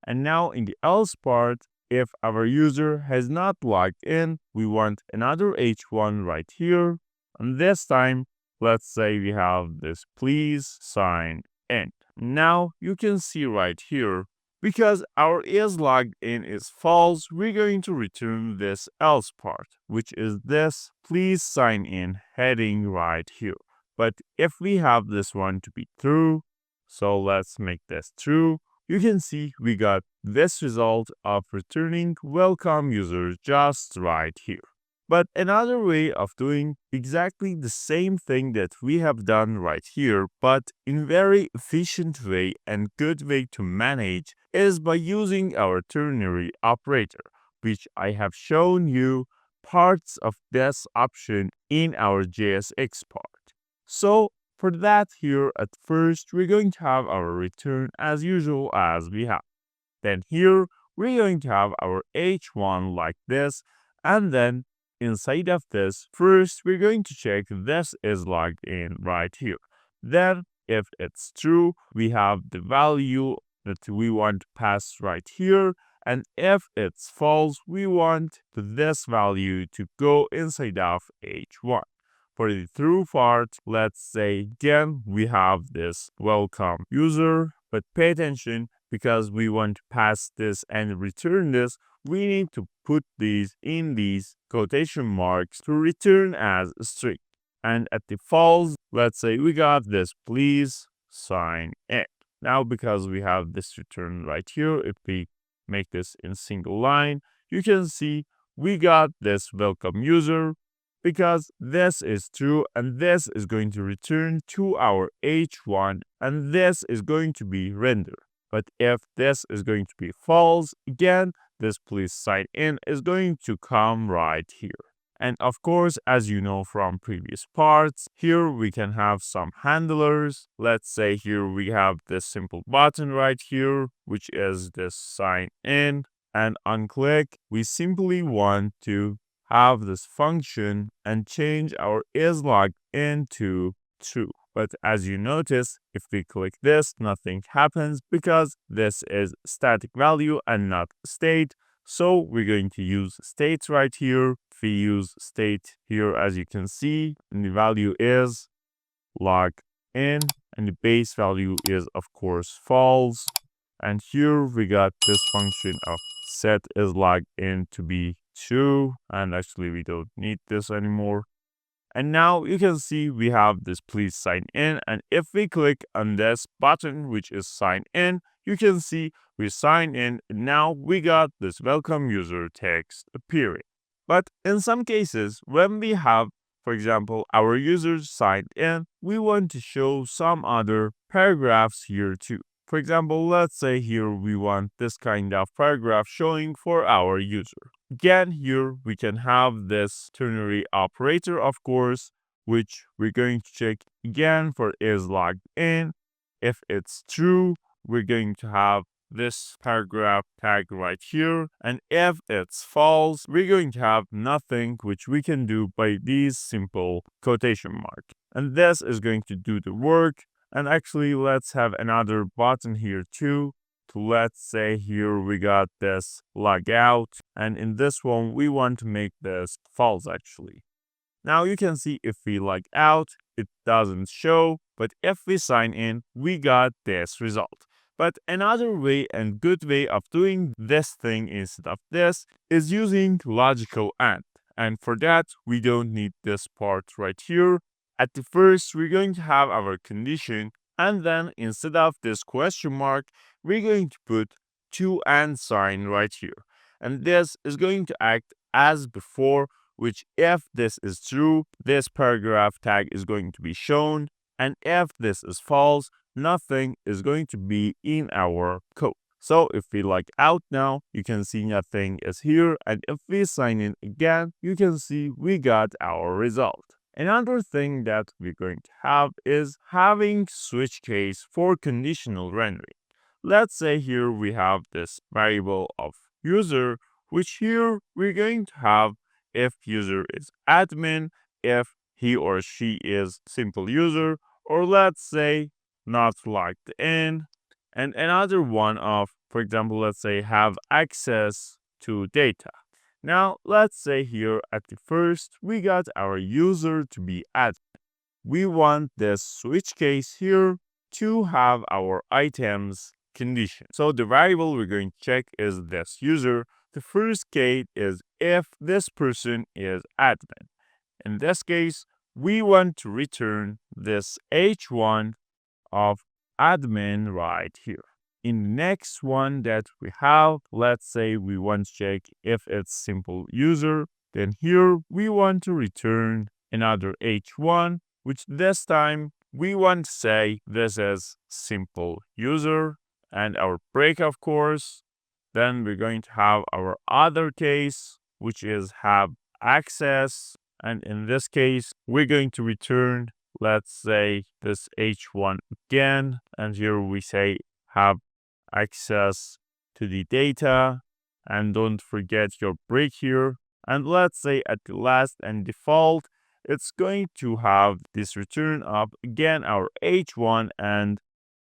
And now in the else part, if our user has not logged in, we want another h1 right here. And this time, let's say we have this please sign in. Now you can see right here, because our is logged in is false, we're going to return this else part, which is this please sign in heading right here. But if we have this one to be true, so let's make this true, you can see we got this result of returning welcome user just right here. But another way of doing exactly the same thing that we have done right here, but in very efficient way and good way to manage is by using our ternary operator, which I have shown you parts of this option in our JSX part. So for that here at first, we're going to have our return as usual as we have. Then here, we're going to have our h1 like this, and then inside of this, first we're going to check this is logged in right here. Then if it's true, we have the value that we want to pass right here. And if it's false, we want this value to go inside of h1. For the true part, let's say again, we have this welcome user, but pay attention because we want to pass this and return this, we need to put these in these quotation marks to return as a string. And at the false, let's say we got this please sign in. Now because we have this return right here, if we make this in single line, you can see we got this welcome user because this is true and this is going to return to our h1 and this is going to be rendered. But if this is going to be false, again, this please sign in is going to come right here. And of course, as you know from previous parts, here we can have some handlers. Let's say here we have this simple button right here, which is this sign in. And on click, we simply want to have this function and change our is logged into true. But as you notice, if we click this, nothing happens because this is static value and not state. So we're going to use state right here. If we use state here, as you can see, and the value is log in, and the base value is of course false. And here we got this function of set is logged in to be true, and actually we don't need this anymore. And now you can see we have this please sign in, and if we click on this button which is sign in, you can see we sign in and now we got this welcome user text appearing. But in some cases, when we have, for example, our users signed in, we want to show some other paragraphs here too. For example, let's say here we want this kind of paragraph showing for our user. Again, here we can have this ternary operator, of course, which we're going to check again for is logged in. If it's true, we're going to have this paragraph tag right here. And if it's false, we're going to have nothing, which we can do by these simple quotation marks. And this is going to do the work. And actually, let's have another button here too. Let's say here we got this log out, and in this one we want to make this false actually. Now you can see if we log out, it doesn't show, but if we sign in, we got this result. But another way and good way of doing this thing instead of this is using logical AND. And for that, we don't need this part right here. At the first, we're going to have our condition, and then instead of this question mark, we're going to put two and sign right here. And this is going to act as before, which if this is true, this paragraph tag is going to be shown. And if this is false, nothing is going to be in our code. So if we log out now, you can see nothing is here. And if we sign in again, you can see we got our result. Another thing that we're going to have is having switch case for conditional rendering. Let's say here we have this variable of user, which here we're going to have if user is admin, if he or she is simple user, or let's say not logged in. And another one of, for example, let's say have access to data. Now, let's say here at the first, we got our user to be admin. We want this switch case here to have our items condition. So the variable we're going to check is this user. The first case is if this person is admin. In this case, we want to return this h1 of admin right here. In the next one that we have, let's say we want to check if it's simple user, then here we want to return another h1, which this time we want to say this is simple user and our break, of course. Then we're going to have our other case, which is have access. And in this case, we're going to return, let's say, this h1 again. And here we say have access to the data. And don't forget your break here. And let's say at the last and default, it's going to have this return of, again, our h1 and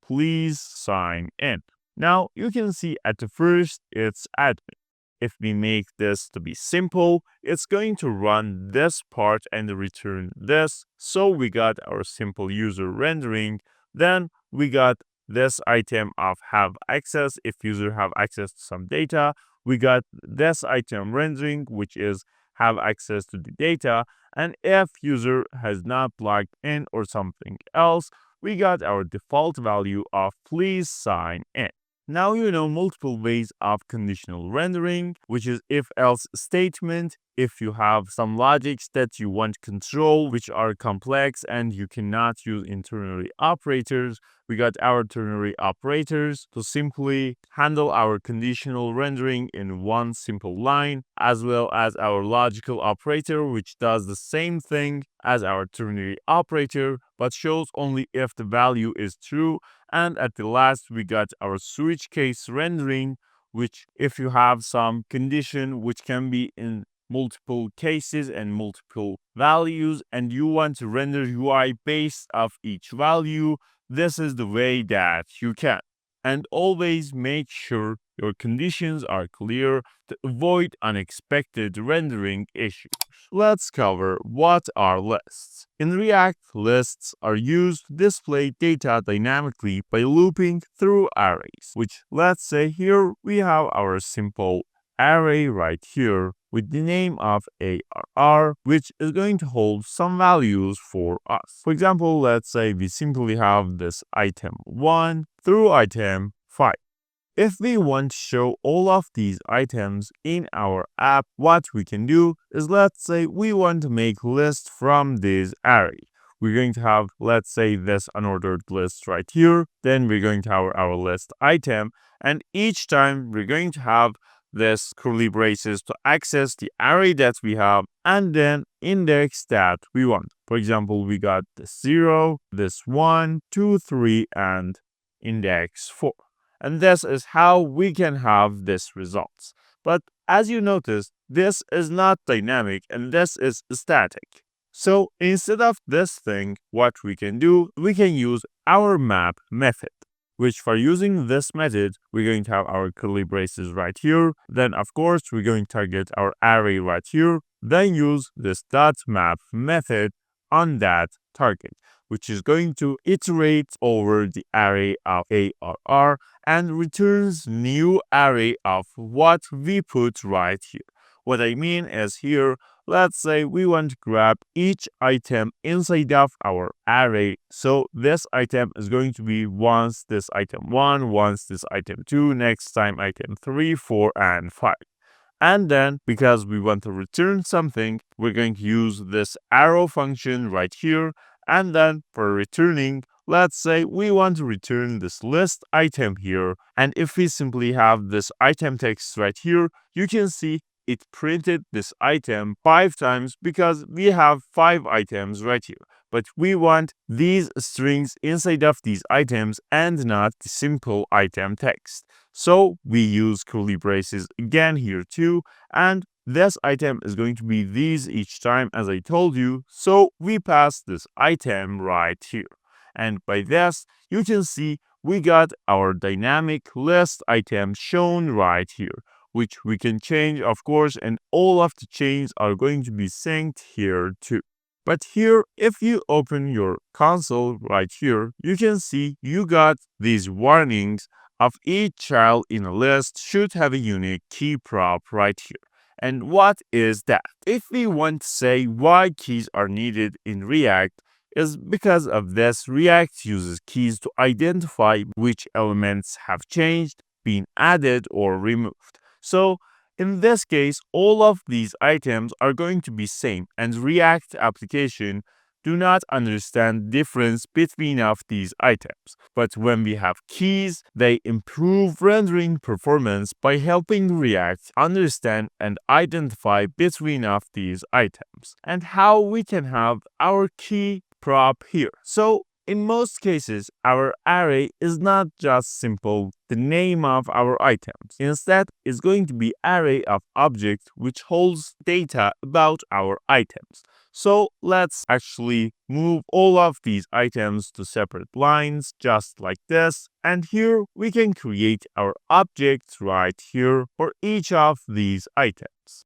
please sign in. Now, you can see at the first, it's admin. If we make this to be simple, it's going to run this part and return this. So we got our simple user rendering. Then we got this item of have access. If user have access to some data, we got this item rendering, which is have access to the data. And if user has not logged in or something else, we got our default value of please sign in. Now you know multiple ways of conditional rendering, which is if-else statement. If you have some logics that you want to control, which are complex and you cannot use in ternary operators, we got our ternary operators to simply handle our conditional rendering in one simple line, as well as our logical operator, which does the same thing as our ternary operator, but shows only if the value is true. And at the last, we got our switch case rendering, which if you have some condition which can be in multiple cases and multiple values, and you want to render UI based off each value, this is the way that you can. And always make sure your conditions are clear to avoid unexpected rendering issues. Let's cover what are lists. In React, lists are used to display data dynamically by looping through arrays, which let's say here we have our simple array right here with the name of ARR, which is going to hold some values for us. For example, let's say we simply have this item 1 through item 5. If we want to show all of these items in our app, what we can do is, let's say we want to make list from this array. We're going to have, let's say, this unordered list right here. Then we're going to have our list item. And each time we're going to have this curly braces to access the array that we have and then index that we want. For example, we got this 0, this 1, 2, 3, and index 4. And this is how we can have this results. But as you notice, this is not dynamic and this is static. So instead of this thing, what we can do, we can use our map method, which for using this method, we're going to have our curly braces right here. Then of course, we're going to target our array right here. Then use this .map method on that target. which is going to iterate over the array of ARR and returns new array of what we put right here. What I mean is here, let's say we want to grab each item inside of our array. So this item is going to be once this item 1, once this item 2, next time item 3, 4, and 5. And then, because we want to return something, we're going to use this arrow function right here. And then for returning, let's say we want to return this list item here. And if we simply have this item text right here, you can see it printed this item 5 times because we have 5 items right here. But we want these strings inside of these items and not the simple item text. So we use curly braces again here too, and this item is going to be these each time as I told you, so we pass this item right here. And by this, you can see we got our dynamic list item shown right here, which we can change, of course, and all of the chains are going to be synced here too. But here, if you open your console right here, you can see you got these warnings of each child in a list should have a unique key prop right here. And what is that? If we want to say why keys are needed in React, is because of this, React uses keys to identify which elements have changed, been added, or removed. So in this case, all of these items are going to be same, and React application do not understand difference between of these items. But when we have keys, they improve rendering performance by helping React understand and identify between of these items. And how we can have our key prop here. So in most cases, our array is not just simple the name of our items. Instead, it's going to be array of object which holds data about our items. So let's actually move all of these items to separate lines just like this. And here we can create our object right here for each of these items.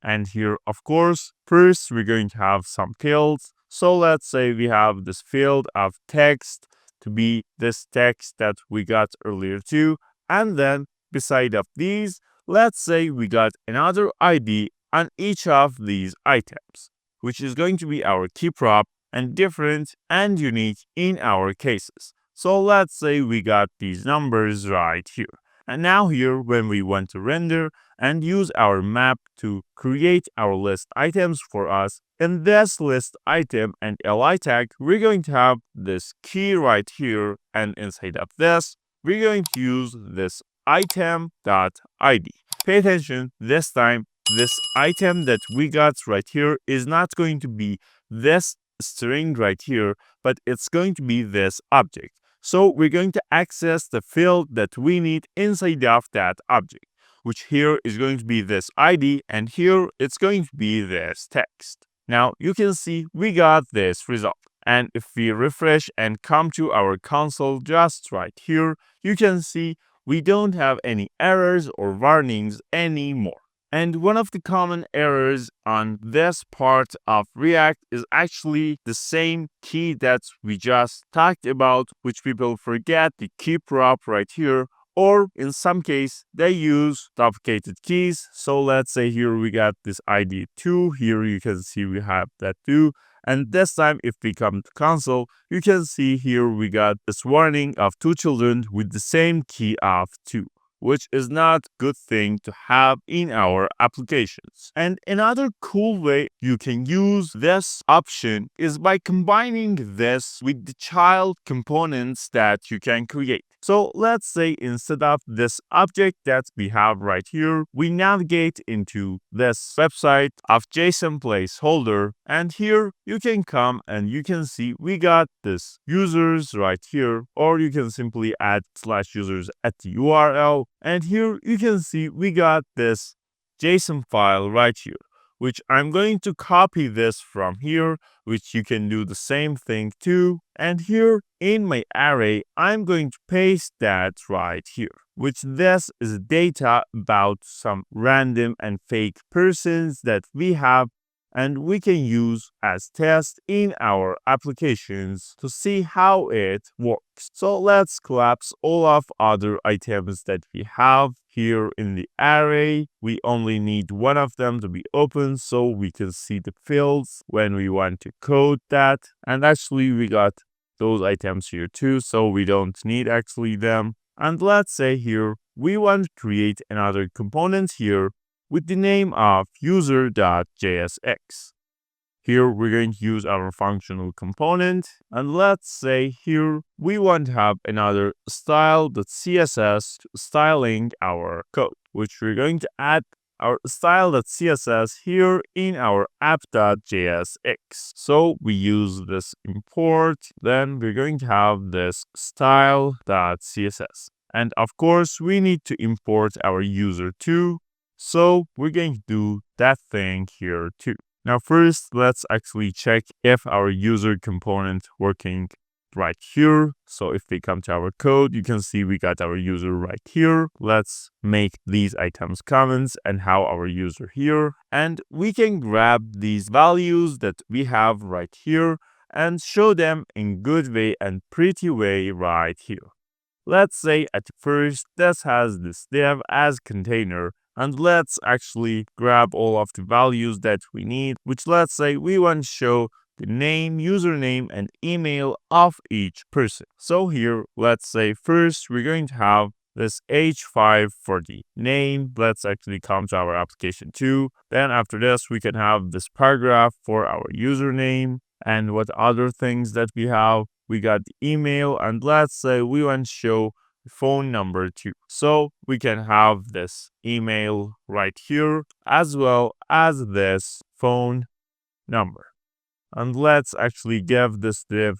And here, of course, first we're going to have some fields. So let's say we have this field of text to be this text that we got earlier too. And then beside of these, let's say we got another ID on each of these items, which is going to be our key prop and different and unique in our cases. So let's say we got these numbers right here. And now here, when we want to render and use our map to create our list items for us, in this list item and li tag, we're going to have this key right here. And inside of this, we're going to use this item.id. Pay attention, this time, this item that we got right here is not going to be this string right here, but it's going to be this object. So we're going to access the field that we need inside of that object, which here is going to be this ID, and here it's going to be this text. Now you can see we got this result. And if we refresh and come to our console just right here, you can see we don't have any errors or warnings anymore. And one of the common errors on this part of React is actually the same key that we just talked about, which people forget the key prop right here, or in some case, they use duplicated keys. So let's say here we got this ID 2, here you can see we have that 2. And this time, if we come to console, you can see here we got this warning of 2 children with the same key of 2. Which is not a good thing to have in our applications. And another cool way you can use this option is by combining this with the child components that you can create. So let's say instead of this object that we have right here, we navigate into this website of JSON placeholder, and here you can come and you can see we got this users right here, or you can simply add /users at the URL, and here you can see we got this JSON file right here, which I'm going to copy this from here, which you can do the same thing too. And here in my array, I'm going to paste that right here, which this is data about some random and fake persons that we have. and we can use as test in our applications to see how it works. So let's collapse all of other items that we have here in the array. We only need one of them to be open so we can see the fields when we want to code that. And actually we got those items here too, so we don't need actually them. And let's say here we want to create another component here with the name of user.jsx. Here we're going to use our functional component, and let's say here we want to have another style.css styling our code, which we're going to add our style.css here in our app.jsx. So we use this import, then we're going to have this style.css. And of course, we need to import our user too. So we're going to do that thing here too. Now first, let's actually check if our user component working right here. So if we come to our code, you can see we got our user right here. Let's make these items comments and have our user here. And we can grab these values that we have right here and show them in good way and pretty way right here. Let's say at first this has this div as container, and let's actually grab all of the values that we need, which let's say we want to show the name, username, and email of each person. So here, let's say first we're going to have this h5 for the name. Let's actually come to our application too. Then after this, we can have this paragraph for our username and what other things that we have. We got the email, and let's say we want to show phone number too. So we can have this email right here as well as this phone number. And let's actually give this div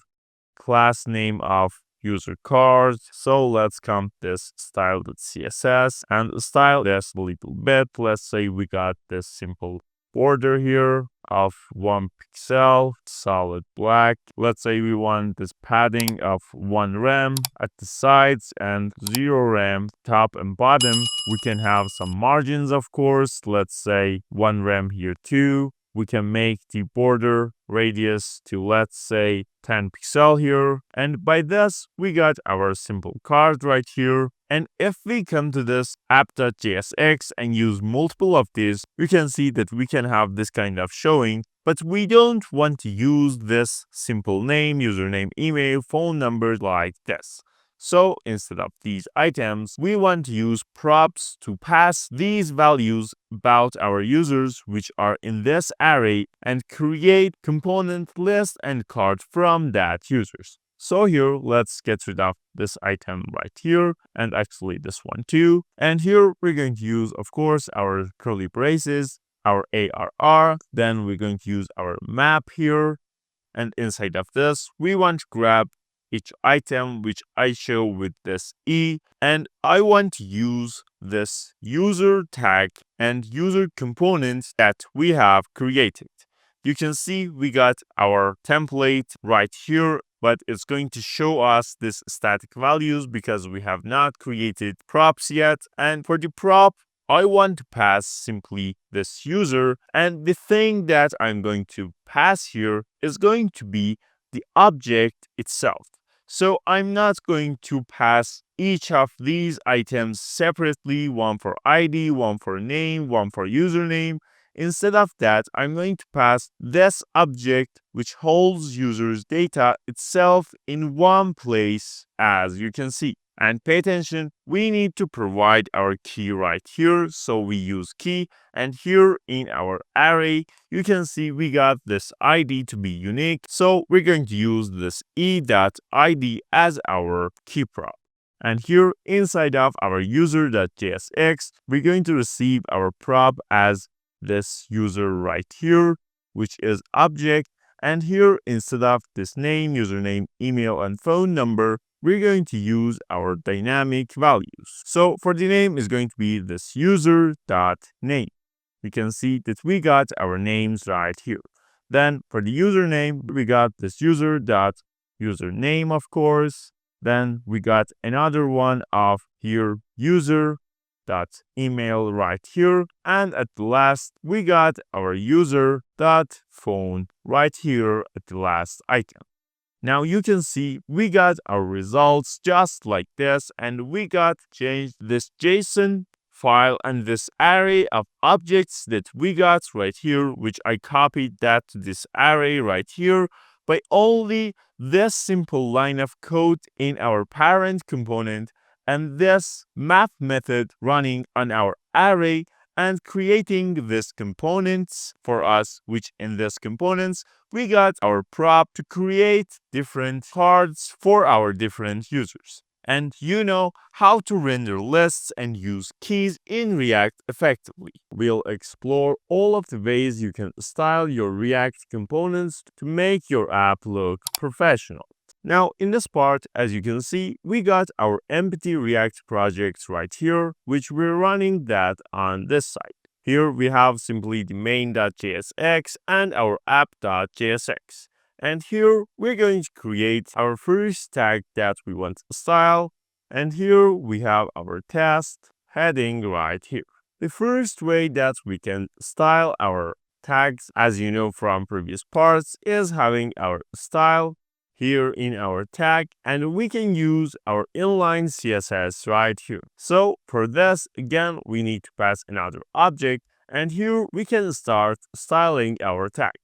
class name of user card. So let's come this style.css and style this a little bit. Let's say we got this simple border here of 1 pixel, solid black. Let's say we want this padding of 1 rem at the sides and 0 rem top and bottom. We can have some margins, of course. Let's say 1 rem here too. We can make the border radius to, let's say, 10 pixel here. And by this, we got our simple card right here. And if we come to this app.jsx and use multiple of these, we can see that we can have this kind of showing, but we don't want to use this simple name, username, email, phone number like this. So instead of these items, we want to use props to pass these values about our users which are in this array and create component list and card from that users. So here, let's get rid of this item right here and actually this one too. And here we're going to use, of course, our curly braces, our ARR. Then we're going to use our map here. And inside of this, we want to grab each item which I show with this E, and I want to use this user tag and user component that we have created. You can see we got our template right here, but it's going to show us this static values because we have not created props yet. And for the prop, I want to pass simply this user, and the thing that I'm going to pass here is going to be the object itself. So I'm not going to pass each of these items separately, one for ID, one for name, one for username. Instead of that, I'm going to pass this object which holds users' data itself in one place, as you can see. And pay attention, we need to provide our key right here. So we use key, and here in our array, you can see we got this ID to be unique. So we're going to use this e.id as our key prop. And here inside of our user.jsx, we're going to receive our prop as this user right here, which is object. And here instead of this name, username, email, and phone number, we're going to use our dynamic values. So for the name is going to be this user.name. We can see that we got our names right here. Then for the username, we got this user.username, of course. Then we got another one of here user. app.email right here. And at the last, we got our user.phone right here at the last icon. Now you can see we got our results just like this, and we got changed this JSON file and this array of objects that we got right here, which I copied that to this array right here by only this simple line of code in our parent component and this map method running on our array and creating this components for us, which in this components we got our prop to create different cards for our different users. And you know how to render lists and use keys in React effectively. We'll explore all of the ways you can style your React components to make your app look professional. Now, in this part, as you can see, we got our empty React project right here, which we're running that on this side. Here we have simply the main.jsx and our app.jsx. And here we're going to create our first tag that we want to style. And here we have our test heading right here. The first way that we can style our tags, as you know from previous parts, is having our style here in our tag, and we can use our inline CSS right here. So for this, again, we need to pass another object, and here we can start styling our tag.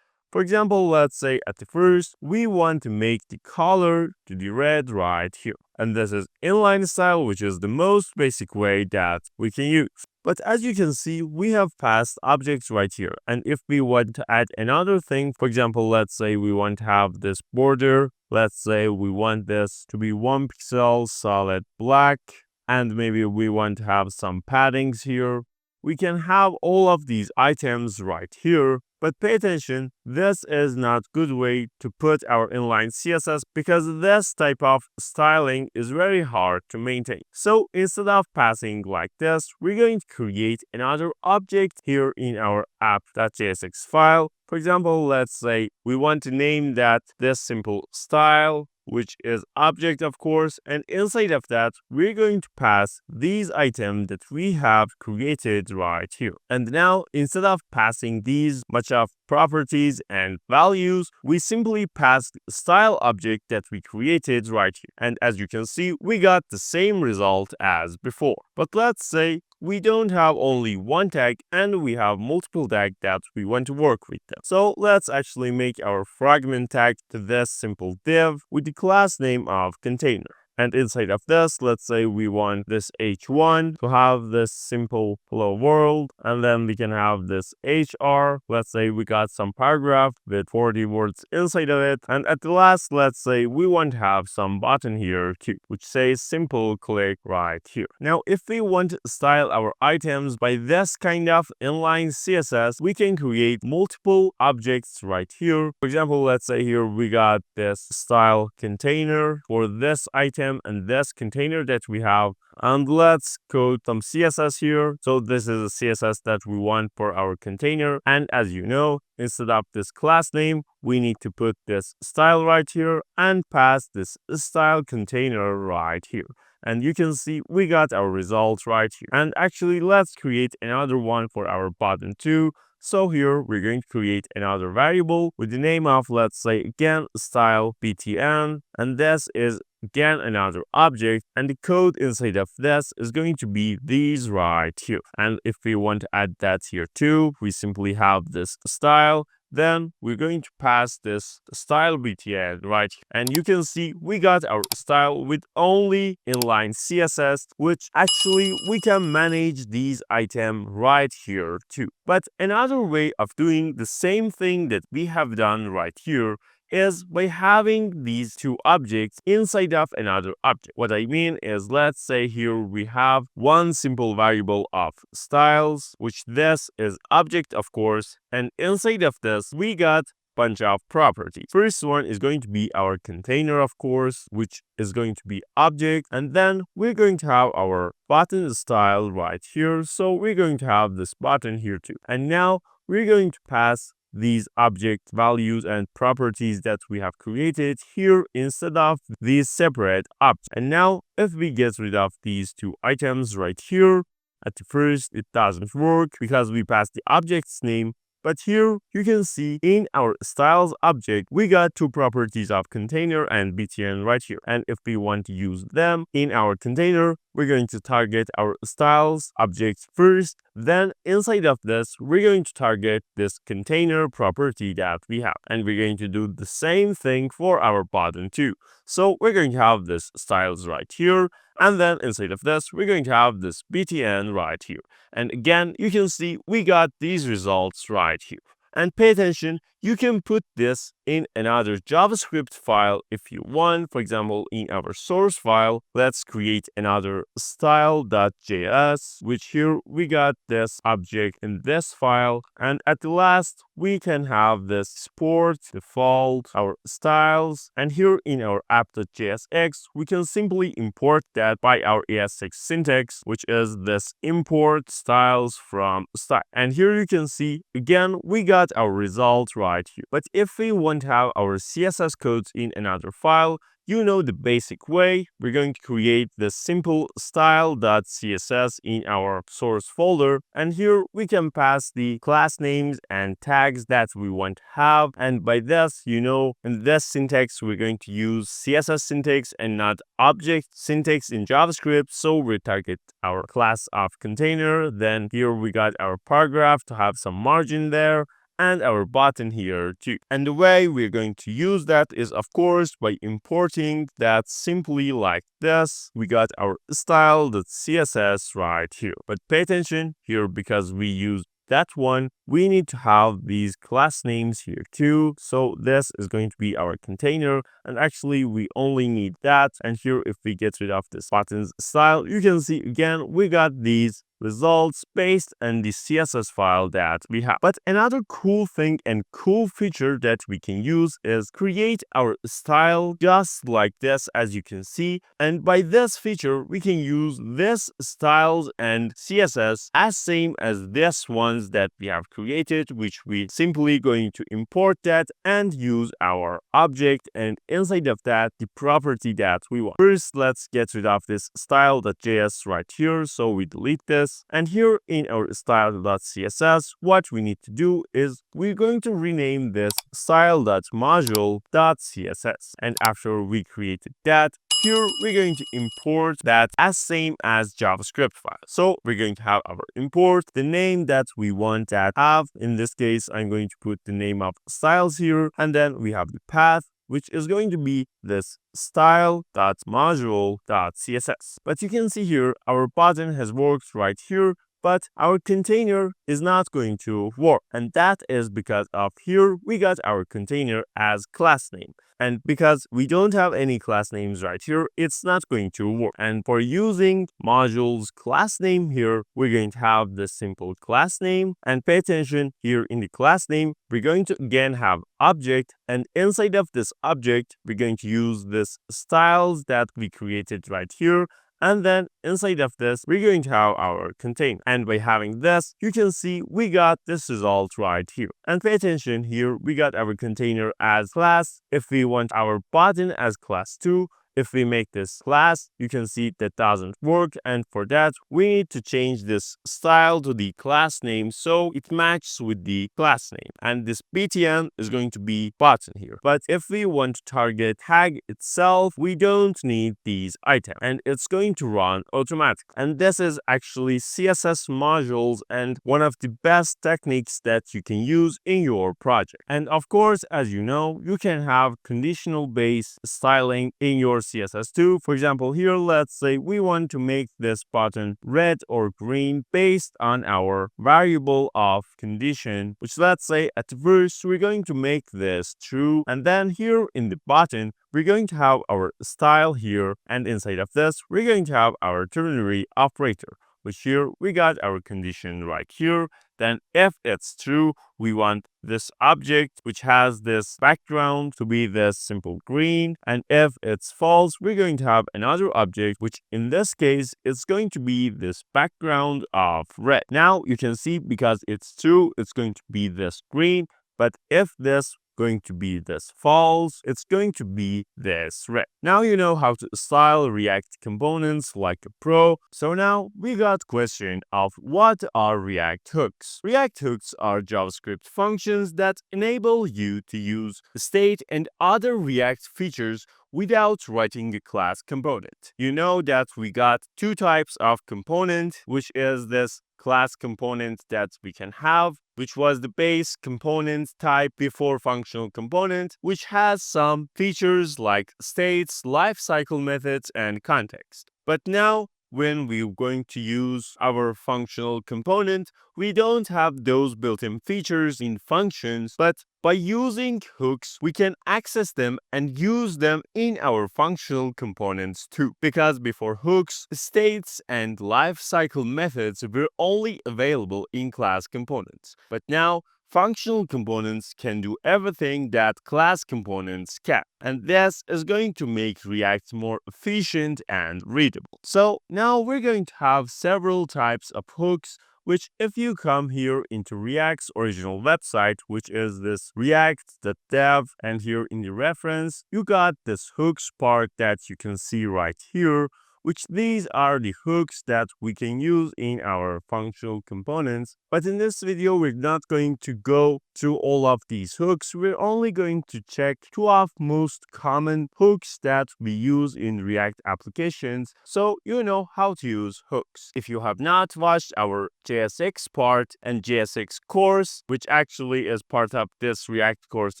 For example, let's say at the first, we want to make the color to the red right here. And this is inline style, which is the most basic way that we can use. But as you can see, we have passed objects right here. And if we want to add another thing, for example, let's say we want to have this border. Let's say we want this to be 1 pixel solid black. And maybe we want to have some paddings here. We can have all of these items right here. But pay attention, this is not a good way to put our inline CSS because this type of styling is very hard to maintain. So instead of passing like this, we're going to create another object here in our app.jsx file. For example, let's say we want to name that this simple style, which is object of course, and inside of that we're going to pass these items that we have created right here. And now instead of passing these much of properties and values, we simply pass the style object that we created right here. And as you can see, we got the same result as before. But let's say we don't have only one tag and we have multiple tags that we want to work with them. So let's actually make our fragment tag to this simple div with the class name of container. And inside of this, let's say we want this h1 to have this simple hello world, and then we can have this hr. Let's say we got some paragraph with 40 words inside of it. And at the last, let's say we want to have some button here too, which says simple click right here. Now, if we want to style our items by this kind of inline CSS, we can create multiple objects right here. For example, let's say here we got this style container for this item and this container that we have, and let's code some CSS here. So this is a CSS that we want for our container, and as you know, instead of this class name, we need to put this style right here and pass this style container right here. And you can see we got our results right here. And actually, let's create another one for our button too. So here we're going to create another variable with the name of, let's say again, style btn, and this is again another object, and the code inside of this is going to be these right here. And if we want to add that here too, we simply have this style. Then we're going to pass this style btn right here. And you can see we got our style with only inline CSS, which actually we can manage these items right here too. But another way of doing the same thing that we have done right here is by having these two objects inside of another object. What I mean is, let's say here we have one simple variable of styles, which this is object of course, and inside of this we got bunch of properties. First one is going to be our container of course, which is going to be object, and then we're going to have our button style right here. So we're going to have this button here too. And now we're going to pass these object values and properties that we have created here instead of these separate objects. And now if we get rid of these two items right here, at first it doesn't work because we passed the object's name. But here you can see in our styles object, we got two properties of container and btn right here. And if we want to use them in our container, we're going to target our styles object first. Then inside of this, we're going to target this container property that we have. And we're going to do the same thing for our button too. So we're going to have this styles right here. And then inside of this, we're going to have this btn right here. And again, you can see we got these results right here. And pay attention, you can put this in another JavaScript file if you want. For example, in our source file, let's create another style.js, which here we got this object in this file. And at the last, we can have this export default, our styles. And here in our app.jsx, we can simply import that by our ES6 syntax, which is this import styles from style. And here you can see, again, we got our result right here. But if we want to have our CSS codes in another file, you know the basic way. We're going to create the simple style.css in our source folder. And here we can pass the class names and tags that we want to have. And by this, you know, in this syntax, we're going to use CSS syntax and not object syntax in JavaScript. So we target our class of container. Then here we got our paragraph to have some margin there, and our button here too. And the way we're going to use that is, of course, by importing that simply like this. We got our style.css right here. But pay attention here, because we use that one, we need to have these class names here too. So this is going to be our container, and actually we only need that. And here, if we get rid of this buttons style, you can see again we got these results based on the CSS file that we have. But another cool thing and cool feature that we can use is create our style just like this, as you can see. And by this feature, we can use this styles and CSS as same as this ones that we have created, which we simply going to import that and use our object, and inside of that, the property that we want. First, let's get rid of this style.js right here. So we delete this. And here in our style.css, what we need to do is we're going to rename this style.module.css. And after we created that, here we're going to import that as same as JavaScript file. So we're going to have our import, the name that we want that have. In this case, I'm going to put the name of styles here, and then we have the path, which is going to be this style.module.css. But you can see here, our button has worked right here, but our container is not going to work. And that is because of here, we got our container as class name. And because we don't have any class names right here, it's not going to work. And for using modules class name here, we're going to have the simple class name. And pay attention here in the class name, we're going to again have object. And inside of this object, we're going to use this styles that we created right here. And then inside of this, we're going to have our container. And by having this, you can see we got this result right here. And pay attention here, we got our container as class. If we want our button as class 2, if we make this class, you can see that doesn't work. And for that, we need to change this style to the class name so it matches with the class name. And this btn is going to be button here. But if we want to target tag itself, we don't need these items, and it's going to run automatically. And this is actually CSS modules and one of the best techniques that you can use in your project. And of course, as you know, you can have conditional based styling in your CSS too. For example, here, let's say we want to make this button red or green based on our variable of condition, which let's say at first we're going to make this true. And then here in the button, we're going to have our style here. And inside of this, we're going to have our ternary operator, which here we got our condition right here. Then if it's true, we want this object which has this background to be this simple green. And if it's false, we're going to have another object, which in this case is going to be this background of red. Now you can see because it's true, it's going to be this green. But if this going to be this false, it's going to be this red. Now you know how to style React components like a pro. So now we got question of what are React hooks. React hooks are JavaScript functions that enable you to use state and other React features without writing a class component. You know that we got two types of component, which is this class component that we can have, which was the base component type before functional component, which has some features like states, lifecycle methods, and context. But now, when we're going to use our functional component, we don't have those built-in features in functions, but by using hooks, we can access them and use them in our functional components too. Because before hooks, states and lifecycle methods were only available in class components. But now, functional components can do everything that class components can. And this is going to make React more efficient and readable. So now we're going to have several types of hooks, which if you come here into React's original website, which is this react.dev, and here in the reference, you got this hooks part that you can see right here, which these are the hooks that we can use in our functional components. But in this video, we're not going to go through all of these hooks. We're only going to check two of most common hooks that we use in React applications, so you know how to use hooks. If you have not watched our JSX part and JSX course, which actually is part of this React course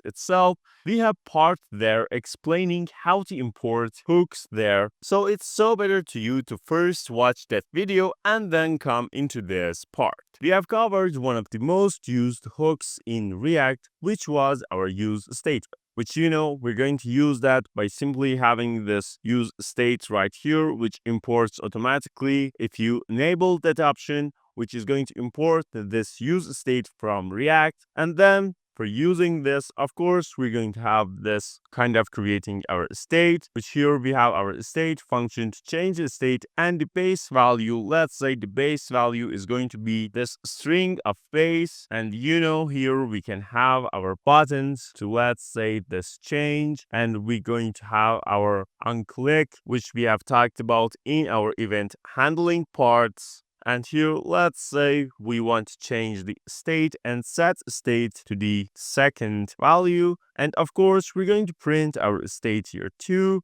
itself, we have part there explaining how to import hooks there. So it's so better to you to first watch that video and then come into this part. We have covered one of the most used hooks in React, which was our usestate, which you know we're going to use that by simply having this usestate right here, which imports automatically if you enable that option, which is going to import this usestate from React. And then for using this, of course, we're going to have this kind of creating our state, which here we have our state function to change the state, and the base value, let's say the base value is going to be this string of base. And you know, here we can have our buttons to, let's say, this change, and we're going to have our onClick, which we have talked about in our event handling parts. And here, let's say we want to change the state and set state to the second value. And of course, we're going to print our state here too.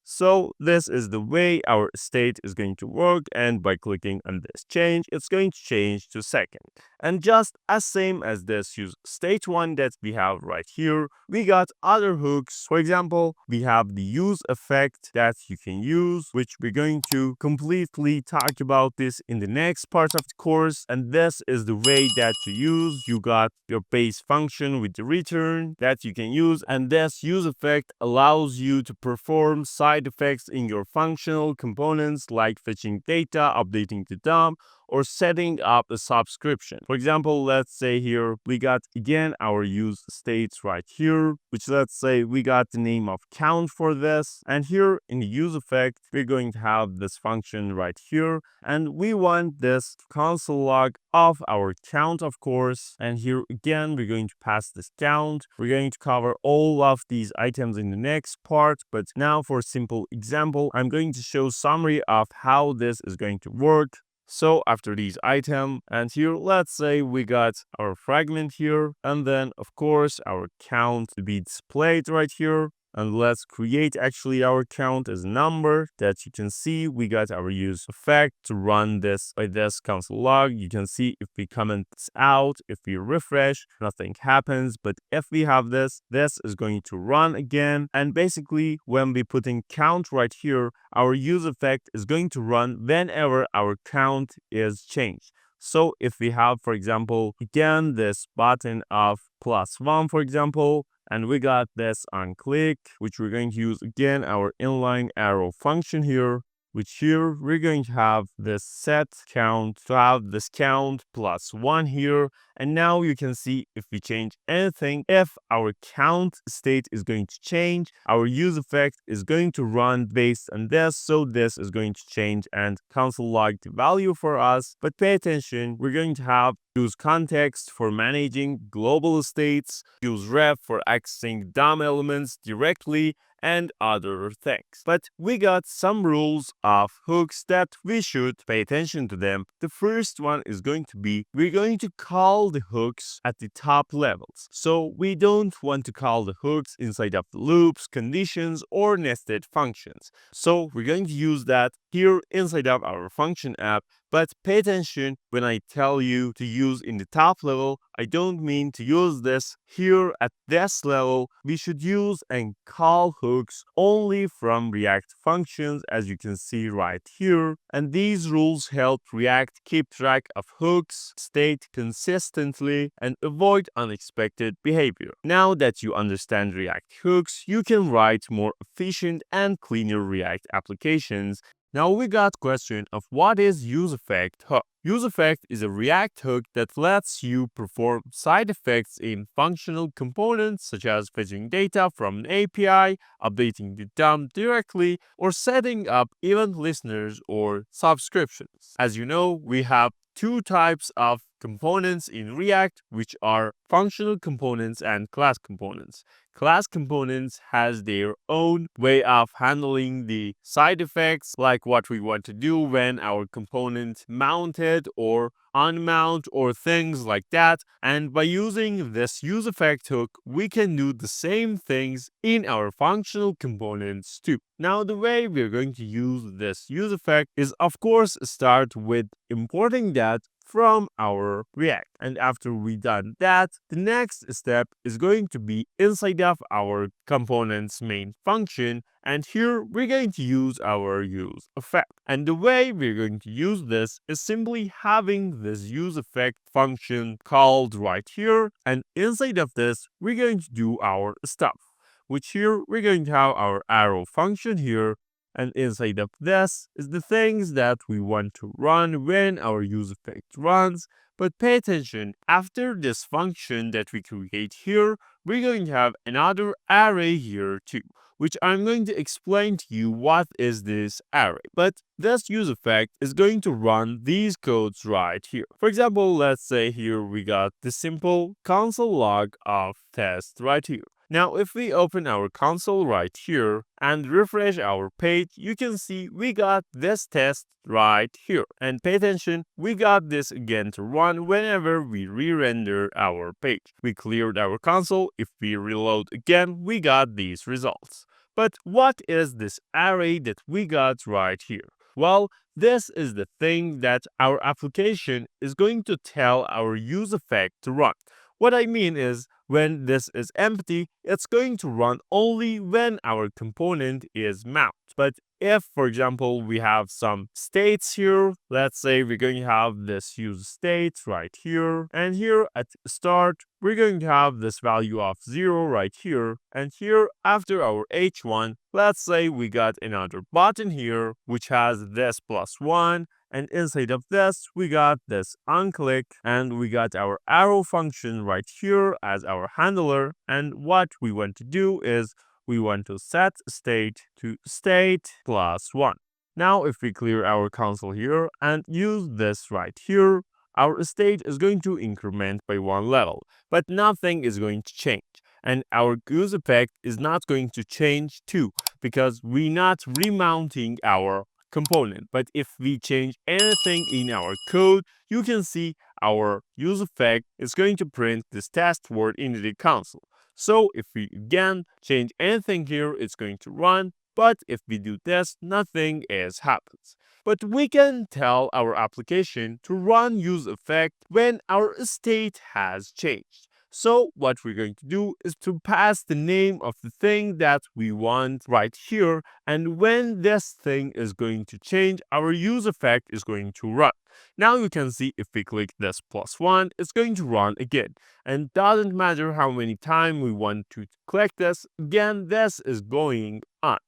So this is the way our state is going to work, and by clicking on this change, it's going to change to second. And just as same as this use state one that we have right here, we got other hooks. For example, we have the use effect that you can use, which we're going to completely talk about this in the next part of the course. And this is the way that you use. You got your base function with the return that you can use, and this use effect allows you to perform side effects in your functional components like fetching data, updating the DOM, or setting up a subscription. For example, let's say here we got again our use states right here, which let's say we got the name of count for this. And here in the use effect, we're going to have this function right here, and we want this console log of our count, of course. And here again, we're going to pass this count. We're going to cover all of these items in the next part, but now for a simple example, I'm going to show summary of how this is going to work. So after these items, and here let's say we got our fragment here, and then of course our count to be displayed right here. And let's create actually our count as a number that you can see. We got our use effect to run this by this console log. You can see if we comment this out, if we refresh, nothing happens. But if we have this, this is going to run again. And basically, when we put in count right here, our use effect is going to run whenever our count is changed. So if we have, for example, again, this button of +1, for example, and we got this on click, which we're going to use again our inline arrow function here, which here we're going to have this set count to have this count +1 here. And now you can see if we change anything, if our count state is going to change, our use effect is going to run based on this. So this is going to change and console log the value for us. But pay attention, we're going to have use context for managing global states, use ref for accessing DOM elements directly, and other things. But we got some rules of hooks that we should pay attention to them. The first one is going to be, we're going to call the hooks at the top levels. So we don't want to call the hooks inside of the loops, conditions, or nested functions. So we're going to use that here inside of our function app. But pay attention, when I tell you to use in the top level, I don't mean to use this here at this level. We should use and call hooks only from React functions, as you can see right here. And these rules help React keep track of hooks, state consistently, and avoid unexpected behavior. Now that you understand React hooks, you can write more efficient and cleaner React applications. Now we got question of what is useEffect hook. UseEffect is a React hook that lets you perform side effects in functional components such as fetching data from an API, updating the DOM directly, or setting up event listeners or subscriptions. As you know, we have two types of components in React, which are functional components and class components. Class components has their own way of handling the side effects, like what we want to do when our component mounted or unmount or things like that. And by using this useEffect hook, we can do the same things in our functional components too. Now, the way we're going to use this useEffect is, of course, start with importing that from our React. And after we done that, the next step is going to be inside of our component's main function. And here we're going to use our use effect. And the way we're going to use this is simply having this use effect function called right here. And inside of this, we're going to do our stuff, which here we're going to have our arrow function here. And inside of this is the things that we want to run when our use effect runs. But pay attention, after this function that we create here, we're going to have another array here too, which I'm going to explain to you what is this array. But this use effect is going to run these codes right here. For example, let's say here we got the simple console log of test right here. Now, if we open our console right here and refresh our page, you can see we got this test right here. And pay attention, we got this again to run whenever we re-render our page. We cleared our console. If we reload again, we got these results. But what is this array that we got right here? Well, this is the thing that our application is going to tell our use effect to run. What I mean is, when this is empty, it's going to run only when our component is mounted. But if, for example, we have some states here, let's say we're going to have this use state right here, and here at start, we're going to have this value of 0 right here, and here after our h1, let's say we got another button here, which has this +1, and inside of this, we got this onClick, and we got our arrow function right here as our handler. And what we want to do is we want to set state to state +1. Now, if we clear our console here and use this right here, our state is going to increment by 1 level, but nothing is going to change. And our use effect is not going to change too, because we're not remounting our component. But if we change anything in our code, you can see our use effect is going to print this test word into the console. So if we again change anything here, it's going to run. But if we do this, nothing else happens. But we can tell our application to run use effect when our state has changed. So what we're going to do is to pass the name of the thing that we want right here. And when this thing is going to change, our use effect is going to run. Now you can see if we click this +1, it's going to run again. And doesn't matter how many times we want to click this, again, this is going on.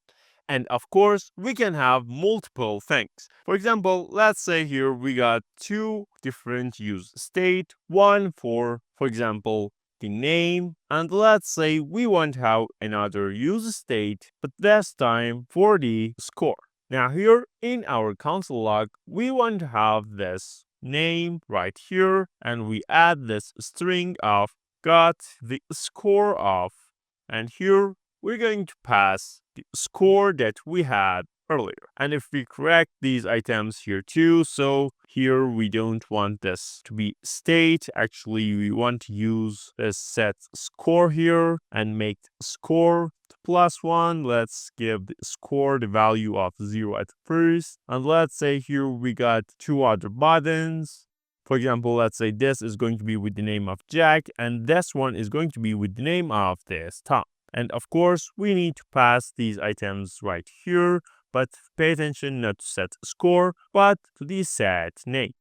And of course, we can have multiple things. For example, let's say here we got two different use state, one for example, the name, and let's say we want to have another use state, but this time for the score. Now here in our console log, we want to have this name right here, and we add this string of got the score of, and here we're going to pass the score that we had earlier. And if we correct these items here too, so here we don't want this to be state. Actually, we want to use this set score here and make score +1. Let's give the score the value of 0 at first. And let's say here we got two other buttons. For example, let's say this is going to be with the name of Jack, and this one is going to be with the name of this Tom. And of course, we need to pass these items right here, but pay attention not to set score, but to the set name.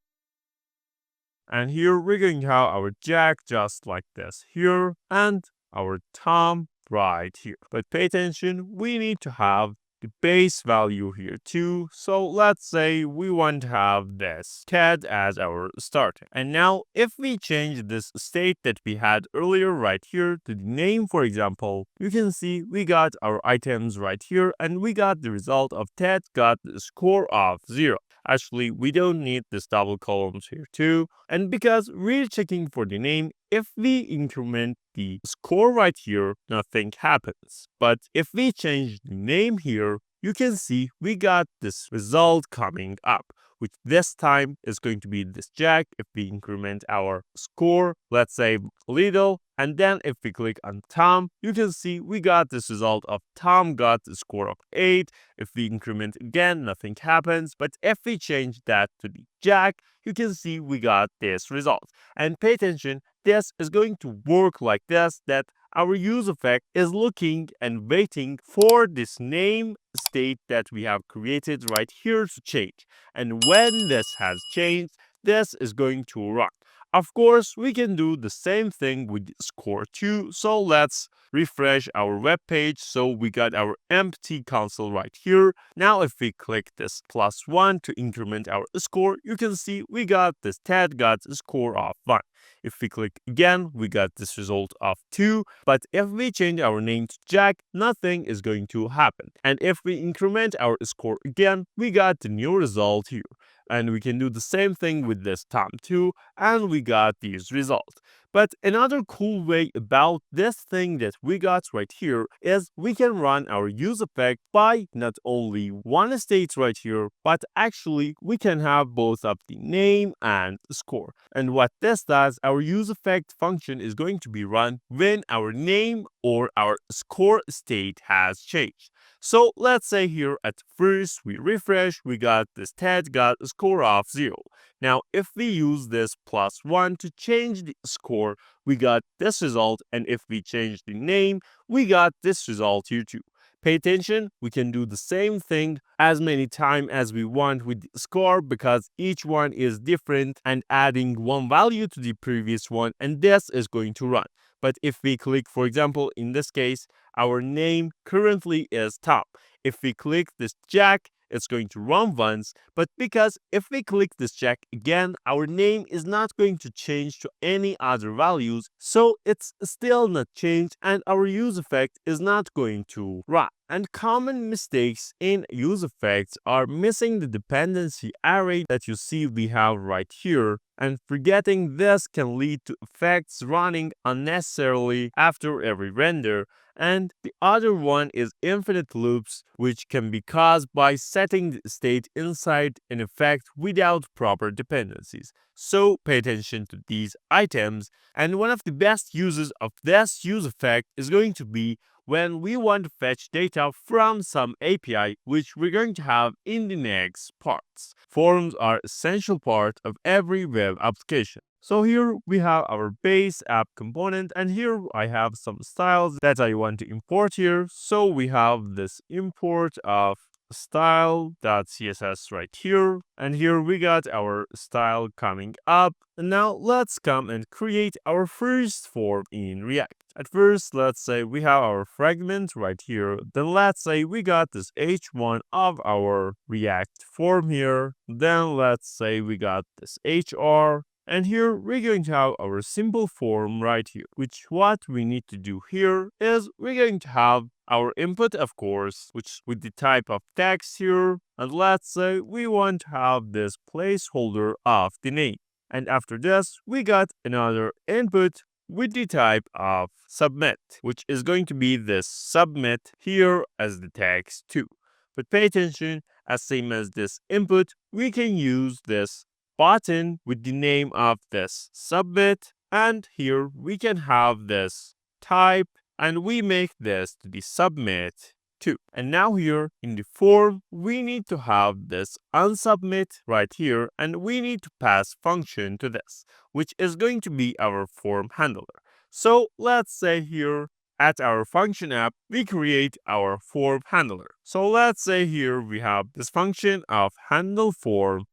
And here we're going to have our Jack just like this here, and our Tom right here. But pay attention, we need to have the base value here too. So let's say we want to have this Ted as our starter. And now if we change this state that we had earlier right here to the name, for example, you can see we got our items right here, and we got the result of Ted got the score of 0. Actually, we don't need this double columns here too. And because we're checking for the name, if we increment the score right here, nothing happens. But if we change the name here, you can see we got this result coming up, which this time is going to be this Jack. If we increment our score, let's say little, and then if we click on Tom, you can see we got this result of Tom got the score of 8. If we increment again, nothing happens. But if we change that to the Jack, you can see we got this result. And pay attention, this is going to work like this, that our use effect is looking and waiting for this name state that we have created right here to change. And when this has changed, this is going to run. Of course, we can do the same thing with score too. So let's refresh our web page. So we got our empty console right here. Now if we click this +1 to increment our score, you can see we got this Ted got a score of 1. If we click again, we got this result of 2. But if we change our name to Jack, nothing is going to happen. And if we increment our score again, we got the new result here. And we can do the same thing with this Tom too, and we got these results. But another cool way about this thing that we got right here is we can run our use effect by not only one state right here, but actually we can have both of the name and score. And what this does, our use effect function is going to be run when our name or our score state has changed. So let's say here at first we refresh, we got this Ted got a score of 0. Now if we use this +1 to change the score, we got this result, and if we change the name, we got this result here too. Pay attention, we can do the same thing as many times as we want with the score, because each one is different and adding one value to the previous one, and this is going to run. But if we click, for example, in this case, our name currently is Tom. If we click this Jack, it's going to run once, but because if we click this Jack again, our name is not going to change to any other values, so it's still not changed and our use effect is not going to run. And common mistakes in use effects are missing the dependency array that you see we have right here, and forgetting this can lead to effects running unnecessarily after every render. And the other one is infinite loops, which can be caused by setting the state inside an effect without proper dependencies. So pay attention to these items, and one of the best uses of this use effect is going to be when we want to fetch data from some API, which we're going to have in the next parts. Forms are essential part of every web application. So here we have our base app component, and here I have some styles that I want to import here. So we have this import of style.css right here, and here we got our style coming up. And now let's come and create our first form in React. At first, let's say we have our fragment right here. Then let's say we got this h1 of our React form here. Then let's say we got this hr. And here we're going to have our simple form right here, which what we need to do here is we're going to have our input, of course, which with the type of text here. And let's say we want to have this placeholder of the name. And after this, we got another input with the type of submit, which is going to be this submit here as the text too. But pay attention, as same as this input, we can use this button with the name of this submit, and here we can have this type, and we make this to the submit too. And now here in the form, we need to have this unsubmit right here, and we need to pass function to this, which is going to be our form handler. So let's say here at our function app, we create our form handler. So let's say here we have this function of handle form,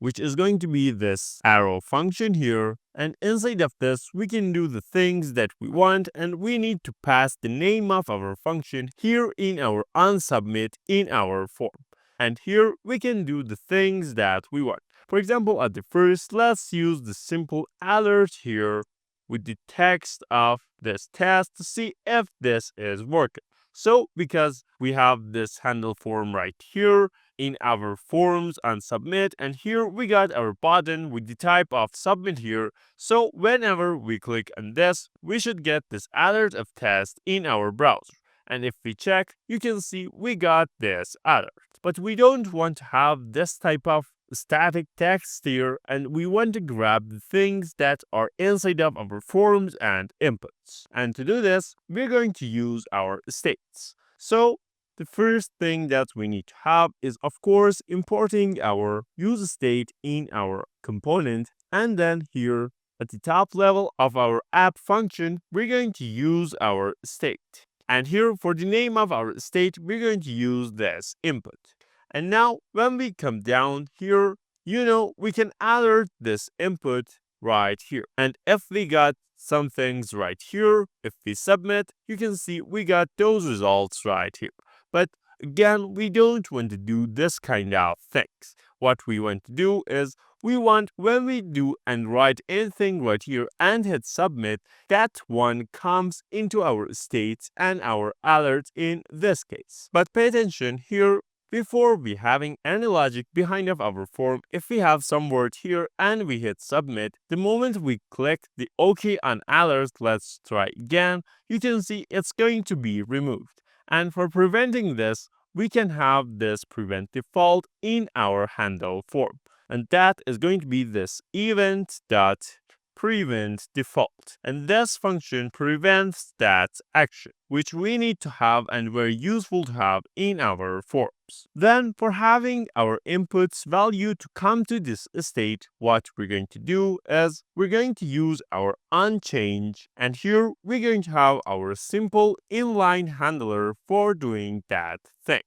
which is going to be this arrow function here. And inside of this, we can do the things that we want, and we need to pass the name of our function here in our unsubmit in our form. And here we can do the things that we want. For example, at the first, let's use the simple alert here with the text of this test to see if this is working. So because we have this handle form right here in our forms and submit, and here we got our button with the type of submit here. So whenever we click on this, we should get this alert of test in our browser. And if we check, you can see we got this alert. But we don't want to have this type of static text here, and we want to grab the things that are inside of our forms and inputs. And to do this, we're going to use our states. So the first thing that we need to have is, of course, importing our usestate in our component. And then here at the top level of our app function, we're going to use our state. And here for the name of our state, we're going to use this input. And now when we come down here, we can alert this input right here. And if we got some things right here, if we submit, you can see we got those results right here. But again, we don't want to do this kind of things. What we want to do is we want when we do and write anything right here and hit submit, that one comes into our states and our alert in this case. But pay attention here, before we having any logic behind of our form, if we have some word here and we hit submit, the moment we click the OK on alert, let's try again, you can see it's going to be removed. And for preventing this, we can have this prevent default in our handle form. And that is going to be this event.prevent default. And this function prevents that action, which we need to have and very useful to have in our forms. Then for having our inputs value to come to this state, what we're going to do is we're going to use our onChange, and here we're going to have our simple inline handler for doing that thing.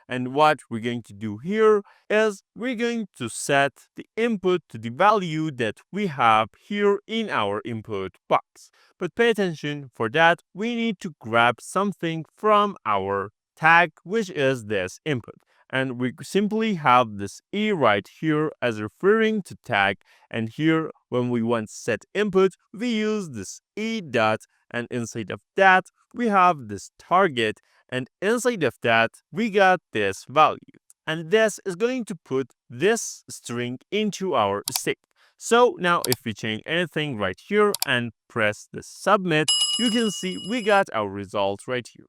And what we're going to do here is we're going to set the input to the value that we have here in our input box. But pay attention, for that we need to grab something from our tag, which is this input. And we simply have this e right here as referring to tag. And here, when we want set input, we use this e dot, and inside of that, we have this target. And inside of that, we got this value. And this is going to put this string into our state. So now if we change anything right here and press the submit, you can see we got our result right here.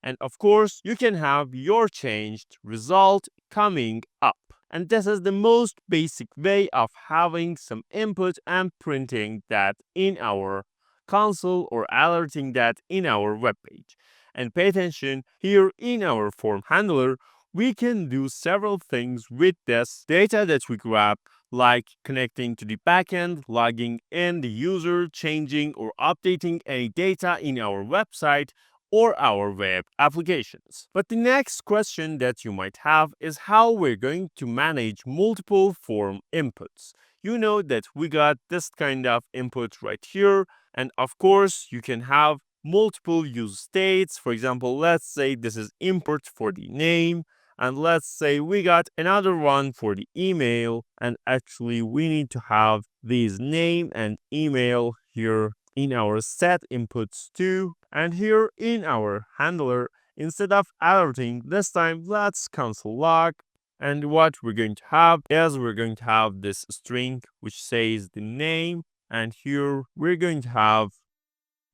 And of course, you can have your changed result coming up. And this is the most basic way of having some input and printing that in our console or alerting that in our web page. And pay attention, here in our form handler, we can do several things with this data that we grab, like connecting to the backend, logging in the user, changing or updating any data in our website or our web applications. But the next question that you might have is how we're going to manage multiple form inputs. You know that we got this kind of input right here, and of course you can have multiple use states. For example, let's say this is import for the name, and let's say we got another one for the email, and actually we need to have these name and email here in our set inputs too. And here in our handler, instead of alerting this time, let's console log. And what we're going to have is we're going to have this string which says the name, and here we're going to have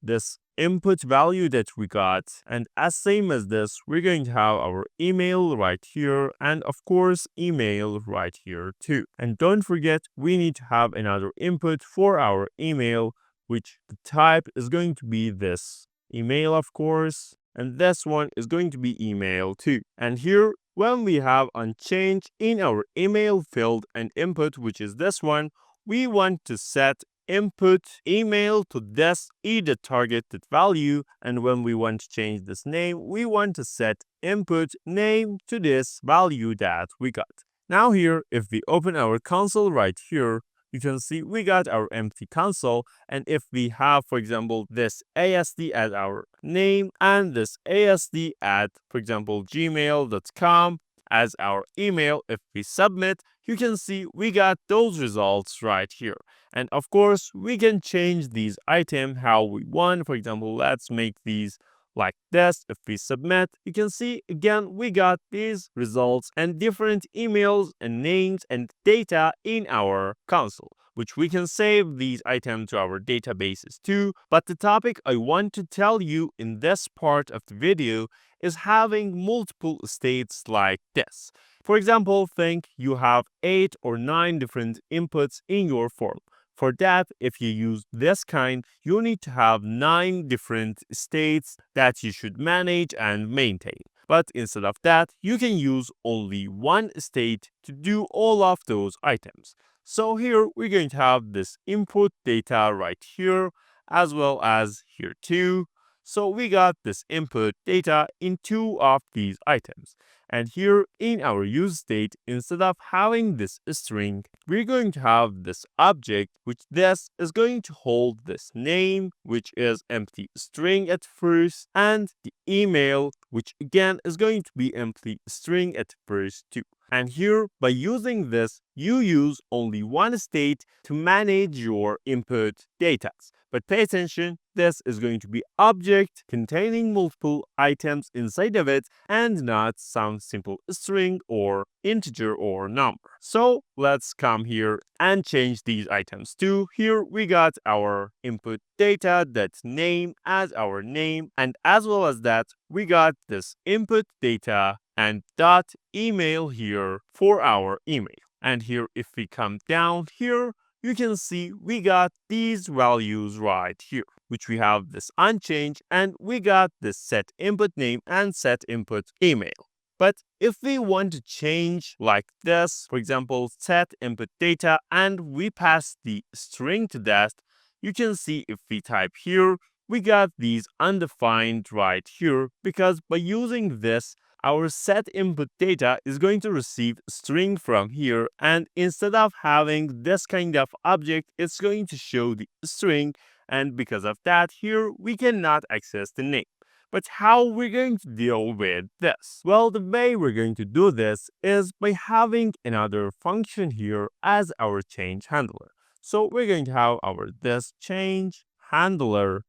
this input value that we got, and as same as this, we're going to have our email right here, and of course email right here too. And don't forget, we need to have another input for our email, which the type is going to be this email, of course, and this one is going to be email too. And here, when we have unchanged in our email field and input, which is this one, we want to set input email to this either targeted value, and when we want to change this name, we want to set input name to this value that we got. Now here, if we open our console right here, you can see we got our empty console, and if we have, for example, this ASD as our name and this ASD at, for example, gmail.com as our email, if we submit, you can see we got those results right here. And of course, we can change these items how we want. For example, let's make these like this. If we submit, you can see again we got these results and different emails and names and data in our console, which we can save these items to our databases too. But the topic I want to tell you in this part of the video is having multiple states like this. For example, think you have 8 or 9 different inputs in your form. For that, if you use this kind, you need to have 9 different states that you should manage and maintain. But instead of that, you can use only one state to do all of those items. So here we're going to have this input data right here, as well as here too. So we got this input data in 2 of these items. And here in our use state, instead of having this string, we're going to have this object, which this is going to hold this name, which is empty string at first, and the email, which again is going to be empty string at first too. And here, by using this, you use only one state to manage your input data. But pay attention, this is going to be object containing multiple items inside of it and not some simple string or integer or number. So let's come here and change these items too. Here we got our input data, that's name as our name, and as well as that, we got this input data and dot email here for our email. And here, if we come down here, you can see we got these values right here, which we have this unchanged, and we got this set input name and set input email. But if we want to change like this, for example, set input data, and we pass the string to that, you can see if we type here, we got these undefined right here, because by using this, our set input data is going to receive string from here, and instead of having this kind of object, it's going to show the string, and because of that, here we cannot access the name. But how we're going to deal with this? Well, the way we're going to do this is by having another function here as our change handler. So we're going to have our this change handler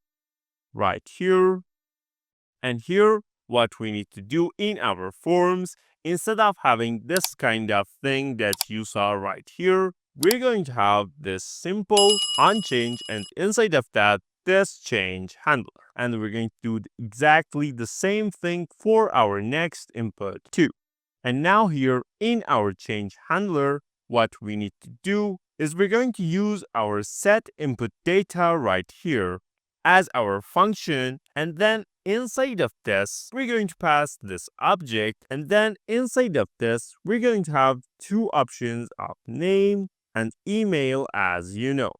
right here, and here what we need to do in our forms, instead of having this kind of thing that you saw right here, we're going to have this simple unchanged, and inside of that, this change handler. And we're going to do exactly the same thing for our next input too. And now here in our change handler, what we need to do is we're going to use our set input data right here as our function, and then inside of this, we're going to pass this object, and then inside of this, we're going to have 2 options of name and email, as you know.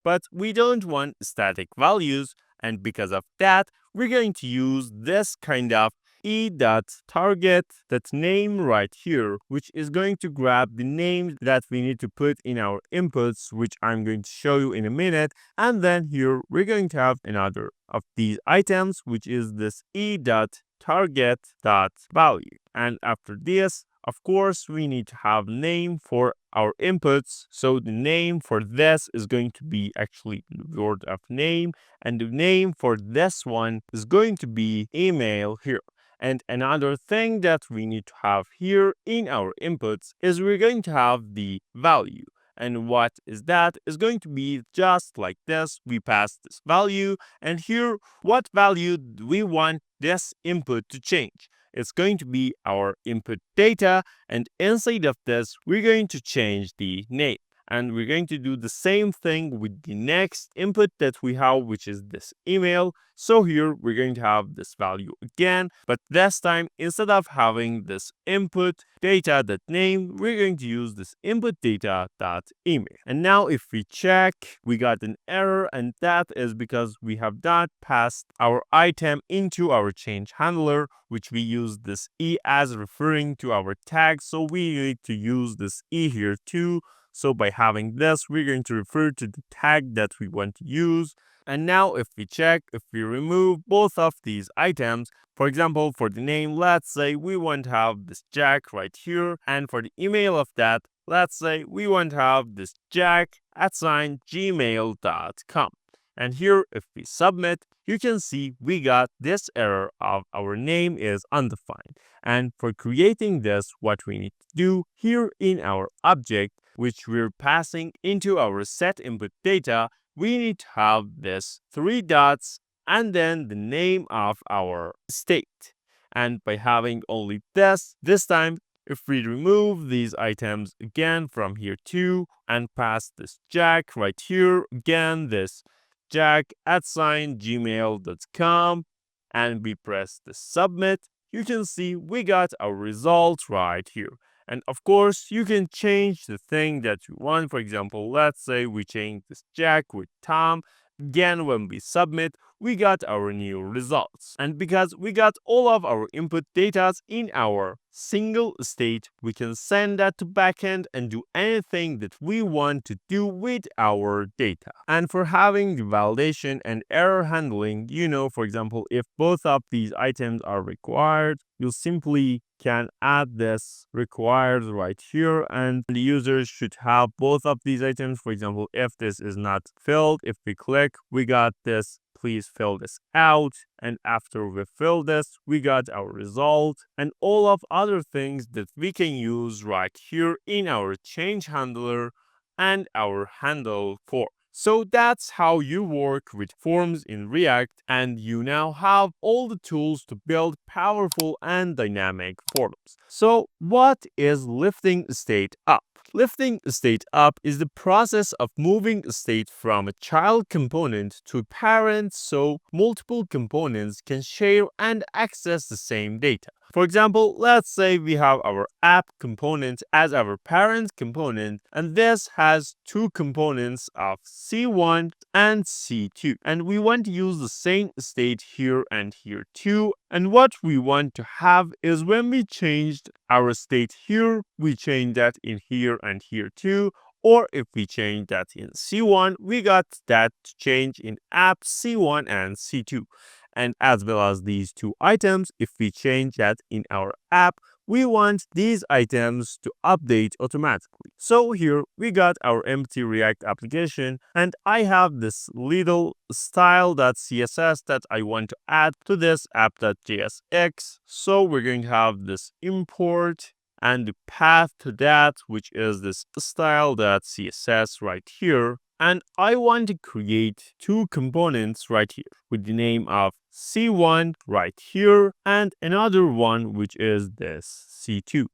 But we don't want static values, and because of that, we're going to use this kind of e.target.name right here, which is going to grab the name that we need to put in our inputs, which I'm going to show you in a minute. And then here we're going to have another of these items, which is this e.target.value. And after this, of course, we need to have name for our inputs. So the name for this is going to be actually the word of name, and the name for this one is going to be email here. And another thing that we need to have here in our inputs is we're going to have the value. And what is that? Is going to be just like this. We pass this value, and here, what value do we want this input to change? It's going to be our input data, and inside of this, we're going to change the name. And we're going to do the same thing with the next input that we have, which is this email. So here we're going to have this value again, but this time, instead of having this input data.name, we're going to use this input data.email. And now if we check, we got an error, and that is because we have not passed our item into our change handler, which we use this e as referring to our tag. So we need to use this e here too. So by having this, we're going to refer to the tag that we want to use. And now if we check, if we remove both of these items, for example, for the name, let's say we want to have this Jack right here. And for the email of that, let's say we want to have this jack@gmail.com. And here, if we submit, you can see we got this error of our name is undefined. And for creating this, what we need to do here in our object, which we're passing into our set input data, we need to have this 3 dots and then the name of our state. And by having only this time, if we remove these items again from here too and pass this Jack right here, again this jack@gmail.com, and we press the submit, you can see we got our result right here. And of course, you can change the thing that you want. For example, let's say we change this Jack with Tom. Again, when we submit, we got our new results. And because we got all of our input data in our single state, we can send that to backend and do anything that we want to do with our data. And for having the validation and error handling, for example, if both of these items are required, you simply can add this required right here, and the users should have both of these items. For example, if this is not filled, if we click, we got this, please fill this out. And after we fill this, we got our result and all of other things that we can use right here in our change handler and our handle form. So that's how you work with forms in React, and you now have all the tools to build powerful and dynamic forms. So what is lifting state up? Lifting a state up is the process of moving a state from a child component to a parent so multiple components can share and access the same data. For example, let's say we have our app component as our parent component, and this has two components of C1 and C2. And we want to use the same state here and here too. And what we want to have is when we changed our state here, we change that in here and here too. Or if we change that in C1, we got that change in app C1 and C2. And as well as these two items, if we change that in our app, we want these items to update automatically. So here we got our empty React application, and I have this little style.css that I want to add to this app.jsx. So we're going to have this import and the path to that, which is this style.css right here. And I want to create two components right here with the name of C1 right here and another one which is this C2.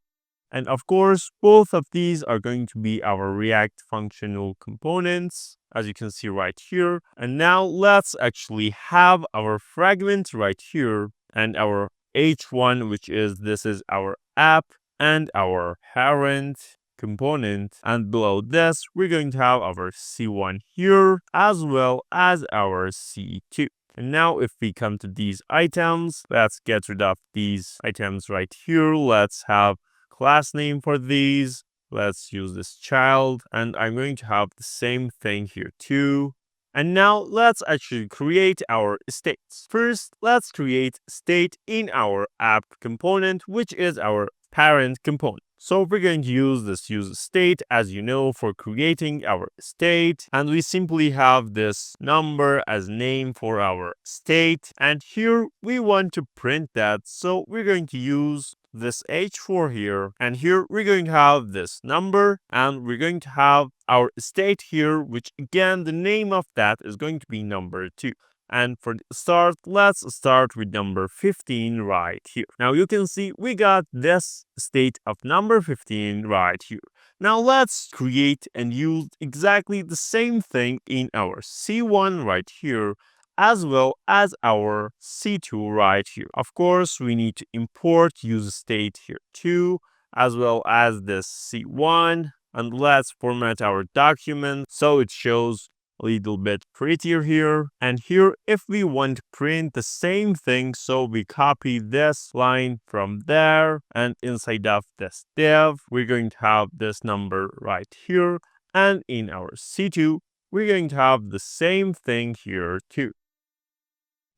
And of course, both of these are going to be our React functional components, as you can see right here. And now let's actually have our fragment right here and our H1, which is this is our app and our parent component, and below this we're going to have our C1 here as well as our C2. And now if we come to these items, let's get rid of these items right here. Let's have class name for these. Let's use this child, and I'm going to have the same thing here too. And now let's actually create our states. First, let's create state in our app component, which is our parent component. So we're going to use this usestate, as you know, for creating our state. And we simply have this number as name for our state. And here we want to print that. So we're going to use this h4 here, and here we're going to have this number, and we're going to have our state here, which again the name of that is going to be number 2. And for the start, let's start with number 15 right here. Now you can see we got this state of number 15 right here. Now let's create and use exactly the same thing in our C1 right here, as well as our C2 right here. Of course, we need to import usestate here too, as well as this C1. And let's format our document so it shows a little bit prettier here. And here, if we want to print the same thing, so we copy this line from there, and inside of this div, we're going to have this number right here. And in our C2, we're going to have the same thing here too.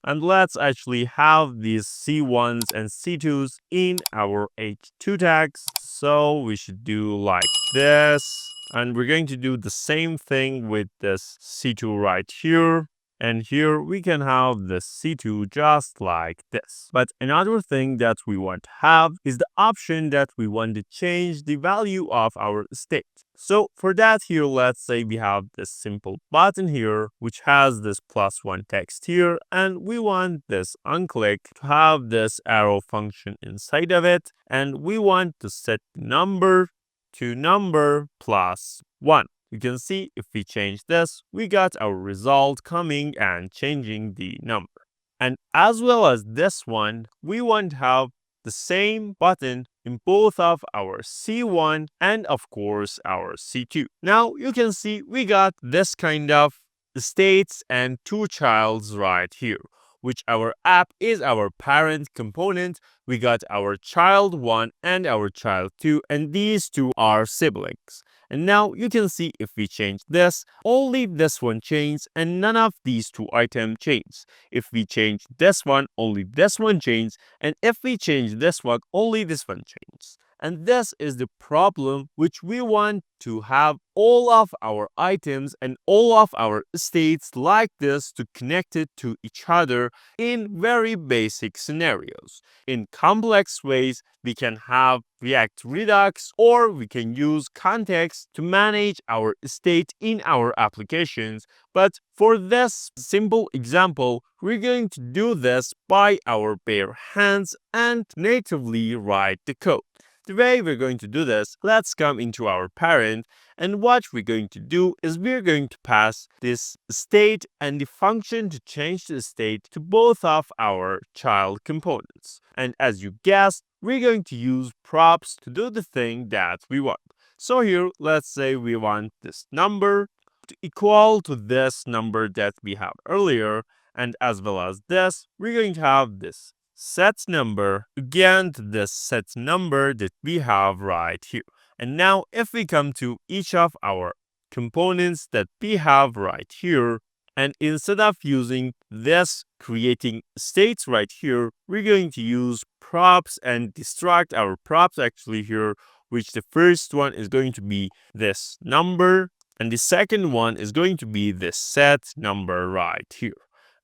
And let's actually have these C1s and C2s in our H2 tags. So we should do like this. And we're going to do the same thing with this C2 right here. And here we can have the C2 just like this. But another thing that we want to have is the option that we want to change the value of our state. So for that here, let's say we have this simple button here, which has this +1 text here, and we want this onClick to have this arrow function inside of it, and we want to set number to number +1. You can see if we change this, we got our result coming and changing the number. And as well as this one, we want to have the same button in both of our C1 and of course our C2. Now you can see we got this kind of states and two childs right here, which our app is our parent component. We got our child 1 and our child 2, and these two are siblings. And now you can see if we change this, only this one changes and none of these two items change. If we change this one, only this one changes, and if we change this one, only this one changes. And this is the problem which we want to have all of our items and all of our states like this to connect it to each other in very basic scenarios. In complex ways, we can have React Redux, or we can use context to manage our state in our applications. But for this simple example, we're going to do this by our bare hands and natively write the code. The way we're going to do this, let's come into our parent, and what we're going to do is we're going to pass this state and the function to change the state to both of our child components. And as you guessed, we're going to use props to do the thing that we want. So here, let's say we want this number to equal to this number that we have earlier, and as well as this, we're going to have this set number again to this set number that we have right here. And now if we come to each of our components that we have right here, and instead of using this creating states right here, we're going to use props and destruct our props actually here, which the first one is going to be this number, and the second one is going to be this set number right here.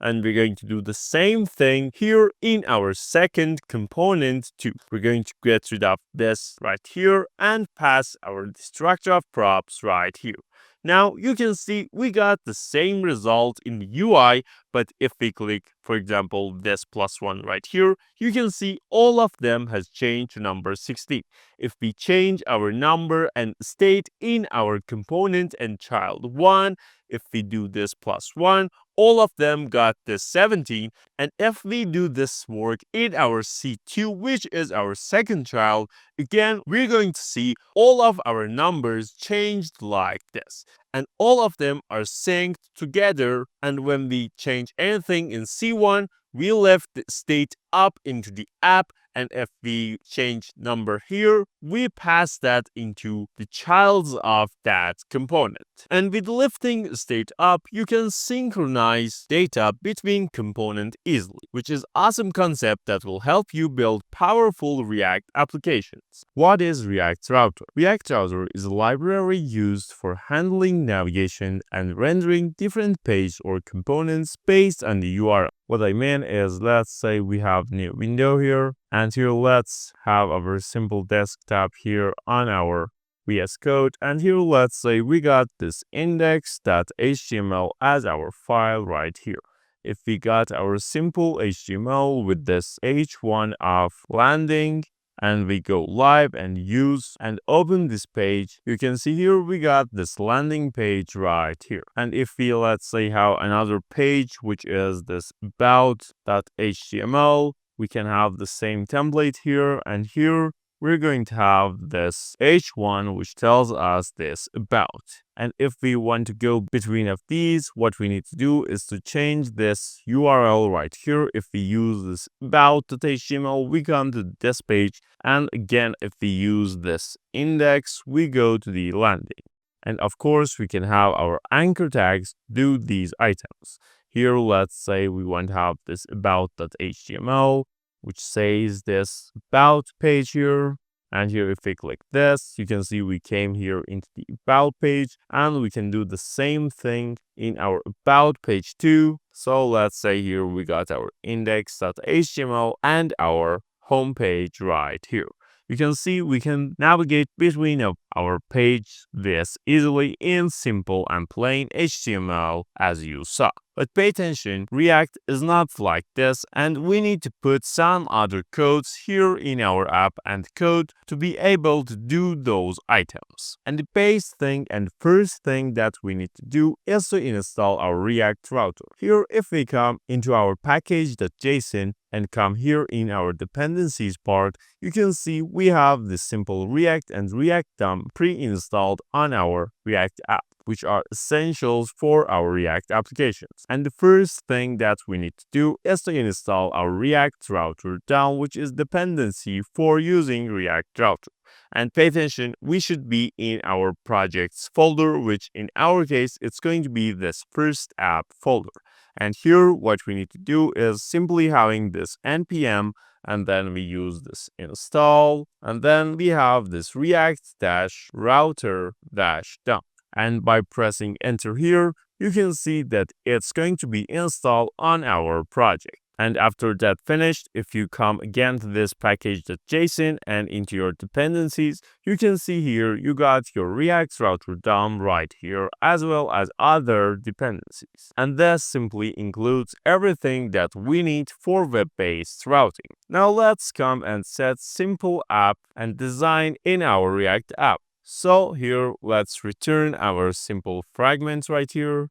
And we're going to do the same thing here in our second component too. We're going to get rid of this right here and pass our destructor of props right here. Now you can see we got the same result in the UI, but if we click, for example, this +1 right here, you can see all of them has changed to number 16. If we change our number and state in our component and child 1, if we do this +1, all of them got this 17. And if we do this work in our C2, which is our second child, again, we're going to see all of our numbers changed like this. And all of them are synced together. And when we change anything in C1, we lift the state up into the app, and if we change number here, we pass that into the childs of that component. And with lifting state up, you can synchronize data between components easily, which is awesome concept that will help you build powerful React applications. What is React Router? React Router is a library used for handling navigation and rendering different pages or components based on the URL. What I mean is, let's say we have new window here, and here let's have our simple desktop here on our VS Code, and here let's say we got this index.html as our file right here. If we got our simple HTML with this h1 of landing, and we go live and use and open this page, you can see here we got this landing page right here. And if we, let's say, have another page which is this about.html, we can have the same template here, and here we're going to have this h1 which tells us this about. And if we want to go between of these, what we need to do is to change this URL right here. If we use this about.html, we come to this page. And again, if we use this index, we go to the landing. And of course, we can have our anchor tags do these items. Here, let's say we want to have this about.html, which says this about page here. And here if we click this, you can see we came here into the about page, and we can do the same thing in our about page too. So let's say here we got our index.html and our home page right here. You can see we can navigate between our page this easily in simple and plain HTML as you saw. But pay attention, React is not like this, and we need to put some other codes here in our app and code to be able to do those items. And the base thing and first thing that we need to do is to install our React router. Here, if we come into our package.json and come here in our dependencies part, you can see we have the simple React and React DOM pre-installed on our React app, which are essentials for our React applications. And the first thing that we need to do is to install our React router DOM, which is dependency for using React router. And pay attention, we should be in our projects folder, which in our case, it's going to be this first app folder. And here, what we need to do is simply having this npm, and then we use this install, and then we have this react-router-dom. And by pressing enter here, you can see that it's going to be installed on our project. And after that finished, if you come again to this package.json and into your dependencies, you can see here you got your React router DOM right here, as well as other dependencies. And this simply includes everything that we need for web-based routing. Now let's come and set simple app and design in our React app. So here, let's return our simple fragment right here.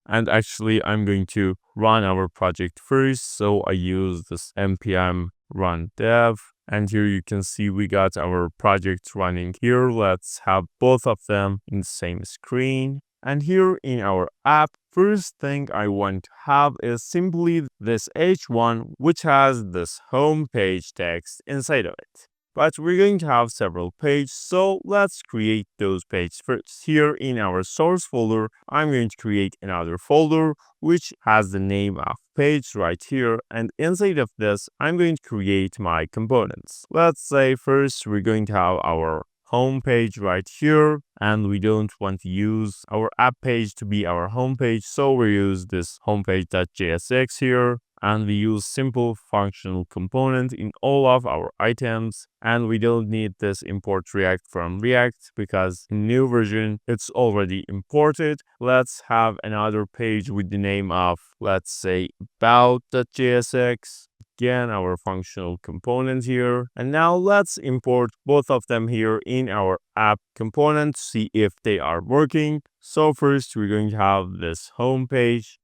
And actually, I'm going to run our project first. So I use this npm run dev. And here you can see we got our project running here. Let's have both of them in the same screen. And here in our app, first thing I want to have is simply this h1, which has this home page text inside of it. But we're going to have several pages, so let's create those pages first. Here in our source folder, I'm going to create another folder which has the name of page right here, and inside of this, I'm going to create my components. Let's say first we're going to have our home page right here, and we don't want to use our app page to be our home page, so we use this homepage.jsx here. And we use simple functional component in all of our items, and we don't need this import React from React because in new version it's already imported. Let's have another page with the name of, let's say, about.jsx. Again, our functional component here. And now let's import both of them here in our app component to see if they are working. So first we're going to have this home page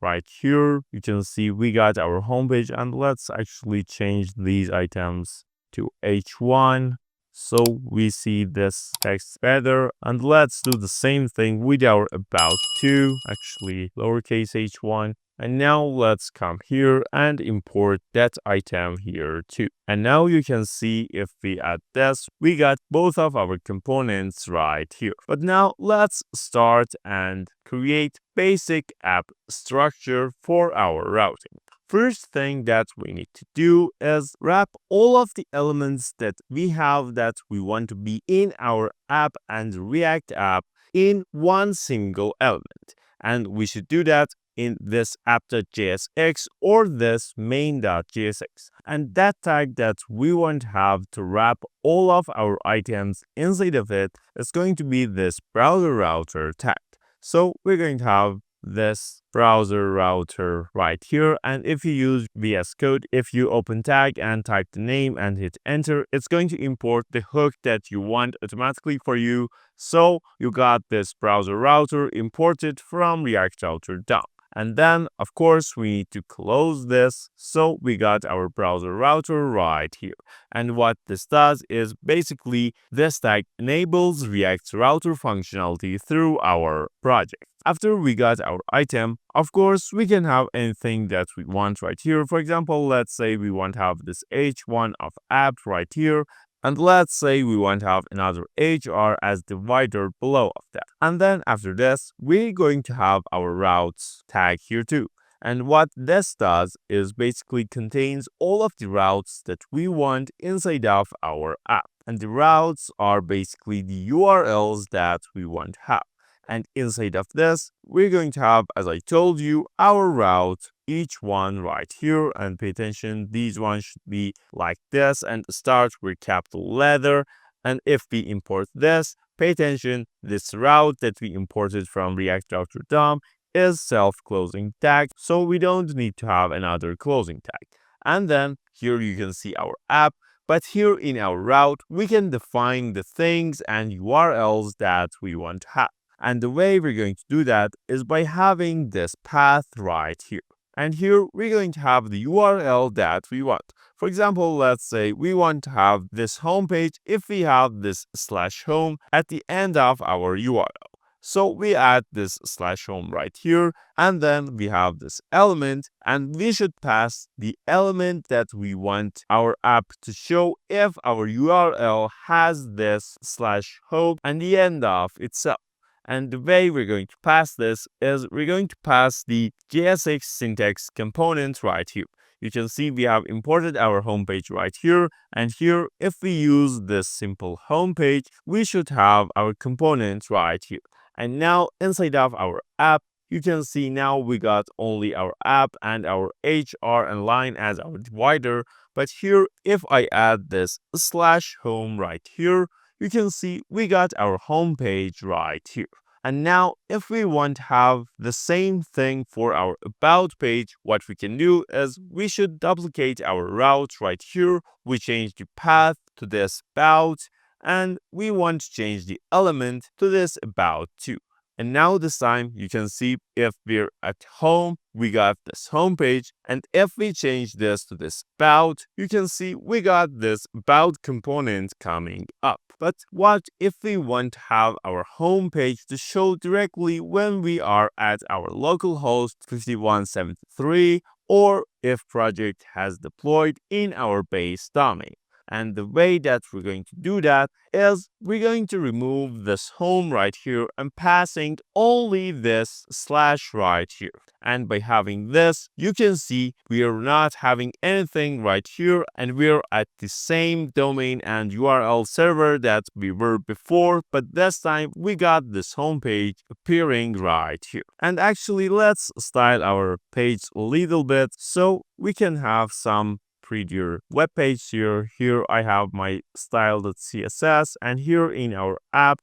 right here, you can see we got our homepage, and let's actually change these items to H1 so we see this text better. And let's do the same thing with our about to, actually lowercase h1. And now let's come here and import that item here too. And now you can see if we add this, we got both of our components right here. But now let's start and create basic app structure for our routing. First thing that we need to do is wrap all of the elements that we have that we want to be in our app and React app in one single element. And we should do that in this app.jsx or this main.jsx. And that tag that we want to have to wrap all of our items inside of it is going to be this browser router tag. So we're going to have this browser router right here, and if you use VS Code, if you open tag and type the name and hit enter, it's going to import the hook that you want automatically for you. So you got this browser router imported from React router DOM. And then, of course, we need to close this. So we got our browser router right here. And what this does is basically this tag enables React router functionality through our project. After we got our item, of course, we can have anything that we want right here. For example, let's say we want to have this h1 of app right here. And let's say we want to have another HR as divider below of that. And then after this, we're going to have our routes tag here too. And what this does is basically contains all of the routes that we want inside of our app. And the routes are basically the URLs that we want to have. And inside of this, we're going to have, as I told you, our route, each one right here. And pay attention, these ones should be like this and start with capital letter. And if we import this, pay attention, this route that we imported from React router DOM is self-closing tag. So we don't need to have another closing tag. And then here you can see our app. But here in our route, we can define the things and URLs that we want to have. And the way we're going to do that is by having this path right here. And here we're going to have the URL that we want. For example, let's say we want to have this homepage if we have this /home at the end of our URL. So we add this /home right here, and then we have this element, and we should pass the element that we want our app to show if our URL has this /home at the end of itself. And the way we're going to pass this is we're going to pass the JSX syntax component right here. You can see we have imported our homepage right here. And here, if we use this simple homepage, we should have our component right here. And now inside of our app, you can see now we got only our app and our HR and line as our divider. But here, if I add this /home right here, you can see we got our homepage right here. And now if we want to have the same thing for our about page, what we can do is we should duplicate our route right here. We change the path to this about, and we want to change the element to this about too. And now this time you can see if we're at home, we got this home page. And if we change this to this about, you can see we got this about component coming up. But what if we want to have our home page to show directly when we are at our localhost 5173 or if project has deployed in our base domain? And the way that we're going to do that is we're going to remove this home right here and passing only this / right here. And by having this, you can see we are not having anything right here, and we're at the same domain and URL server that we were before, but this time we got this home page appearing right here. And actually, let's style our page a little bit so we can have some prettier web page here. Here I have my style.css, and here in our app,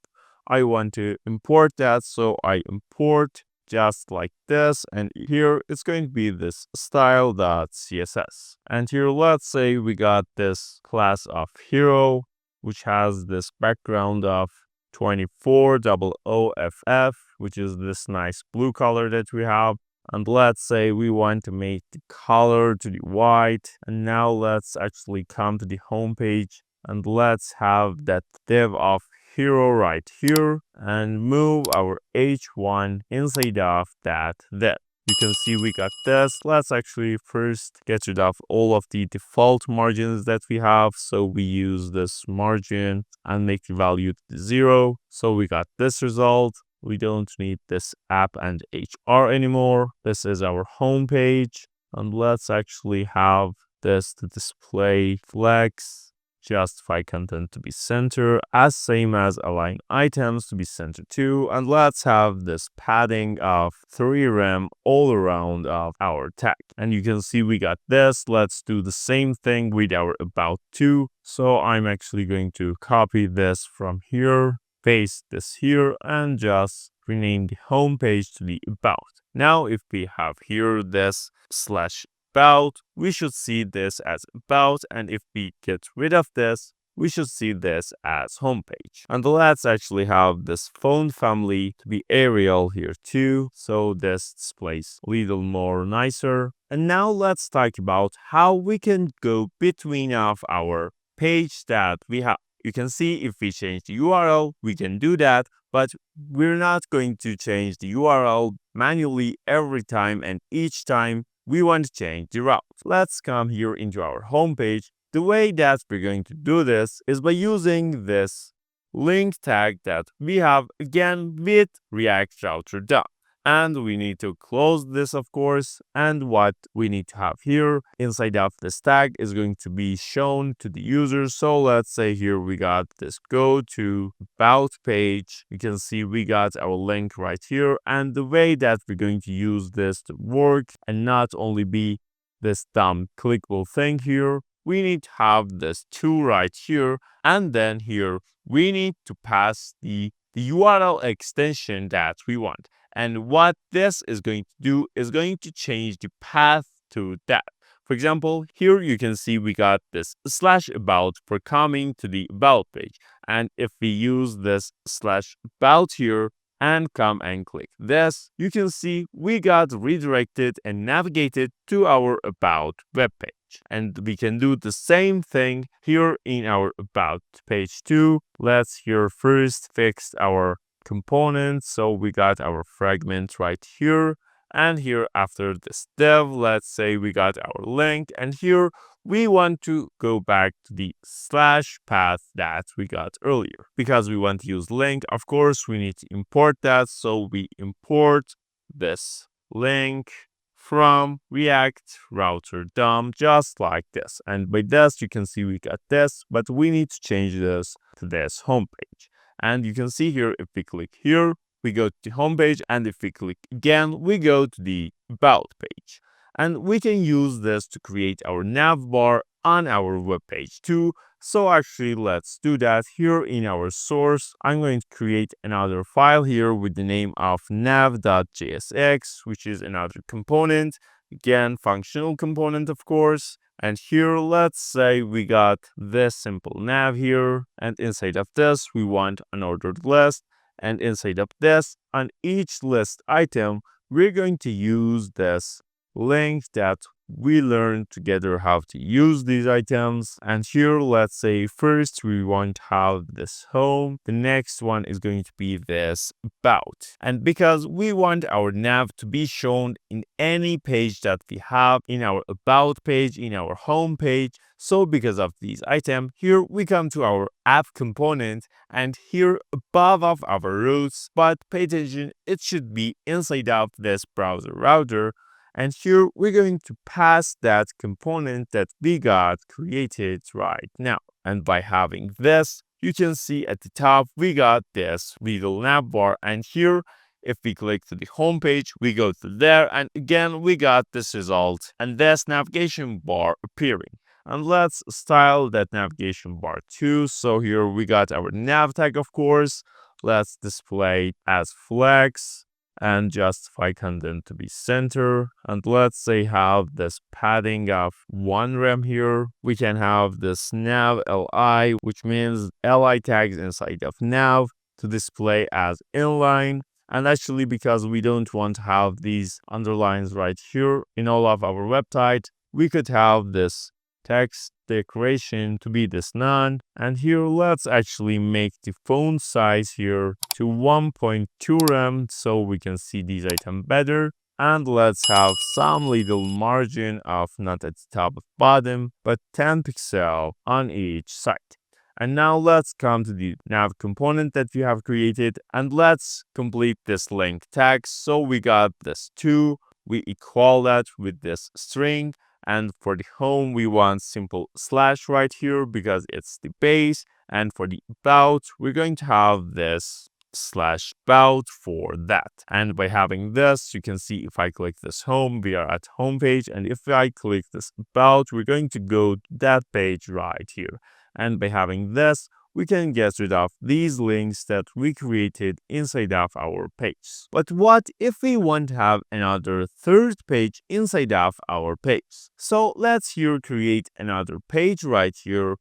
I want to import that. So I import just like this, and here it's going to be this style.css. And here, let's say we got this class of hero, which has this background of 2400FF, which is this nice blue color that we have. And let's say we want to make the color to the white. And now let's actually come to the home page and let's have that div of hero right here and move our h1 inside of that div. You can see we got this. Let's actually first get rid of all of the default margins that we have. So we use this margin and make the value to 0. So we got this result. We don't need this app and HR anymore. This is our home page. And let's actually have this to display flex, justify content to be center, as same as align items to be center too. And let's have this padding of 3 rem all around of our tag. And you can see we got this. Let's do the same thing with our about to. So I'm actually going to copy this from here, paste this here, and just rename the home page to the about. Now, if we have here this slash about, we should see this as about, and if we get rid of this, we should see this as homepage. And let's actually have this font family to be Arial here too, so this displays a little more nicer. And now let's talk about how we can go between of our page that we have. You can see if we change the URL, we can do that, but we're not going to change the URL manually every time and each time we want to change the route. Let's come here into our home page. The way that we're going to do this is by using this link tag that we have again with React router done. And we need to close this, of course. And what we need to have here inside of this tag is going to be shown to the user. So let's say here we got this go to about page. You can see we got our link right here. And the way that we're going to use this to work and not only be this dumb clickable thing here, we need to have this to right here. And then here we need to pass the URL extension that we want. And what this is going to do is going to change the path to that. For example, here you can see we got this slash about for coming to the about page. And if we use this slash about here and come and click this, you can see we got redirected and navigated to our about web page. And we can do the same thing here in our about page too. Let's here first fix our components. So we got our fragment right here. And here after this div, let's say we got our link. And here we want to go back to the slash path that we got earlier. Because we want to use link, of course, we need to import that. So we import this link from React router DOM, just like this. And by this, you can see we got this, but we need to change this to this homepage. And you can see here, if we click here, we go to the home page, and if we click again, we go to the about page. And we can use this to create our nav bar on our web page too. So actually, let's do that here in our source. I'm going to create another file here with the name of nav.jsx, which is another component. Again, functional component, of course. And here, let's say we got this simple nav here. And inside of this, we want an ordered list. And inside of this, on each list item, we're going to use this link that we learned together how to use these items. And here, let's say first we want to have this home. The next one is going to be this about. And because we want our nav to be shown in any page that we have, in our about page, in our home page. So because of these items, here we come to our app component, and here above of our routes, but pay attention, it should be inside of this browser router. And here we're going to pass that component that we got created right now. And by having this, you can see at the top, we got this little nav bar. And here, if we click to the home page, we go to there. And again, we got this result and this navigation bar appearing. And let's style that navigation bar too. So here we got our nav tag, of course. Let's display it as flex and justify content to be center. And let's say have this padding of 1 rem here. We can have this nav li, which means li tags inside of nav to display as inline. And actually, because we don't want to have these underlines right here in all of our website, we could have this text decoration to be this none. And here, let's actually make the font size here to 1.2 rem so we can see these items better. And let's have some little margin of not at the top of bottom, but 10 pixel on each side. And now let's come to the nav component that we have created and let's complete this link tag. So we got this 2, we equal that with this string. And for the home, we want simple slash right here because it's the base. And for the about, we're going to have this slash about for that. And by having this, you can see if I click this home, we are at home page. And if I click this about, we're going to go to that page right here. And by having this, we can get rid of these links that we created inside of our page. But what if we want to have another third page inside of our page? So let's here create another page right here,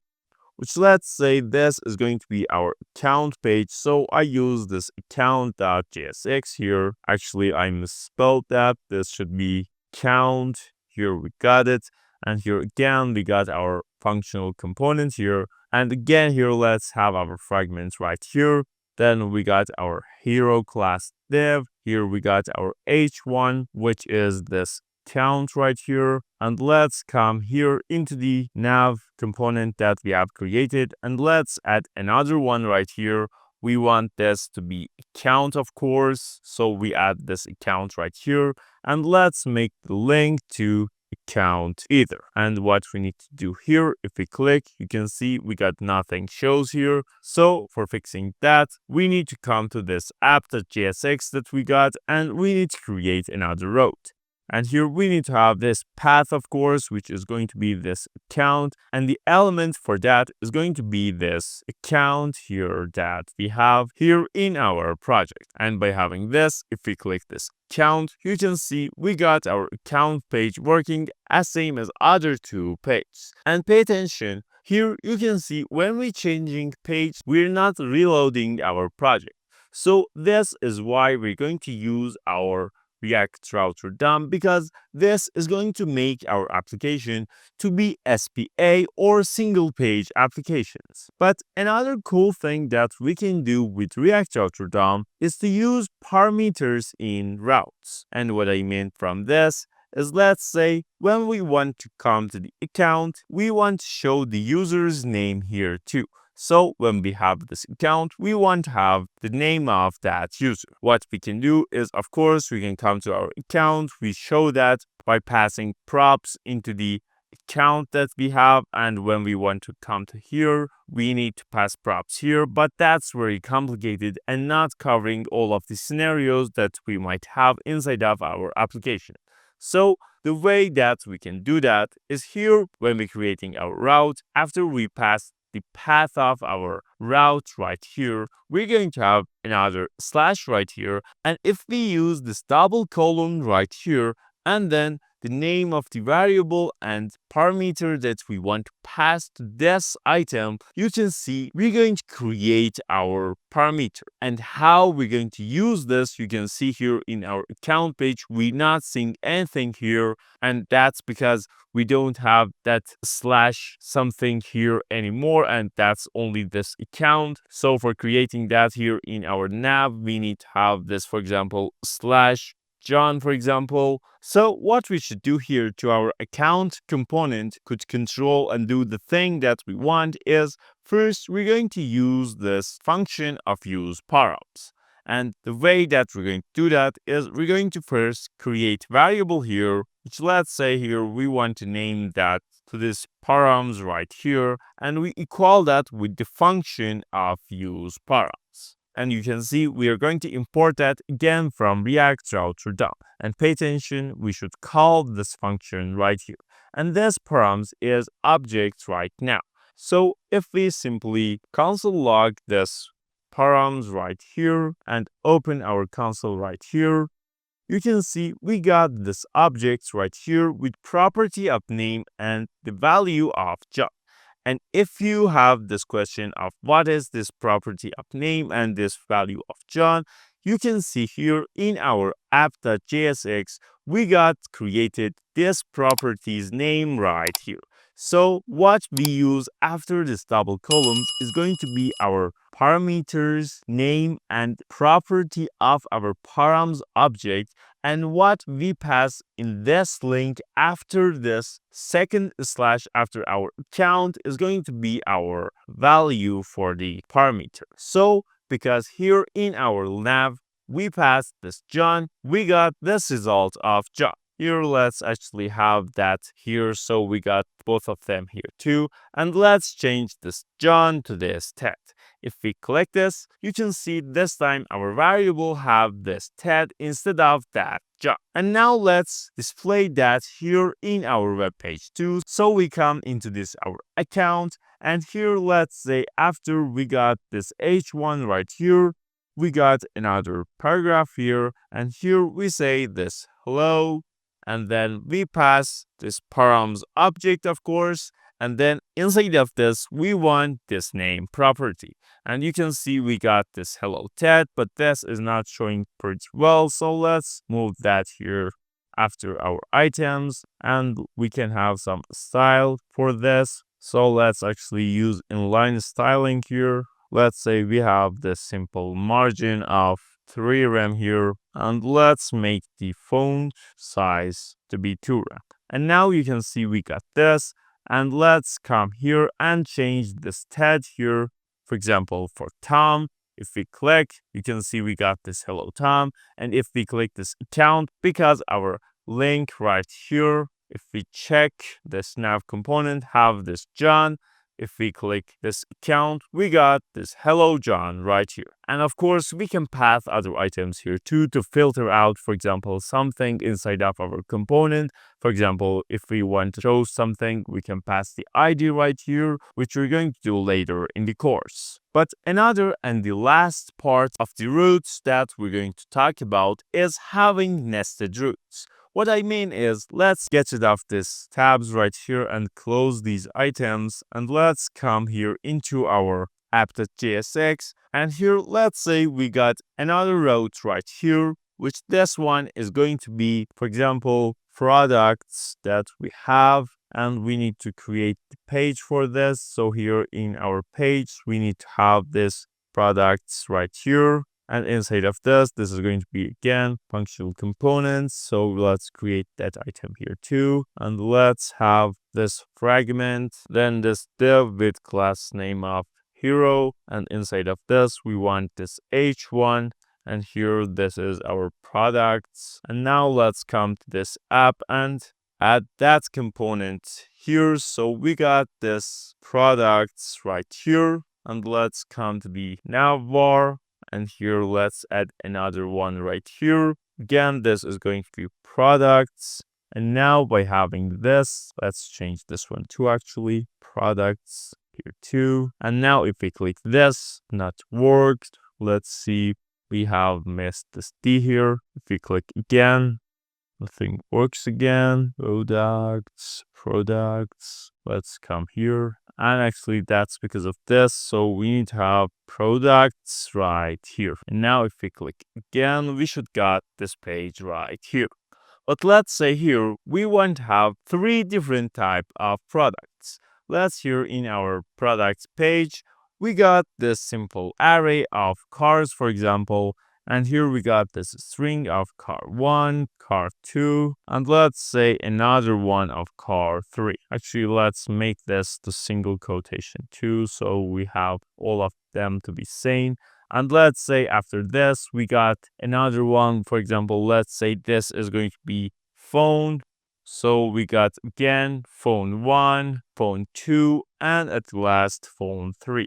which let's say this is going to be our account page. So I use this account.jsx here. Actually, I misspelled that. This should be account. Here we got it. And here again, we got our functional component here. And again, here, let's have our fragments right here. Then we got our hero class div. Here we got our h1, which is this count right here. And let's come here into the nav component that we have created. And let's add another one right here. We want this to be account, of course. So we add this account right here. And let's make the link to account either. And what we need to do here, if we click, you can see we got nothing shows here. So for fixing that, we need to come to this app.jsx that we got and we need to create another route. And here we need to have this path, of course, which is going to be this account. And the element for that is going to be this account here that we have here in our project. And by having this, if we click this account, you can see we got our account page working as same as other two pages. And pay attention, here you can see when we're changing page, we're not reloading our project. So this is why we're going to use our React router DOM because this is going to make our application to be SPA or single page applications. But another cool thing that we can do with React router DOM is to use parameters in routes. And what I mean from this is, let's say when we want to come to the account, we want to show the user's name here too. So when we have this account, we want to have the name of that user. What we can do is, of course, we can come to our account. We show that by passing props into the account that we have. And when we want to come to here, we need to pass props here. But that's very complicated and not covering all of the scenarios that we might have inside of our application. So the way that we can do that is here when we're creating our route, after we pass the path of our route right here, we're going to have another slash right here. And if we use this double colon right here, and then the name of the variable and parameter that we want to pass to this item, you can see we're going to create our parameter. And how we're going to use this, you can see here in our account page, we're not seeing anything here. And that's because we don't have that slash something here anymore. And that's only this account. So for creating that here in our nav, we need to have this, for example, slash John, for example. So what we should do here to our account component could control and do the thing that we want is, first, we're going to use this function of use params. And the way that we're going to do that is we're going to first create variable here, which let's say here we want to name that to this params right here. And we equal that with the function of use params. And you can see we are going to import that again from React router DOM. And pay attention, we should call this function right here. And this params is object right now. So if we simply console log this params right here and open our console right here, you can see we got this object right here with property of name and the value of John. And if you have this question of what is this property of name and this value of John, you can see here in our app.jsx, we got created this properties name right here. So what we use after this double columns is going to be our parameters, name, and property of our params object, and what we pass in this link after this second slash after our account is going to be our value for the parameter. So because here in our nav we passed this John, we got this result of John. Here, let's actually have that here. So we got both of them here too. And let's change this John to this Ted. If we click this, you can see this time our variable have this Ted instead of that John. And now let's display that here in our web page too. So we come into this our account, and here let's say after we got this H1 right here, we got another paragraph here, and here we say this hello, and then we pass this params object, of course, and then inside of this we want this name property, and you can see we got this hello Ted, but this is not showing pretty well, so let's move that here after our items, and we can have some style for this. So let's actually use inline styling here. Let's say we have this simple margin of 3 rem here, and let's make the font size to be 2 rem. And now you can see we got this, and let's come here and change this Ted here. For example, for Tom, if we click, you can see we got this hello Tom. And if we click this account, because our link right here, if we check this nav component, have this John. If we click this account, we got this hello John right here. And of course, we can pass other items here too to filter out, for example, something inside of our component. For example, if we want to show something, we can pass the ID right here, which we're going to do later in the course. But another and the last part of the routes that we're going to talk about is having nested routes. What I mean is, let's get rid of this tabs right here and close these items, and let's come here into our app.jsx, and here let's say we got another route right here, which this one is going to be, for example, products that we have, and we need to create the page for this. So here in our page we need to have this products right here. And inside of this is going to be again functional components. So let's create that item here too. And let's have this fragment, then this div with class name of hero. And inside of this, we want this H1. And here, this is our products. And now let's come to this app and add that component here. So we got this products right here. And let's come to the navbar. And here, let's add another one right here. Again, this is going to be products. And now by having this, let's change this one to actually products here too. And now if we click this, not worked. Let's see, we have missed this D here. If we click again, nothing works again. Products. Let's come here. And actually that's because of this. So we need to have products right here. And now if we click again, we should get this page right here. But let's say here, we want to have 3 different type of products. Let's here in our products page, we got this simple array of cars, for example. And here we got this string of car 1, car 2, and let's say another one of car 3. Actually, let's make this the single quotation 2, so we have all of them to be same. And let's say after this, we got another one. For example, let's say this is going to be phone. So we got again phone 1, phone 2, and at last phone 3.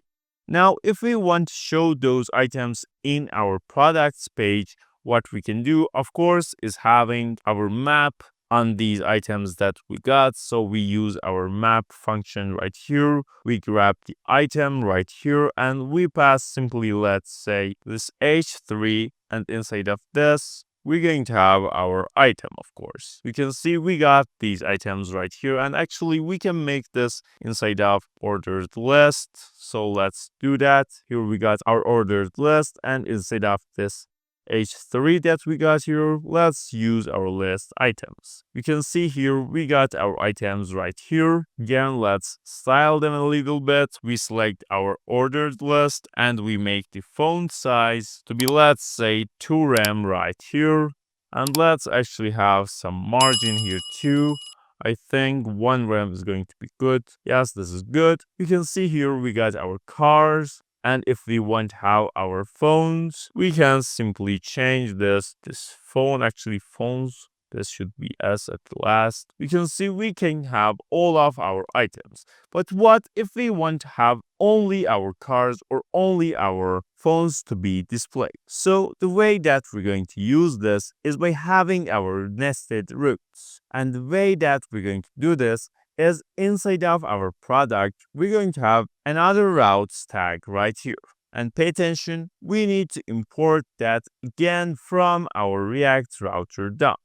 Now, if we want to show those items in our products page, what we can do, of course, is having our map on these items that we got. So we use our map function right here. We grab the item right here and we pass simply, let's say, this H3, and inside of this, we're going to have our item, of course. You can see we got these items right here, and actually we can make this inside of ordered list. So let's do that. Here we got our ordered list, and inside of this h3 that we got here, let's use our list items. You can see here we got our items right here. Again, let's style them a little bit. We select our ordered list and we make the font size to be, let's say, 2 rem right here. And let's actually have some margin here too. I think 1 rem is going to be good. Yes, this is good. You can see here we got our cars. And if we want to have our phones, we can simply change this phone, actually phones. This should be S at last. You can see we can have all of our items. But what if we want to have only our cars or only our phones to be displayed? So the way that we're going to use this is by having our nested routes. And the way that we're going to do this is inside of our product, we're going to have another routes tag right here. And pay attention, we need to import that again from our React router DOM.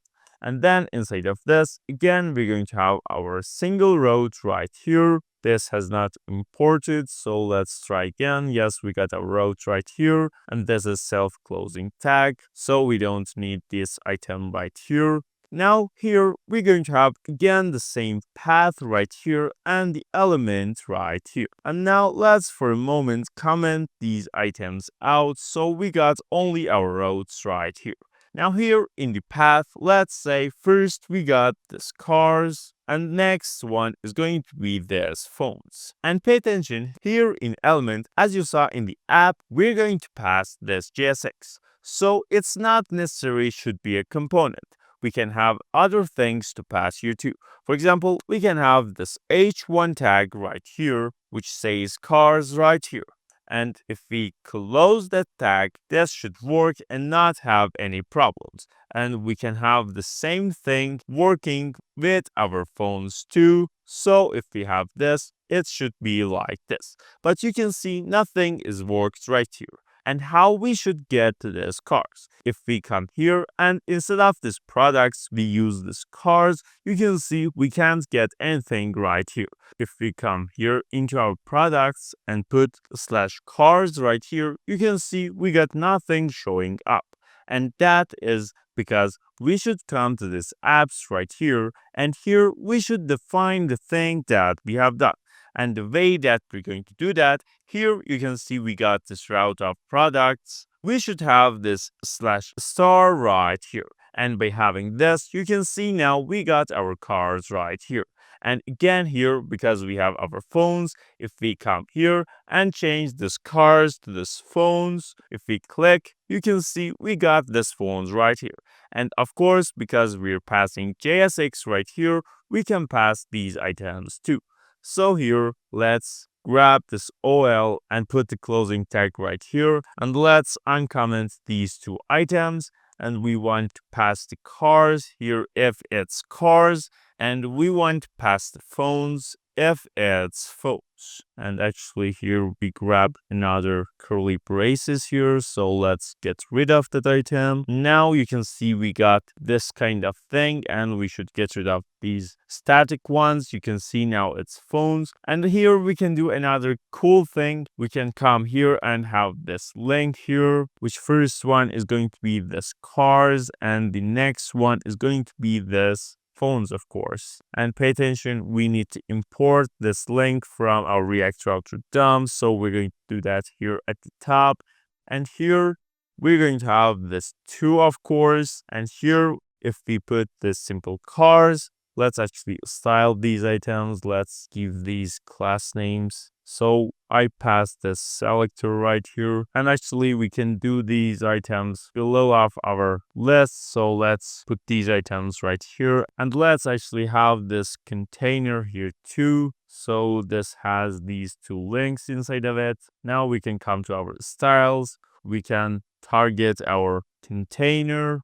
And then inside of this, again, we're going to have our single route right here. This has not imported, so let's try again. Yes, we got our route right here, and this is self-closing tag, so we don't need this item right here. Now here we're going to have again the same path right here and the element right here. And now let's for a moment comment these items out so we got only our routes right here. Now here in the path, let's say first we got this cars and next one is going to be this phones. And pay attention, here in element, as you saw in the app, we're going to pass this JSX. So it's not necessary should be a component. We can have other things to pass here too. For example, we can have this H1 tag right here, which says cars right here. And if we close that tag, this should work and not have any problems. And we can have the same thing working with our phones too. So if we have this, it should be like this. But you can see nothing is worked right here. And how we should get to these cars. If we come here and instead of these products, we use these cars, you can see we can't get anything right here. If we come here into our products and put /cars right here, you can see we got nothing showing up. And that is because we should come to these apps right here, and here we should define the thing that we have done. And the way that we're going to do that, here you can see we got this route of products. We should have this /star right here. And by having this, you can see now we got our cars right here. And again here, because we have our phones, if we come here and change this cars to this phones, if we click, you can see we got this phones right here. And of course, because we're passing JSX right here, we can pass these items too. So here, let's grab this OL and put the closing tag right here. And let's uncomment these two items. And we want to pass the cars here if it's cars. And we want to pass the phones if it's phones. And actually here we grab another curly braces here. So let's get rid of that item. Now you can see we got this kind of thing and we should get rid of these static ones. You can see now it's phones. And here we can do another cool thing. We can come here and have this link here, which first one is going to be this cars and the next one is going to be this phones, of course. And pay attention, we need to import this link from our React router DOM. So we're going to do that here at the top. And here we're going to have this two, of course. And here, if we put this simple cars, let's actually style these items. Let's give these class names. So I pass this selector right here. And actually we can do these items below of our list. So let's put these items right here. And let's actually have this container here too. So this has these two links inside of it. Now we can come to our styles. We can target our container.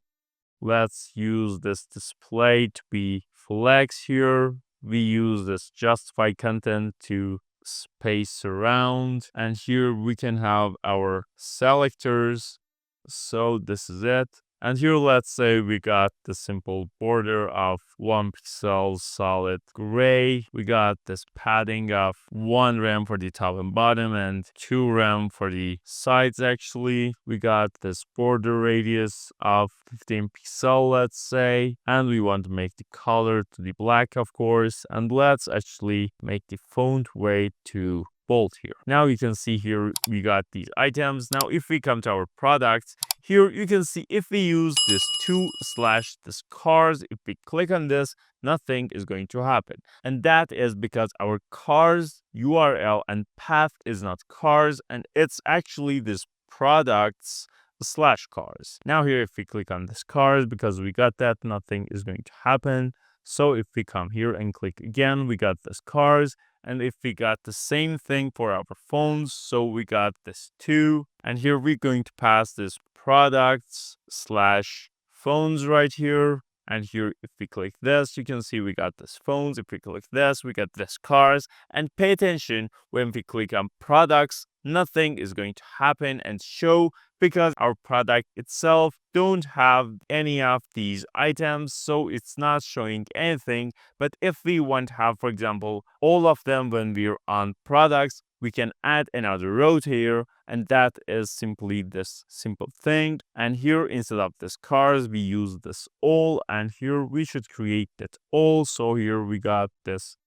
Let's use this display to be flex here. We use this justify content to space around, and here we can have our selectors. So this is it. And here, let's say we got the simple border of 1 pixel solid gray. We got this padding of 1 rem for the top and bottom and 2 rem for the sides actually. We got this border radius of 15 pixel, let's say. And we want to make the color to the black, of course. And let's actually make the font weight to bold here. Now you can see here we got these items. Now if we come to our products, here you can see if we use this this cars, if we click on this, nothing is going to happen. And that is because our cars URL and path is not cars, and it's actually this products slash cars. Now here if we click on this cars, because we got that, nothing is going to happen. So if we come here and click again, we got this cars. And if we got the same thing for our phones, so we got this too. And here we're going to pass this products slash phones right here. And here, if we click this, you can see we got this phones. If we click this, we got this cars. And pay attention, when we click on products, nothing is going to happen and show because our product itself don't have any of these items, so it's not showing anything. But if we want to have, for example, all of them when we're on products, we can add another row here, and that is simply this simple thing. And here, instead of this cars, we use this all, and here we should create that all. So here we got this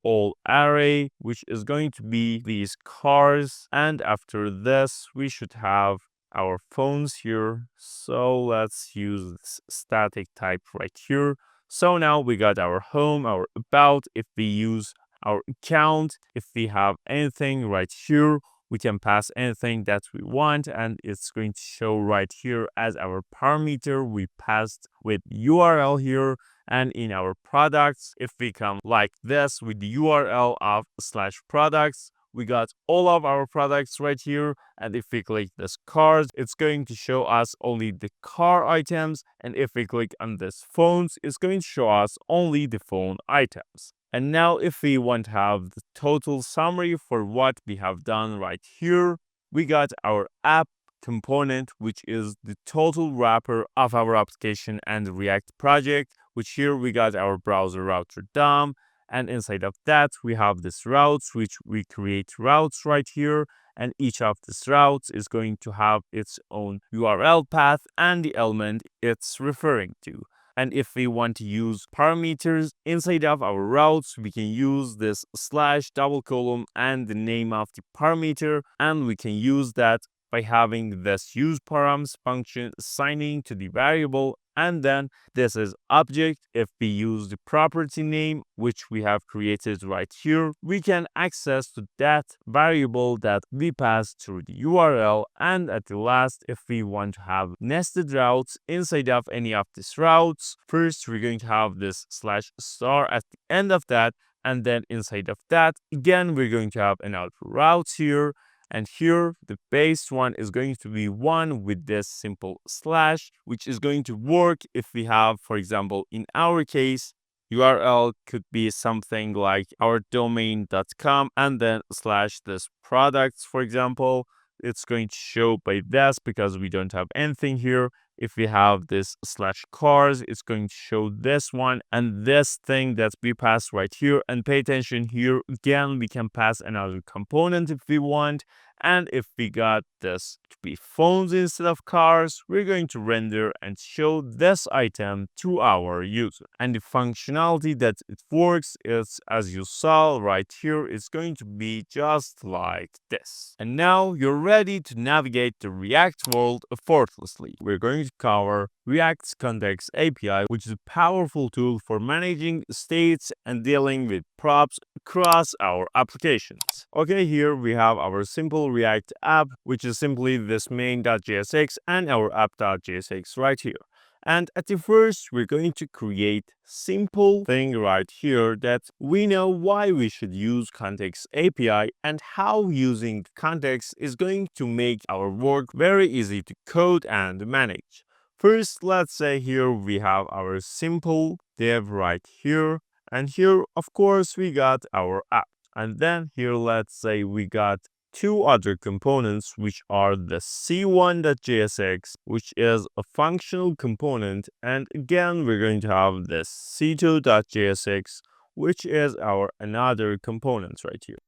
all array, which is going to be these cars, and after this we should have our phones here. So let's use this static type right here. So now we got our home, our about. If we use our account, if we have anything right here, we can pass anything that we want, and it's going to show right here as our parameter we passed with URL here. And in our products, if we come like this with the URL of slash products, we got all of our products right here. And if we click this cars, it's going to show us only the car items. And if we click on this phones, it's going to show us only the phone items. And now if we want to have the total summary for what we have done right here, we got our app component, which is the total wrapper of our application and React project, which here we got our browser router DOM. And inside of that, we have this routes, which we create routes right here. And each of these routes is going to have its own URL path and the element it's referring to. And if we want to use parameters inside of our routes, we can use this slash double column and the name of the parameter. And we can use that by having this useParams function assigning to the variable. And then this is object. If we use the property name, which we have created right here, we can access to that variable that we pass through the URL. And at the last, if we want to have nested routes inside of any of these routes, first we're going to have this slash star at the end of that. And then inside of that, again, we're going to have another route here. And here, the base one is going to be one with this simple slash, which is going to work if we have, for example, in our case, URL could be something like our domain.com and then slash this products, for example. It's going to show by this because we don't have anything here. If we have this slash cars, it's going to show this one and this thing that we pass right here. And pay attention here, again, we can pass another component if we want. And if we got this to be phones instead of cars, we're going to render and show this item to our user. And the functionality that it works is, as you saw right here, it's going to be just like this. And now you're ready to navigate the React world effortlessly. We're going to cover React's Context API, which is a powerful tool for managing states and dealing with props across our applications. Okay, here we have our simple React app, which is simply this main.jsx and our app.jsx right here. And at the first, we're going to create simple thing right here that we know why we should use Context API and how using context is going to make our work very easy to code and manage. First, let's say here we have our simple div right here. And here, of course, we got our app. And then here, let's say we got two other components, which are the c1.jsx, which is a functional component, and again we're going to have the c2.jsx, which is our another component right here.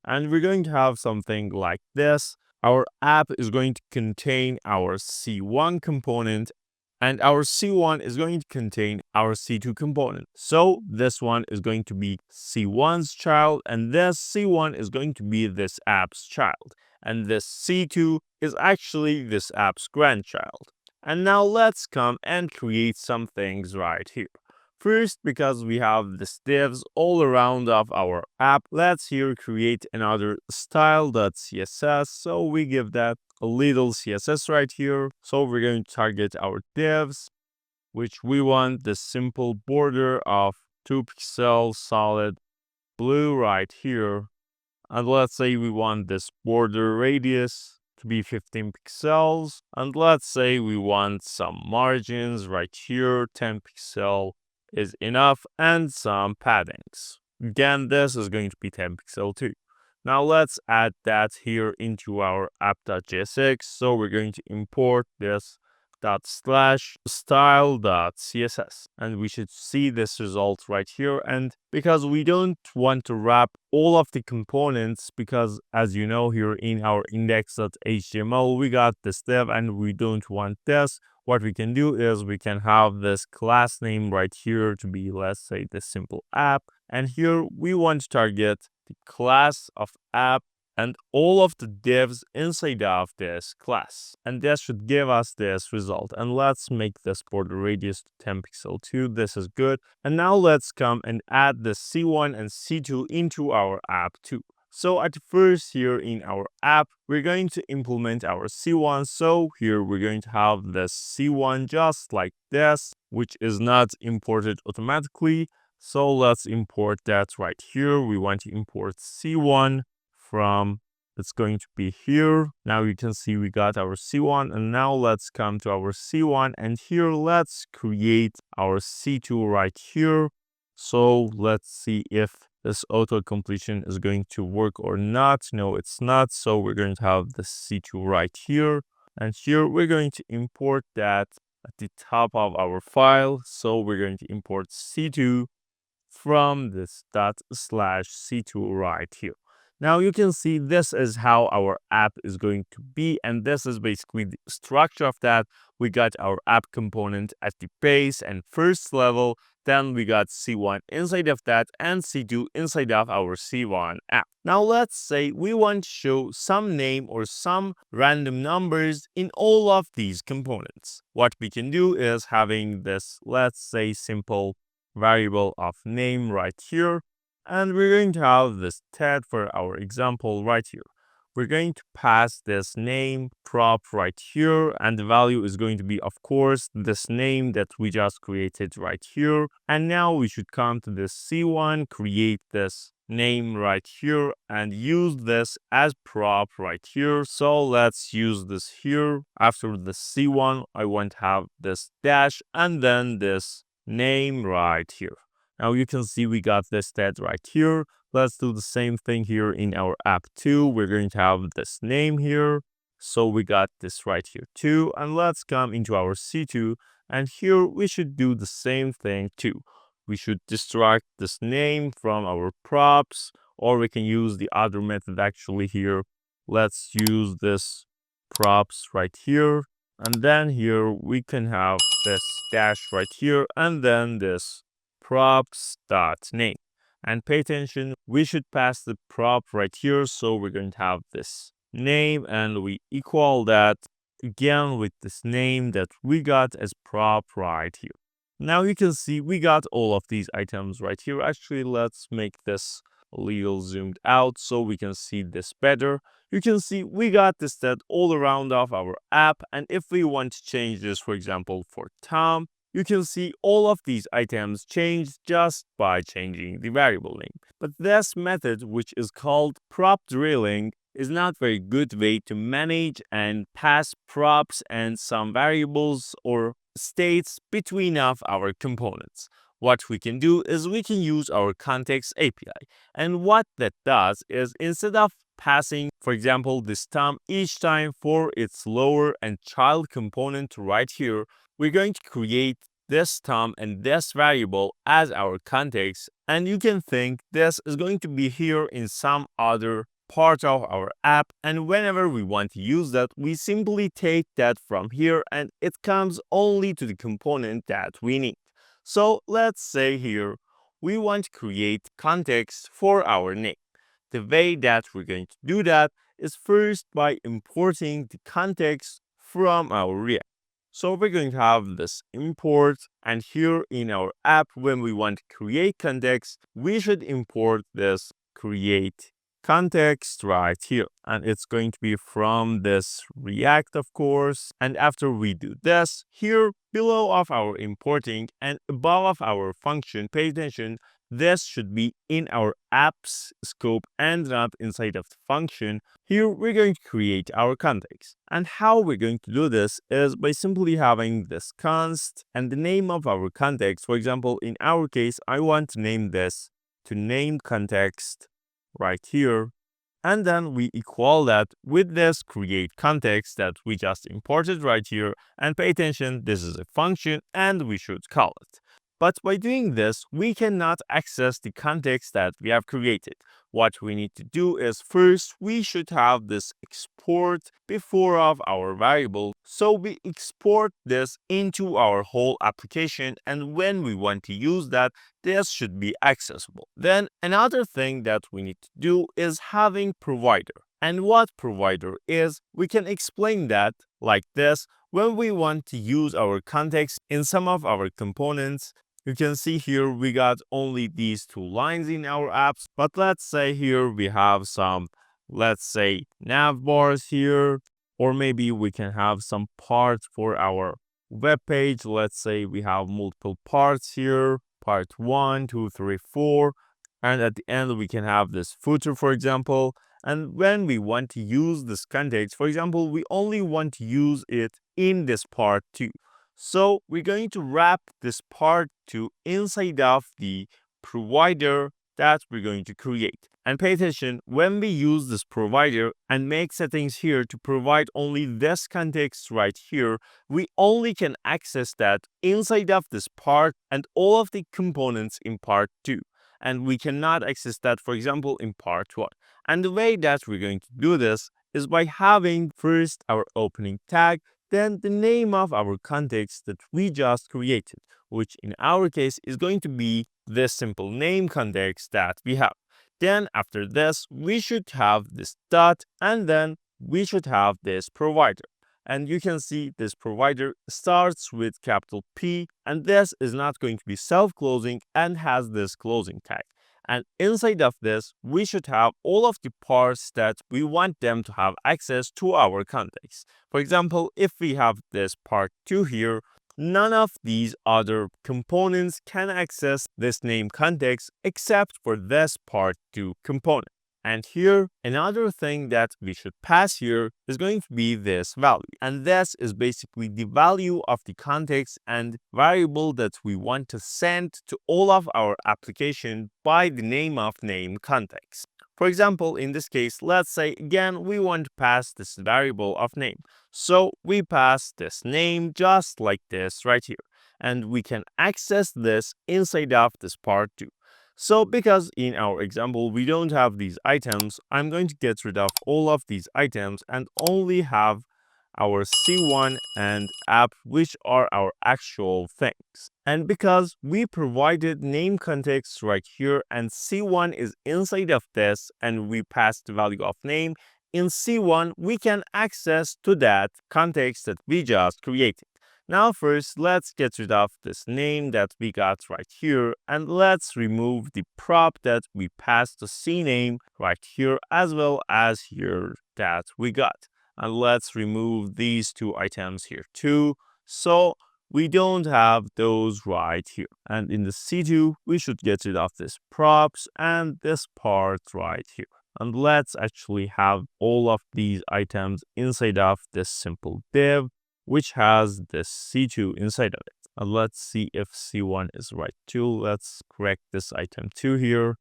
And we're going to have something like this. Our app is going to contain our C1 component, and our C1 is going to contain our C2 component. So this one is going to be C1's child, and this C1 is going to be this app's child. And this C2 is actually this app's grandchild. And now let's come and create some things right here. First, because we have the divs all around of our app, let's here create another style.css. So we give that a little CSS right here. So we're going to target our divs, which we want the simple border of 2 pixel solid blue right here. And let's say we want this border radius to be 15 pixels. And let's say we want some margins right here, 10 pixel is enough, and some paddings. Again, this is going to be 10 pixel too. Now let's add that here into our app.jsx. So we're going to import this /style.css, and we should see this result right here. And because we don't want to wrap all of the components, because as you know, here in our index.html we got this div and we don't want this. What we can do is we can have this class name right here to be, let's say, the simple app, and here we want to target the class of app and all of the divs inside of this class. And that should give us this result. And let's make this border radius to 10 pixel too. This is good. And now let's come and add the C1 and C2 into our app too. So at first here in our app, we're going to implement our C1. So here we're going to have the C1 just like this, which is not imported automatically. So let's import that right here. We want to import C1 from, it's going to be here. Now you can see we got our C1, and now let's come to our C1, and here let's create our C2 right here. So let's see if this auto completion is going to work or not. No, it's not. So we're going to have the C2 right here, and here we're going to import that at the top of our file. So we're going to import C2 from this /c2 right here. Now you can see this is how our app is going to be, and this is basically the structure of that. We got our app component at the base and first level, then we got C1 inside of that and C2 inside of our C1 app. Now let's say we want to show some name or some random numbers in all of these components. What we can do is having this, let's say, simple variable of name right here, and we're going to have this tag for our example right here. We're going to pass this name prop right here, and the value is going to be, of course, this name that we just created right here. And now we should come to this C1, create this name right here, and use this as prop right here. So let's use this here. After the C1, I want to have this dash and then this name right here. Now you can see we got this tag right here. Let's do the same thing here in our app too. We're going to have this name here. So we got this right here too. And let's come into our C2. And here we should do the same thing too. We should distract this name from our props, or we can use the other method actually here. Let's use this props right here. And then here we can have this dash right here, and then this props.name. And pay attention, we should pass the prop right here. So we're going to have this name, and we equal that again with this name that we got as prop right here. Now you can see we got all of these items right here. Actually, let's make this a little zoomed out so we can see this better. You can see we got this set all around of our app, and if we want to change this, for example, for Tom, you can see all of these items changed just by changing the variable name. But this method, which is called prop drilling, is not very good way to manage and pass props and some variables or states between of our components. What we can do is we can use our context API. And what that does is instead of passing, for example, this term each time for its lower and child component right here, we're going to create this term and this variable as our context. And you can think this is going to be here in some other part of our app, and whenever we want to use that, we simply take that from here and it comes only to the component that we need. So let's say here we want to create context for our name. The way that we're going to do that is first by importing the context from our React. So we're going to have this import, and here in our app, when we want to create context, we should import this create context right here, and it's going to be from this React, of course. And after we do this, here below of our importing and above of our function, pay attention, this should be in our app's scope and not inside of the function. Here we're going to create our context, and how we're going to do this is by simply having this const and the name of our context. For example, in our case, I want to name this to name context right here, and then we equal that with this create context that we just imported right here. And pay attention, this is a function and we should call it. But by doing this, we cannot access the context that we have created. What we need to do is first, we should have this export before of our variable. So we export this into our whole application, and when we want to use that, this should be accessible. Then another thing that we need to do is having provider. And what provider is, we can explain that like this. When we want to use our context in some of our components, you can see here we got only these two lines in our apps, but let's say here we have some, let's say, nav bars here, or maybe we can have some parts for our web page. Let's say we have multiple parts here, part 1, 2, 3, 4, and at the end we can have this footer, for example. And when we want to use this context, for example, we only want to use it in this part 2. So we're going to wrap this part 2 inside of the provider that we're going to create. And pay attention, when we use this provider and make settings here to provide only this context right here, we only can access that inside of this part and all of the components in part 2. And we cannot access that, for example, in part 1. And the way that we're going to do this is by having first our opening tag, then the name of our context that we just created, which in our case is going to be this simple name context that we have. Then after this, we should have this dot, and then we should have this provider. And you can see this provider starts with capital P, and this is not going to be self-closing and has this closing tag. And inside of this, we should have all of the parts that we want them to have access to our context. For example, if we have this part 2 here, none of these other components can access this name context except for this part 2 component. And here, another thing that we should pass here is going to be this value. And this is basically the value of the context and variable that we want to send to all of our application by the name of name context. For example, in this case, let's say again, we want to pass this variable of name. So we pass this name just like this right here. And we can access this inside of this part 2. So because in our example, we don't have these items, I'm going to get rid of all of these items and only have our C1 and app, which are our actual things. And because we provided name context right here and C1 is inside of this and we passed the value of name, in C1, we can access to that context that we just created. Now first, let's get rid of this name that we got right here, and let's remove the prop that we passed to CName right here as well as here that we got. And let's remove these two items here too, so we don't have those right here. And in the C2, we should get rid of this props and this part right here. And let's actually have all of these items inside of this simple div, which has this C2 inside of it. And let's see if C1 is right too. Let's correct this item 2 here.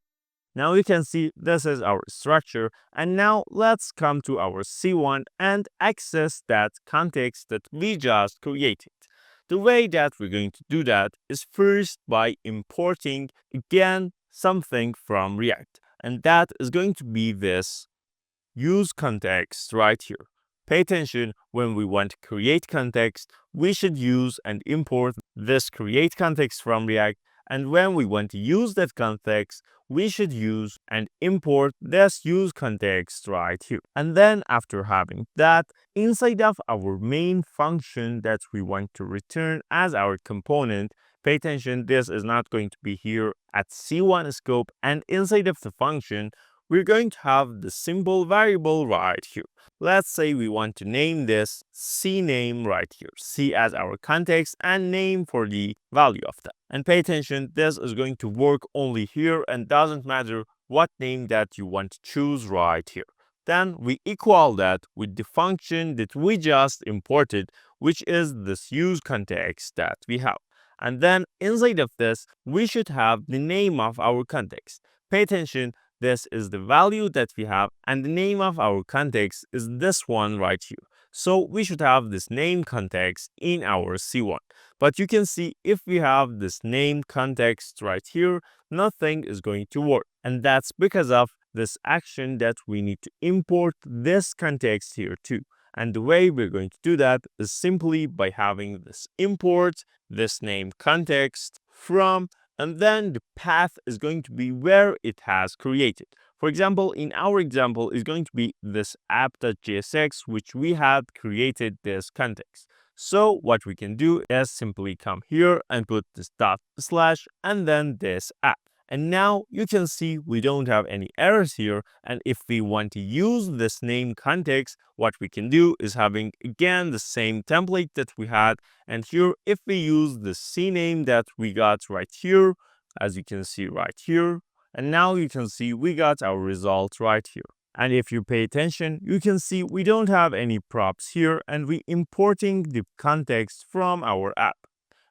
Now you can see this is our structure, and now let's come to our C1 and access that context that we just created. The way that we're going to do that is first by importing again something from React, and that is going to be this use context right here. Pay attention, when we want to create context, we should use and import this create context from React. And when we want to use that context, we should use and import this use context right here. And then after having that, inside of our main function that we want to return as our component, pay attention, this is not going to be here at C1 scope, and inside of the function, we're going to have the simple variable right here. Let's say we want to name this CName right here. C as our context and name for the value of that. And pay attention, this is going to work only here and doesn't matter what name that you want to choose right here. Then we equal that with the function that we just imported, which is this use context that we have. And then inside of this, we should have the name of our context. Pay attention, this is the value that we have, and the name of our context is this one right here. So we should have this name context in our C1. But you can see if we have this name context right here, nothing is going to work. And that's because of this action that we need to import this context here too. And the way we're going to do that is simply by having this import, this name context from, and then the path is going to be where it has created. For example, in our example is going to be this app.jsx, which we had created this context. So what we can do is simply come here and put this dot slash and then this app. And now you can see we don't have any errors here. And if we want to use this name context, what we can do is having again the same template that we had. And here, if we use the CName that we got right here, as you can see right here, and now you can see we got our result right here. And if you pay attention, you can see we don't have any props here, and we importing the context from our app.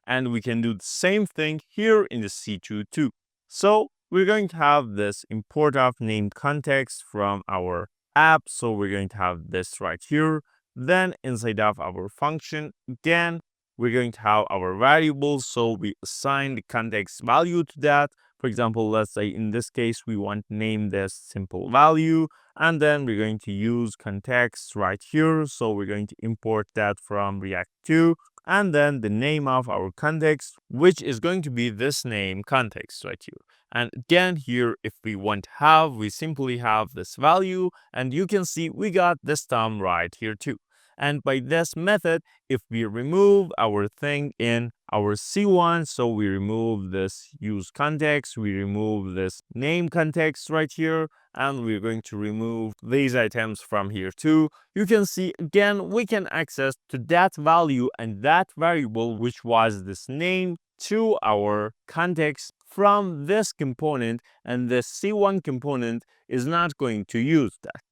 And we can do the same thing here in the C2 too. So we're going to have this import of name context from our app. So we're going to have this right here. Then inside of our function, again, we're going to have our variables. So we assign the context value to that. For example, let's say in this case, we want to name this simple value. And then we're going to use context right here. So we're going to import that from React 2. And then the name of our context, which is going to be this name context right here. And again here, if we want to have, we simply have this value, and you can see we got this term right here too. And by this method, if we remove our thing in our C1, so we remove this use context, we remove this name context right here, and we're going to remove these items from here too. You can see again, we can access to that value and that variable, which was this name, to our context from this component, and the C1 component is not going to use that.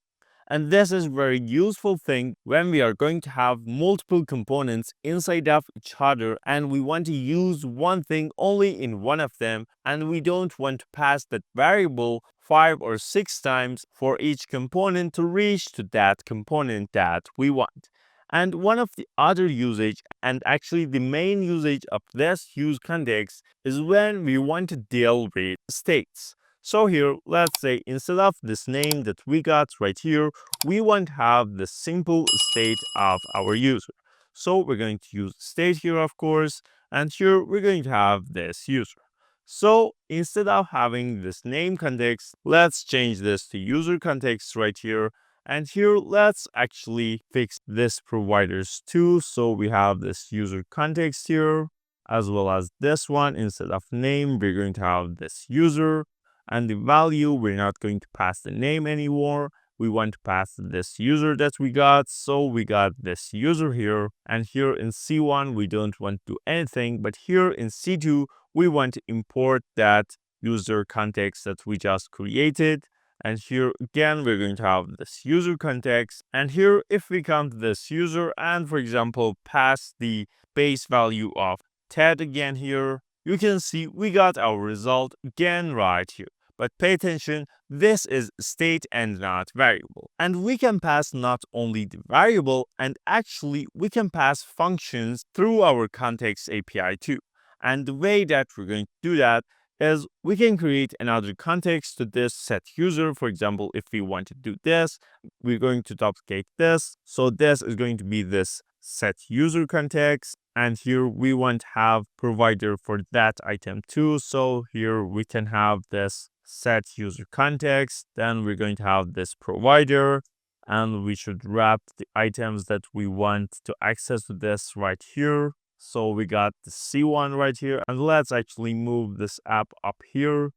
And this is very useful thing when we are going to have multiple components inside of each other and we want to use one thing only in one of them, and we don't want to pass that variable 5 or 6 times for each component to reach to that component that we want. And one of the other usage, and actually the main usage of this use context, is when we want to deal with states. So here, let's say instead of this name that we got right here, we want to have the simple state of our user. So we're going to use state here, of course, and here we're going to have this user. So instead of having this name context, let's change this to user context right here. And here, let's actually fix this providers too. So we have this user context here, as well as this one. Instead of name, we're going to have this user. And the value, we're not going to pass the name anymore. We want to pass this user that we got. So we got this user here. And here in C1, we don't want to do anything. But here in C2, we want to import that user context that we just created. And here again, we're going to have this user context. And here, if we come to this user and, for example, pass the base value of Ted again here, you can see we got our result again right here. But pay attention, this is state and not variable. And we can pass not only the variable, and actually we can pass functions through our context API too. And the way that we're going to do that is we can create another context to this set user. For example, if we want to do this, we're going to duplicate this. So this is going to be this set user context. And here we want to have provider for that item too. So here we can have this set user context. Then we're going to have this provider. And we should wrap the items that we want to access to this right here. So we got the C1 right here, and let's actually move this app up here,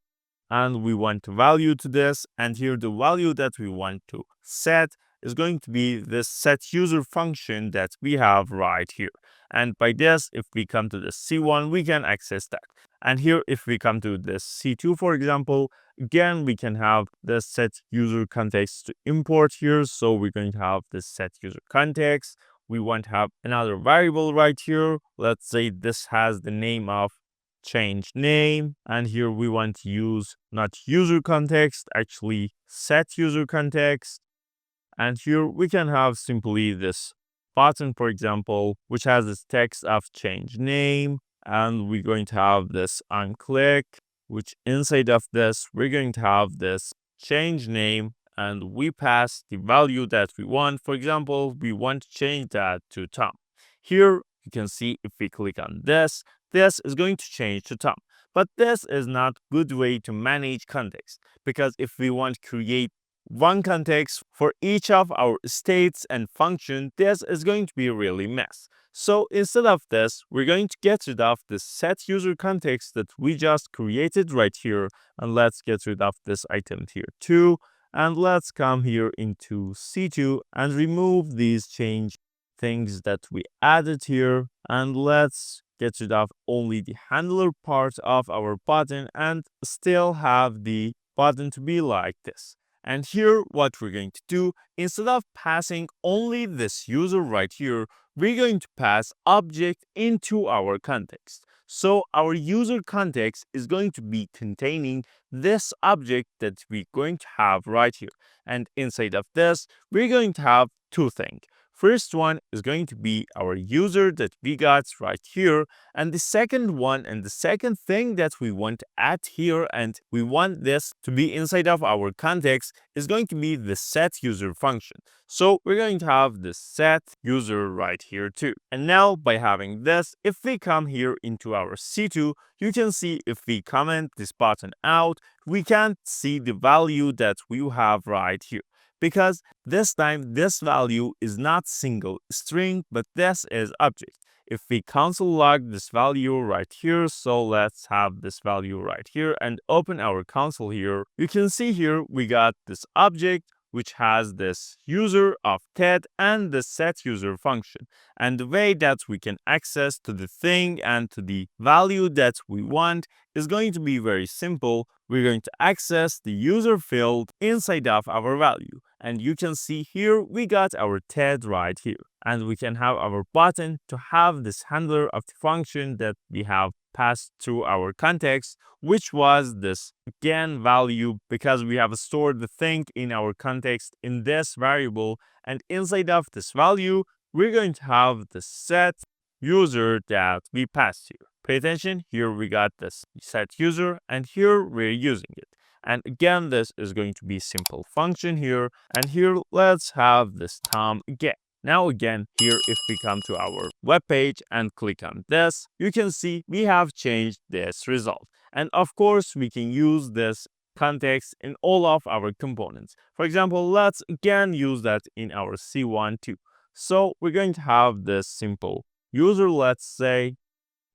and we want to value to this, and here the value that we want to set is going to be this set user function that we have right here. And by this, if we come to the C1, we can access that. And here, if we come to this C2, for example, again, we can have the set user context to import here. So we're going to have this set user context. We want to have another variable right here. Let's say this has the name of change name. And here we want to use not user context, actually set user context. And here we can have simply this button, for example, which has this text of change name. And we're going to have this on click, which inside of this, we're going to have this change name. And we pass the value that we want. For example, we want to change that to Tom. Here, you can see if we click on this, this is going to change to Tom. But this is not a good way to manage context, because if we want to create one context for each of our states and function, this is going to be a really mess. So instead of this, we're going to get rid of the set user context that we just created right here. And let's get rid of this item here too. And let's come here into C2 and remove these change things that we added here. And let's get rid of only the handler part of our button and still have the button to be like this. And here, what we're going to do, instead of passing only this user right here, we're going to pass object into our context. So our user context is going to be containing this object that we're going to have right here. And inside of this, we're going to have two things. First one is going to be our user that we got right here. And the second one and the second thing that we want to add here, and we want this to be inside of our context, is going to be the set user function. So we're going to have the set user right here too. And now by having this, if we come here into our C2, you can see if we comment this button out, we can't see the value that we have right here. Because this time, this value is not single string, but this is object. If we console log this value right here, so let's have this value right here and open our console here, you can see here we got this object which has this user of Ted and the set user function. And the way that we can access to the thing and to the value that we want is going to be very simple. We're going to access the user field inside of our value. And you can see here we got our Ted right here. And we can have our button to have this handler of the function that we have passed through our context, which was this again value, because we have stored the thing in our context in this variable. And inside of this value, we're going to have the set user that we passed here. Pay attention, here we got this set user and here we're using it. And again, this is going to be simple function here. And here, let's have this Tom again. Now again, here if we come to our web page and click on this, you can see we have changed this result. And of course, we can use this context in all of our components. For example, let's again use that in our C1 too. So we're going to have this simple user, let's say,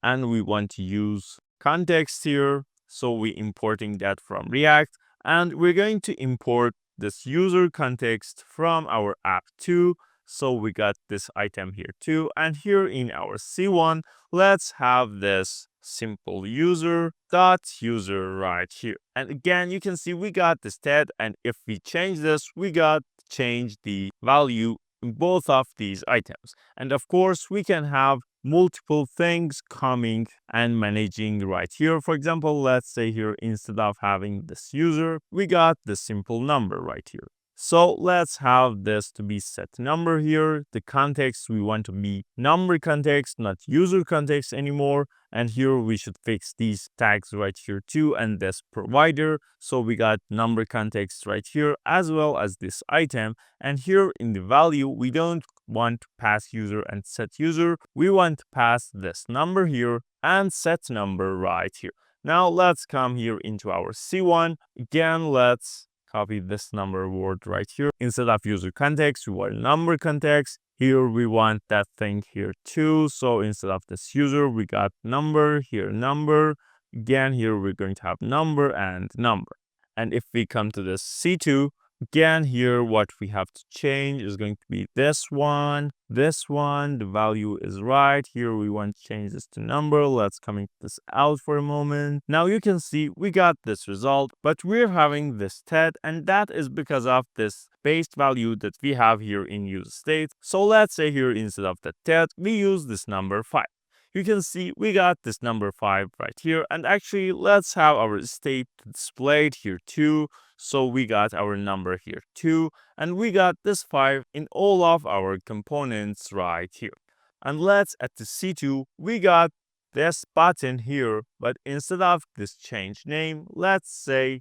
and we want to use context here. So we're importing that from React, and we're going to import this user context from our app too. So we got this item here too. And here in our C1, let's have this simple user dot user right here. And again, you can see we got this Ted. And if we change this, we got to change the value in both of these items. And of course, we can have multiple things coming and managing right here. For example, let's say here, instead of having this user, we got the simple number right here. So let's have this to be set number here. The context we want to be number context, not user context anymore. And here we should fix these tags right here too, and this provider. So we got number context right here as well as this item. And here in the value, we don't want to pass user and set user. We want to pass this number here and set number right here. Now let's come here into our C1. Again, let's copy this number word right here. Instead of user context, we want number context. Here we want that thing here too. So instead of this user, we got number, here number. Again, here we're going to have number and number. And if we come to this C2, again, here what we have to change is going to be this one, the value is right. Here we want to change this to number. Let's comment this out for a moment. Now you can see we got this result, but we're having this TED, and that is because of this base value that we have here in usestate. So let's say here, instead of the TED, we use this number 5. You can see we got this number 5 right here. And actually, let's have our state displayed here too. So we got our number here too. And we got this 5 in all of our components right here. And let's at the C2, we got this button here. But instead of this change name, let's say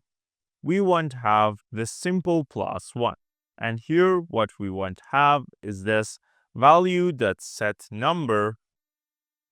we want to have this simple +1. And here what we want to have is this value that set number,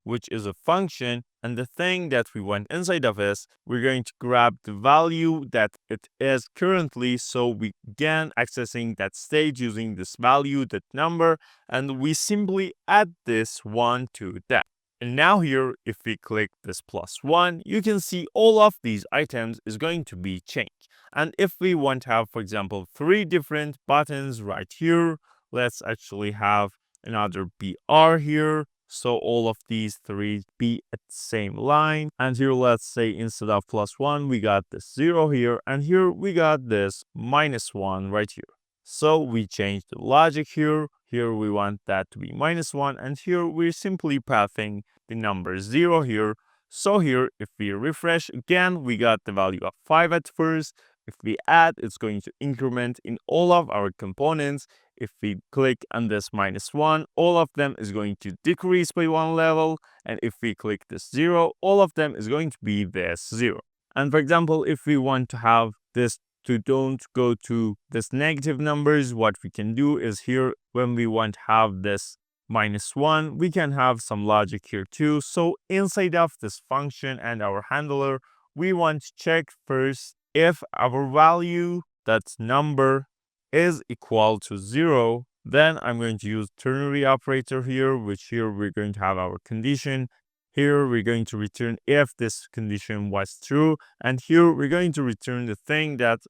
which is a function, and the thing that we want inside of this, we're going to grab the value that it is currently. So we begin accessing that state using this value, that number, and we simply add this 1 to that. And now here, if we click this +1, you can see all of these items is going to be changed. And if we want to have, for example, 3 different buttons right here, let's actually have another BR here. So all of these 3 be at the same line. And here, let's say instead of +1, we got this 0 here. And here we got this -1 right here. So we change the logic here. Here we want that to be -1. And here we're simply passing the number 0 here. So here, if we refresh again, we got the value of 5 at first. If we add, it's going to increment in all of our components. If we click on this -1, all of them is going to decrease by 1 level. And if we click this 0, all of them is going to be this 0. And for example, if we want to have this to don't go to this negative numbers, what we can do is here, when we want to have this -1, we can have some logic here too. So inside of this function and our handler, we want to check first if our value, that's number, is equal to 0, then I'm going to use ternary operator here, which here we're going to have our condition. Here we're going to return if this condition was true. And here we're going to return the thing that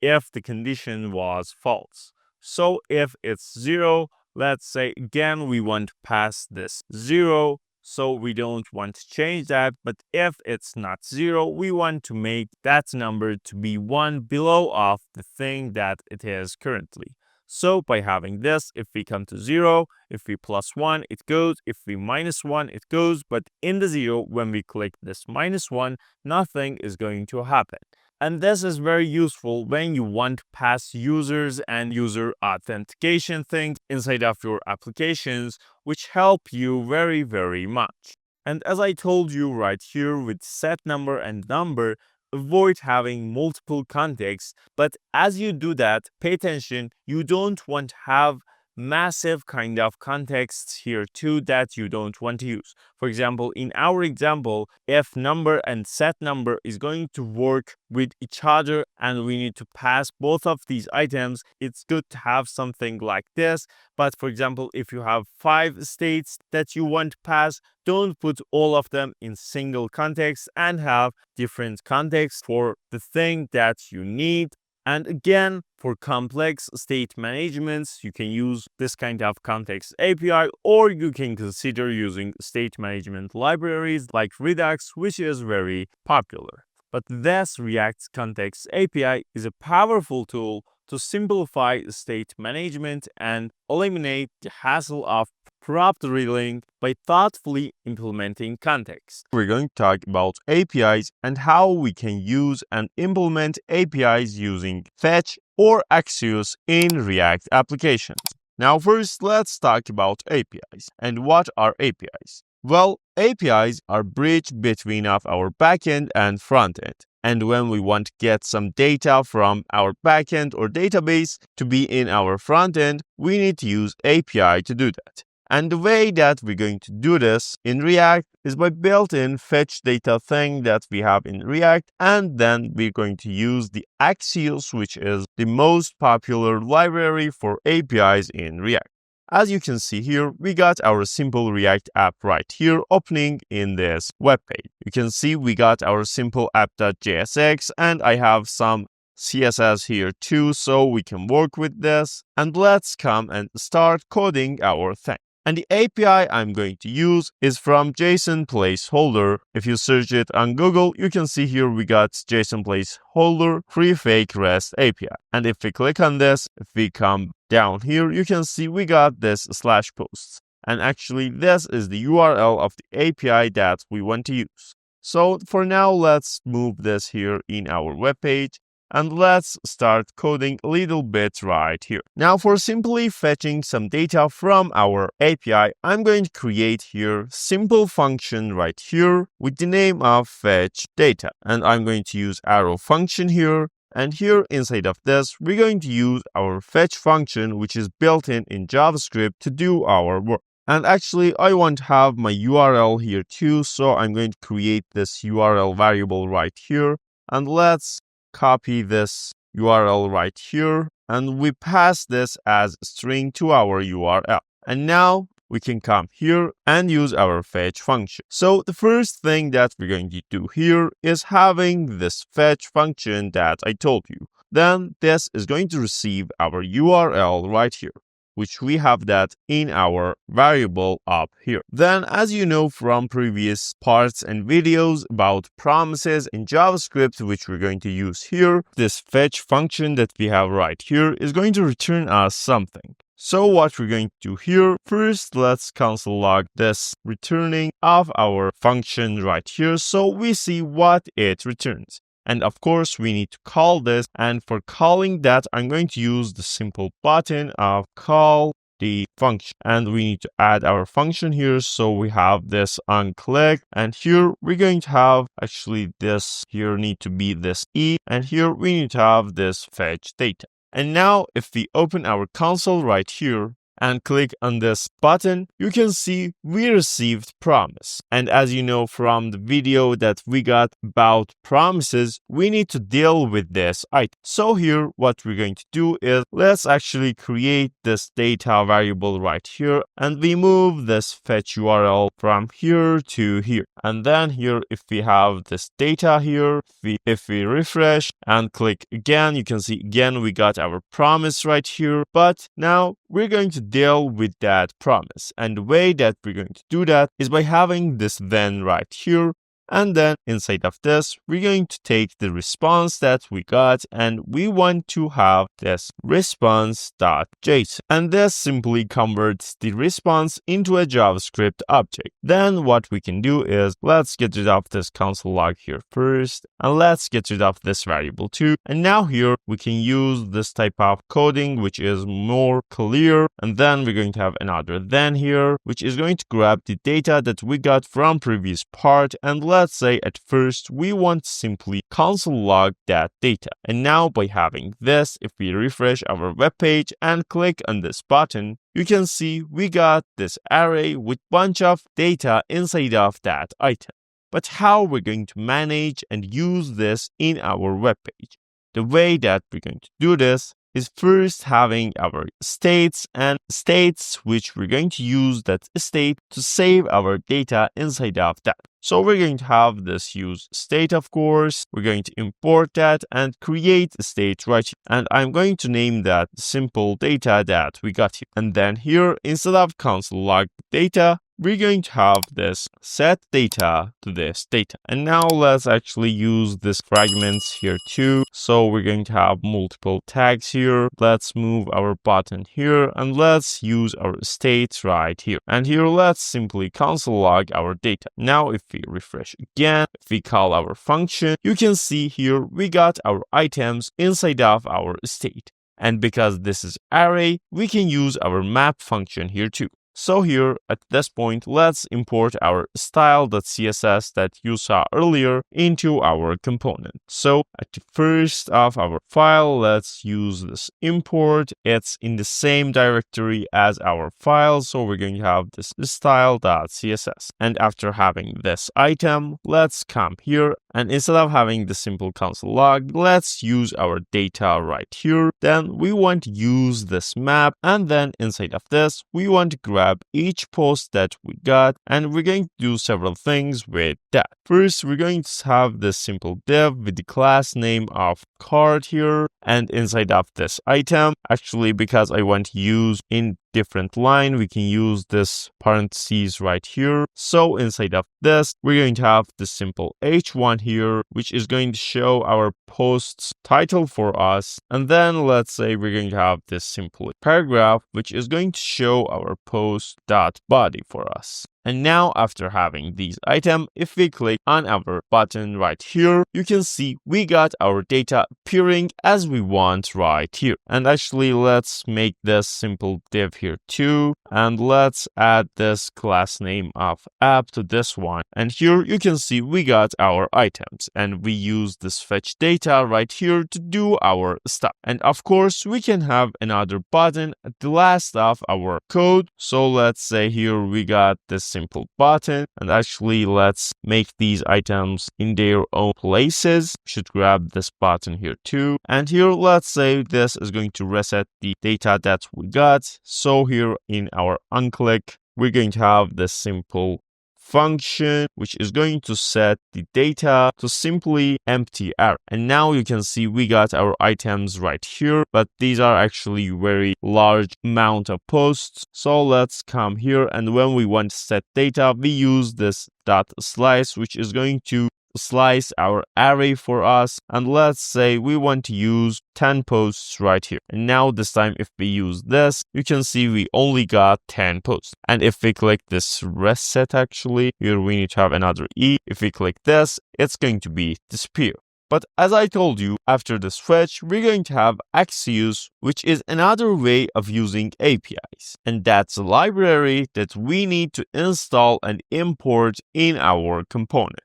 if the condition was false. So if it's 0, let's say again, we want to pass this 0. So we don't want to change that. But if it's not 0, we want to make that number to be 1 below of the thing that it is currently. So by having this, if we come to 0, if we +1, it goes. If we -1, it goes. But in the 0, when we click this -1, nothing is going to happen. And this is very useful when you want to pass users and user authentication things inside of your applications, which help you very, very much. And as I told you right here with set number and number, avoid having multiple contexts. But as you do that, pay attention, you don't want to have massive kind of contexts here too that you don't want to use. For example, in our example, if number and set number is going to work with each other and we need to pass both of these items, it's good to have something like this. But for example, if you have 5 states that you want to pass, don't put all of them in single context and have different contexts for the thing that you need. And again, for complex state managements, you can use this kind of context API, or you can consider using state management libraries like Redux, which is very popular. But this React Context API is a powerful tool to simplify state management and eliminate the hassle of prop drilling by thoughtfully implementing context. We're going to talk about APIs and how we can use and implement APIs using Fetch or Axios in React applications. Now first, let's talk about APIs. And what are APIs? Well, APIs are bridge between of our backend and frontend. And when we want to get some data from our backend or database to be in our frontend, we need to use API to do that. And the way that we're going to do this in React is by built-in fetch data thing that we have in React, and then we're going to use the Axios, which is the most popular library for APIs in React. As you can see here, we got our simple React app right here opening in this web page. You can see we got our simple app.jsx, and I have some CSS here too, so we can work with this. And let's come and start coding our thing. And the API I'm going to use is from JSON placeholder. If you search it on Google, you can see here we got JSON placeholder free fake REST API. And if we click on this, if we come down here, you can see we got this /posts. And actually, this is the URL of the API that we want to use. So for now, let's move this here in our web page. And let's start coding a little bit right here. Now for simply fetching some data from our API, I'm going to create here simple function right here with the name of fetch data. And I'm going to use arrow function here. And here inside of this, we're going to use our fetch function, which is built in JavaScript to do our work. And actually, I want to have my URL here too. So I'm going to create this URL variable right here. And let's copy this URL right here, and we pass this as a string to our URL. And now we can come here and use our fetch function. So the first thing that we're going to do here is having this fetch function that I told you. Then this is going to receive our URL right here, which we have that in our variable up here. Then, as you know from previous parts and videos about promises in JavaScript, which we're going to use here, this fetch function that we have right here is going to return us something. So what we're going to do here, first let's console log this returning of our function right here so we see what it returns. And of course, we need to call this. And for calling that, I'm going to use the simple button of call the function. And we need to add our function here. So we have this on click. And here we're going to have actually this here need to be this E. And here we need to have this fetch data. And now if we open our console right here, and click on this button, you can see we received promise. And as you know from the video that we got about promises, we need to deal with this item. So here, what we're going to do is let's actually create this data variable right here, and we move this fetch URL from here to here. And then here, if we have this data here, if we refresh and click again, you can see again we got our promise right here. But now we're going to deal with that promise. And the way that we're going to do that is by having this then right here. And then inside of this, we're going to take the response that we got, and we want to have this response.json. And this simply converts the response into a JavaScript object. Then what we can do is let's get rid of this console log here first, and let's get rid of this variable too. And now here we can use this type of coding, which is more clear. And then we're going to have another then here, which is going to grab the data that we got from previous part, and let's say at first we want simply console log that data. And now by having this, if we refresh our web page and click on this button, you can see we got this array with bunch of data inside of that item. But how we're going to manage and use this in our web page? The way that we're going to do this is first having our states and states, which we're going to use that state to save our data inside of that. So we're going to have this use state, of course. We're going to import that and create a state right here. And I'm going to name that simple data that we got here. And then here, instead of console log data, we're going to have this set data to this data. And now let's actually use this fragments here too. So we're going to have multiple tags here. Let's move our button here and let's use our state right here. And here let's simply console log our data. Now if we refresh again, if we call our function, you can see here we got our items inside of our state. And because this is array, we can use our map function here too. So here at this point, let's import our style.css that you saw earlier into our component. So at the first of our file, let's use this import. It's in the same directory as our file. So we're going to have this style.css. And after having this item, let's come here. And instead of having the simple console log, let's use our data right here. Then we want to use this map. And then inside of this, we want to grab each post that we got, and we're going to do several things with that. First, we're going to have this simple div with the class name of card here, and inside of this item, actually because I want to use in different line, we can use this parentheses right here. So inside of this, we're going to have the simple h1 here, which is going to show our post's title for us. And then let's say we're going to have this simple paragraph, which is going to show our post.body for us. And now after having these items, if we click on our button right here, you can see we got our data appearing as we want right here. And actually, let's make this simple div here too. And let's add this class name of app to this one. And here you can see we got our items. And we use this fetch data right here to do our stuff. And of course, we can have another button at the last of our code. So let's say here we got this simple button, and actually let's make these items in their own places. We should grab this button here too, and here let's say this is going to reset the data that we got. So here in our onClick, we're going to have this simple function which is going to set the data to simply empty array. And now you can see we got our items right here, but these are actually very large amount of posts. So let's come here, and when we want to set data, we use this dot slice, which is going to slice our array for us. And let's say we want to use 10 posts right here. And now this time if we use this, you can see we only got 10 posts. And if we click this reset, actually here we need to have another E. If we click this, it's going to be disappear. But as I told you, after the switch, we're going to have Axios, which is another way of using APIs. And that's a library that we need to install and import in our component.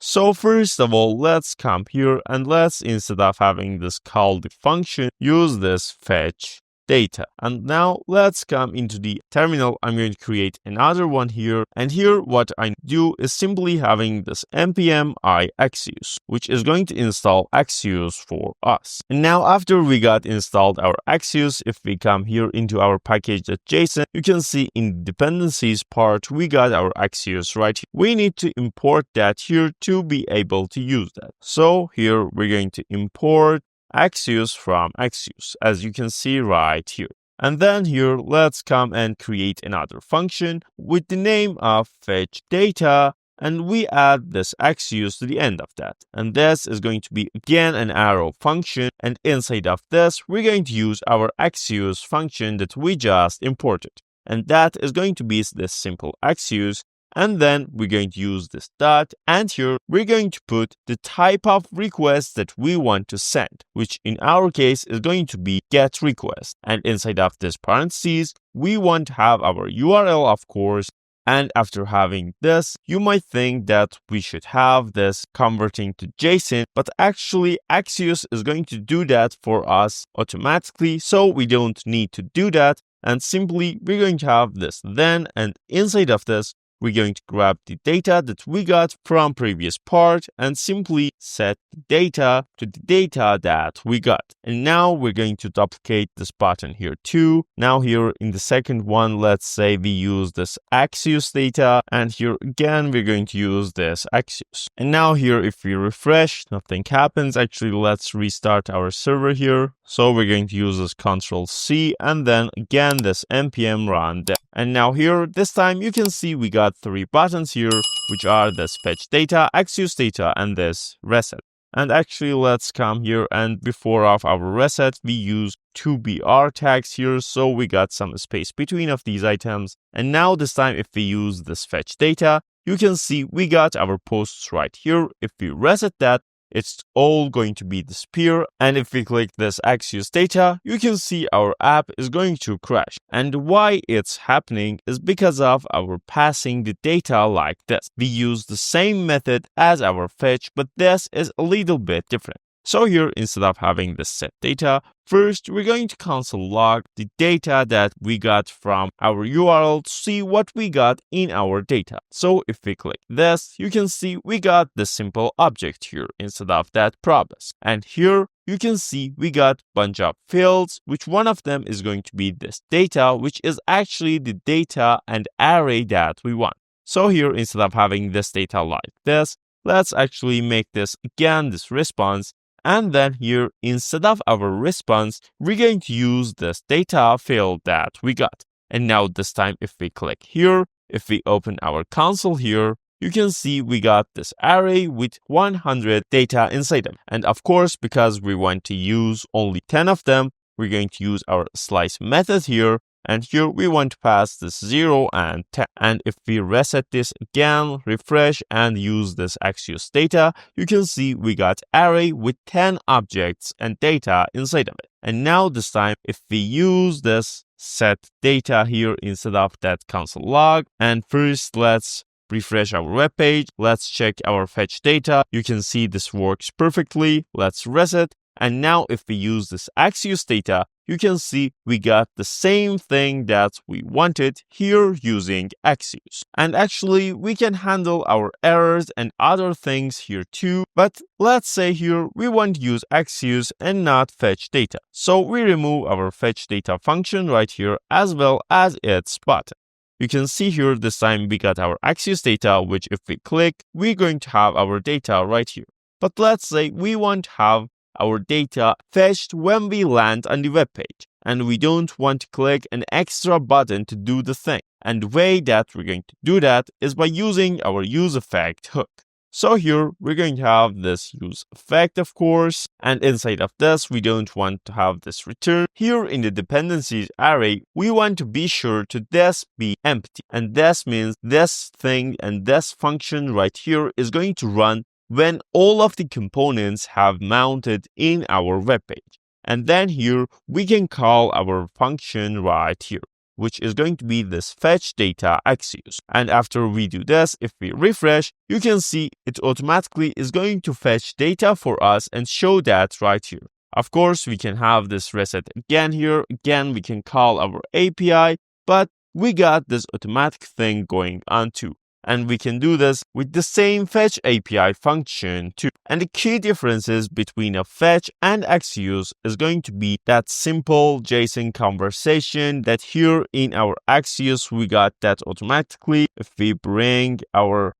So first of all, let's come here and let's, instead of having this call the function, use this fetch data. And now let's come into the terminal. I'm going to create another one here. And here what I do is simply having this npm I Axios, which is going to install Axios for us. And now after we got installed our Axios, if we come here into our package.json, you can see in the dependencies part, we got our Axios right here. We need to import that here to be able to use that. So here we're going to import Axios from Axios, as you can see right here. And then here, let's come and create another function with the name of fetch data, and we add this Axios to the end of that. And this is going to be again an arrow function, and inside of this, we're going to use our Axios function that we just imported. And that is going to be this simple Axios. And then we're going to use this dot, and here we're going to put the type of request that we want to send, which in our case is going to be get request. And inside of this parentheses, we want to have our URL, of course. And after having this, you might think that we should have this converting to JSON, but actually Axios is going to do that for us automatically, so we don't need to do that. And simply we're going to have this then, and inside of this, we're going to grab the data that we got from previous part and simply set the data to the data that we got. And now we're going to duplicate this button here too. Now here in the second one, let's say we use this Axios data, and here again we're going to use this Axios. And now here if we refresh, nothing happens. Actually, let's restart our server here. So we're going to use this Ctrl+C and then again this npm run dev. And now here this time you can see we got 3 buttons here, which are this fetch data, Axios data, and this reset. And actually, let's come here, and before of our reset, we use 2br tags here, so we got some space between of these items. And now this time, if we use this fetch data, you can see we got our posts right here. If we reset that, it's all going to be disappear. And if we click this Axios data, you can see our app is going to crash. And why it's happening is because of our passing the data like this. We use the same method as our fetch, but this is a little bit different. So here, instead of having the set data, first we're going to console log the data that we got from our URL to see what we got in our data. So if we click this, you can see we got the simple object here instead of that promise. And here you can see we got bunch of fields, which one of them is going to be this data, which is actually the data and array that we want. So here, instead of having this data like this, let's actually make this again, this response. And then here, instead of our response, we're going to use this data field that we got. And now this time, if we click here, if we open our console here, you can see we got this array with 100 data inside them. And of course, because we want to use only 10 of them, we're going to use our slice method here. And here we want to pass this 0 and 10. And if we reset this again, refresh and use this Axios data, you can see we got array with 10 objects and data inside of it. And now this time, if we use this set data here instead of that console log, and first let's refresh our web page, let's check our fetch data. You can see this works perfectly. Let's reset. And now if we use this Axios data, you can see we got the same thing that we wanted here using Axios. And actually, we can handle our errors and other things here too. But let's say here we want to use Axios and not fetch data. So we remove our fetch data function right here as well as its button. You can see here this time we got our Axios data, which if we click, we're going to have our data right here. But let's say we want to have our data fetched when we land on the web page, and we don't want to click an extra button to do the thing. And the way that we're going to do that is by using our useEffect hook. So here we're going to have this useEffect, of course, and inside of this we don't want to have this return. Here in the dependencies array, we want to be sure to this be empty, and this means this thing and this function right here is going to run when all of the components have mounted in our web page. And then here we can call our function right here, which is going to be this fetch data Axios. And after we do this, if we refresh, you can see it automatically is going to fetch data for us and show that right here. Of course, we can have this reset again here. Again, we can call our API, but we got this automatic thing going on too. And we can do this with the same fetch API function too. And the key differences between a fetch and Axios is going to be that simple JSON conversation that here in our Axios we got that automatically. If we bring our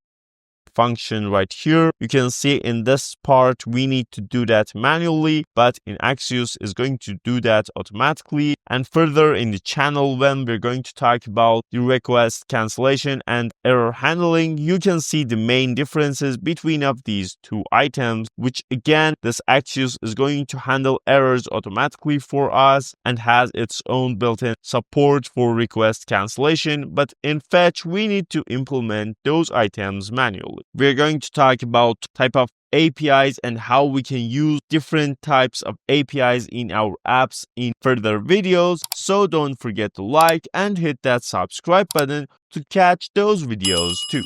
function right here, you can see in this part we need to do that manually, but in Axios is going to do that automatically. And further in the channel, when we're going to talk about the request cancellation and error handling, you can see the main differences between of these two items, which again this Axios is going to handle errors automatically for us and has its own built-in support for request cancellation, but in fetch we need to implement those items manually. We're going to talk about type of APIs and how we can use different types of APIs in our apps in further videos. So don't forget to like and hit that subscribe button to catch those videos too.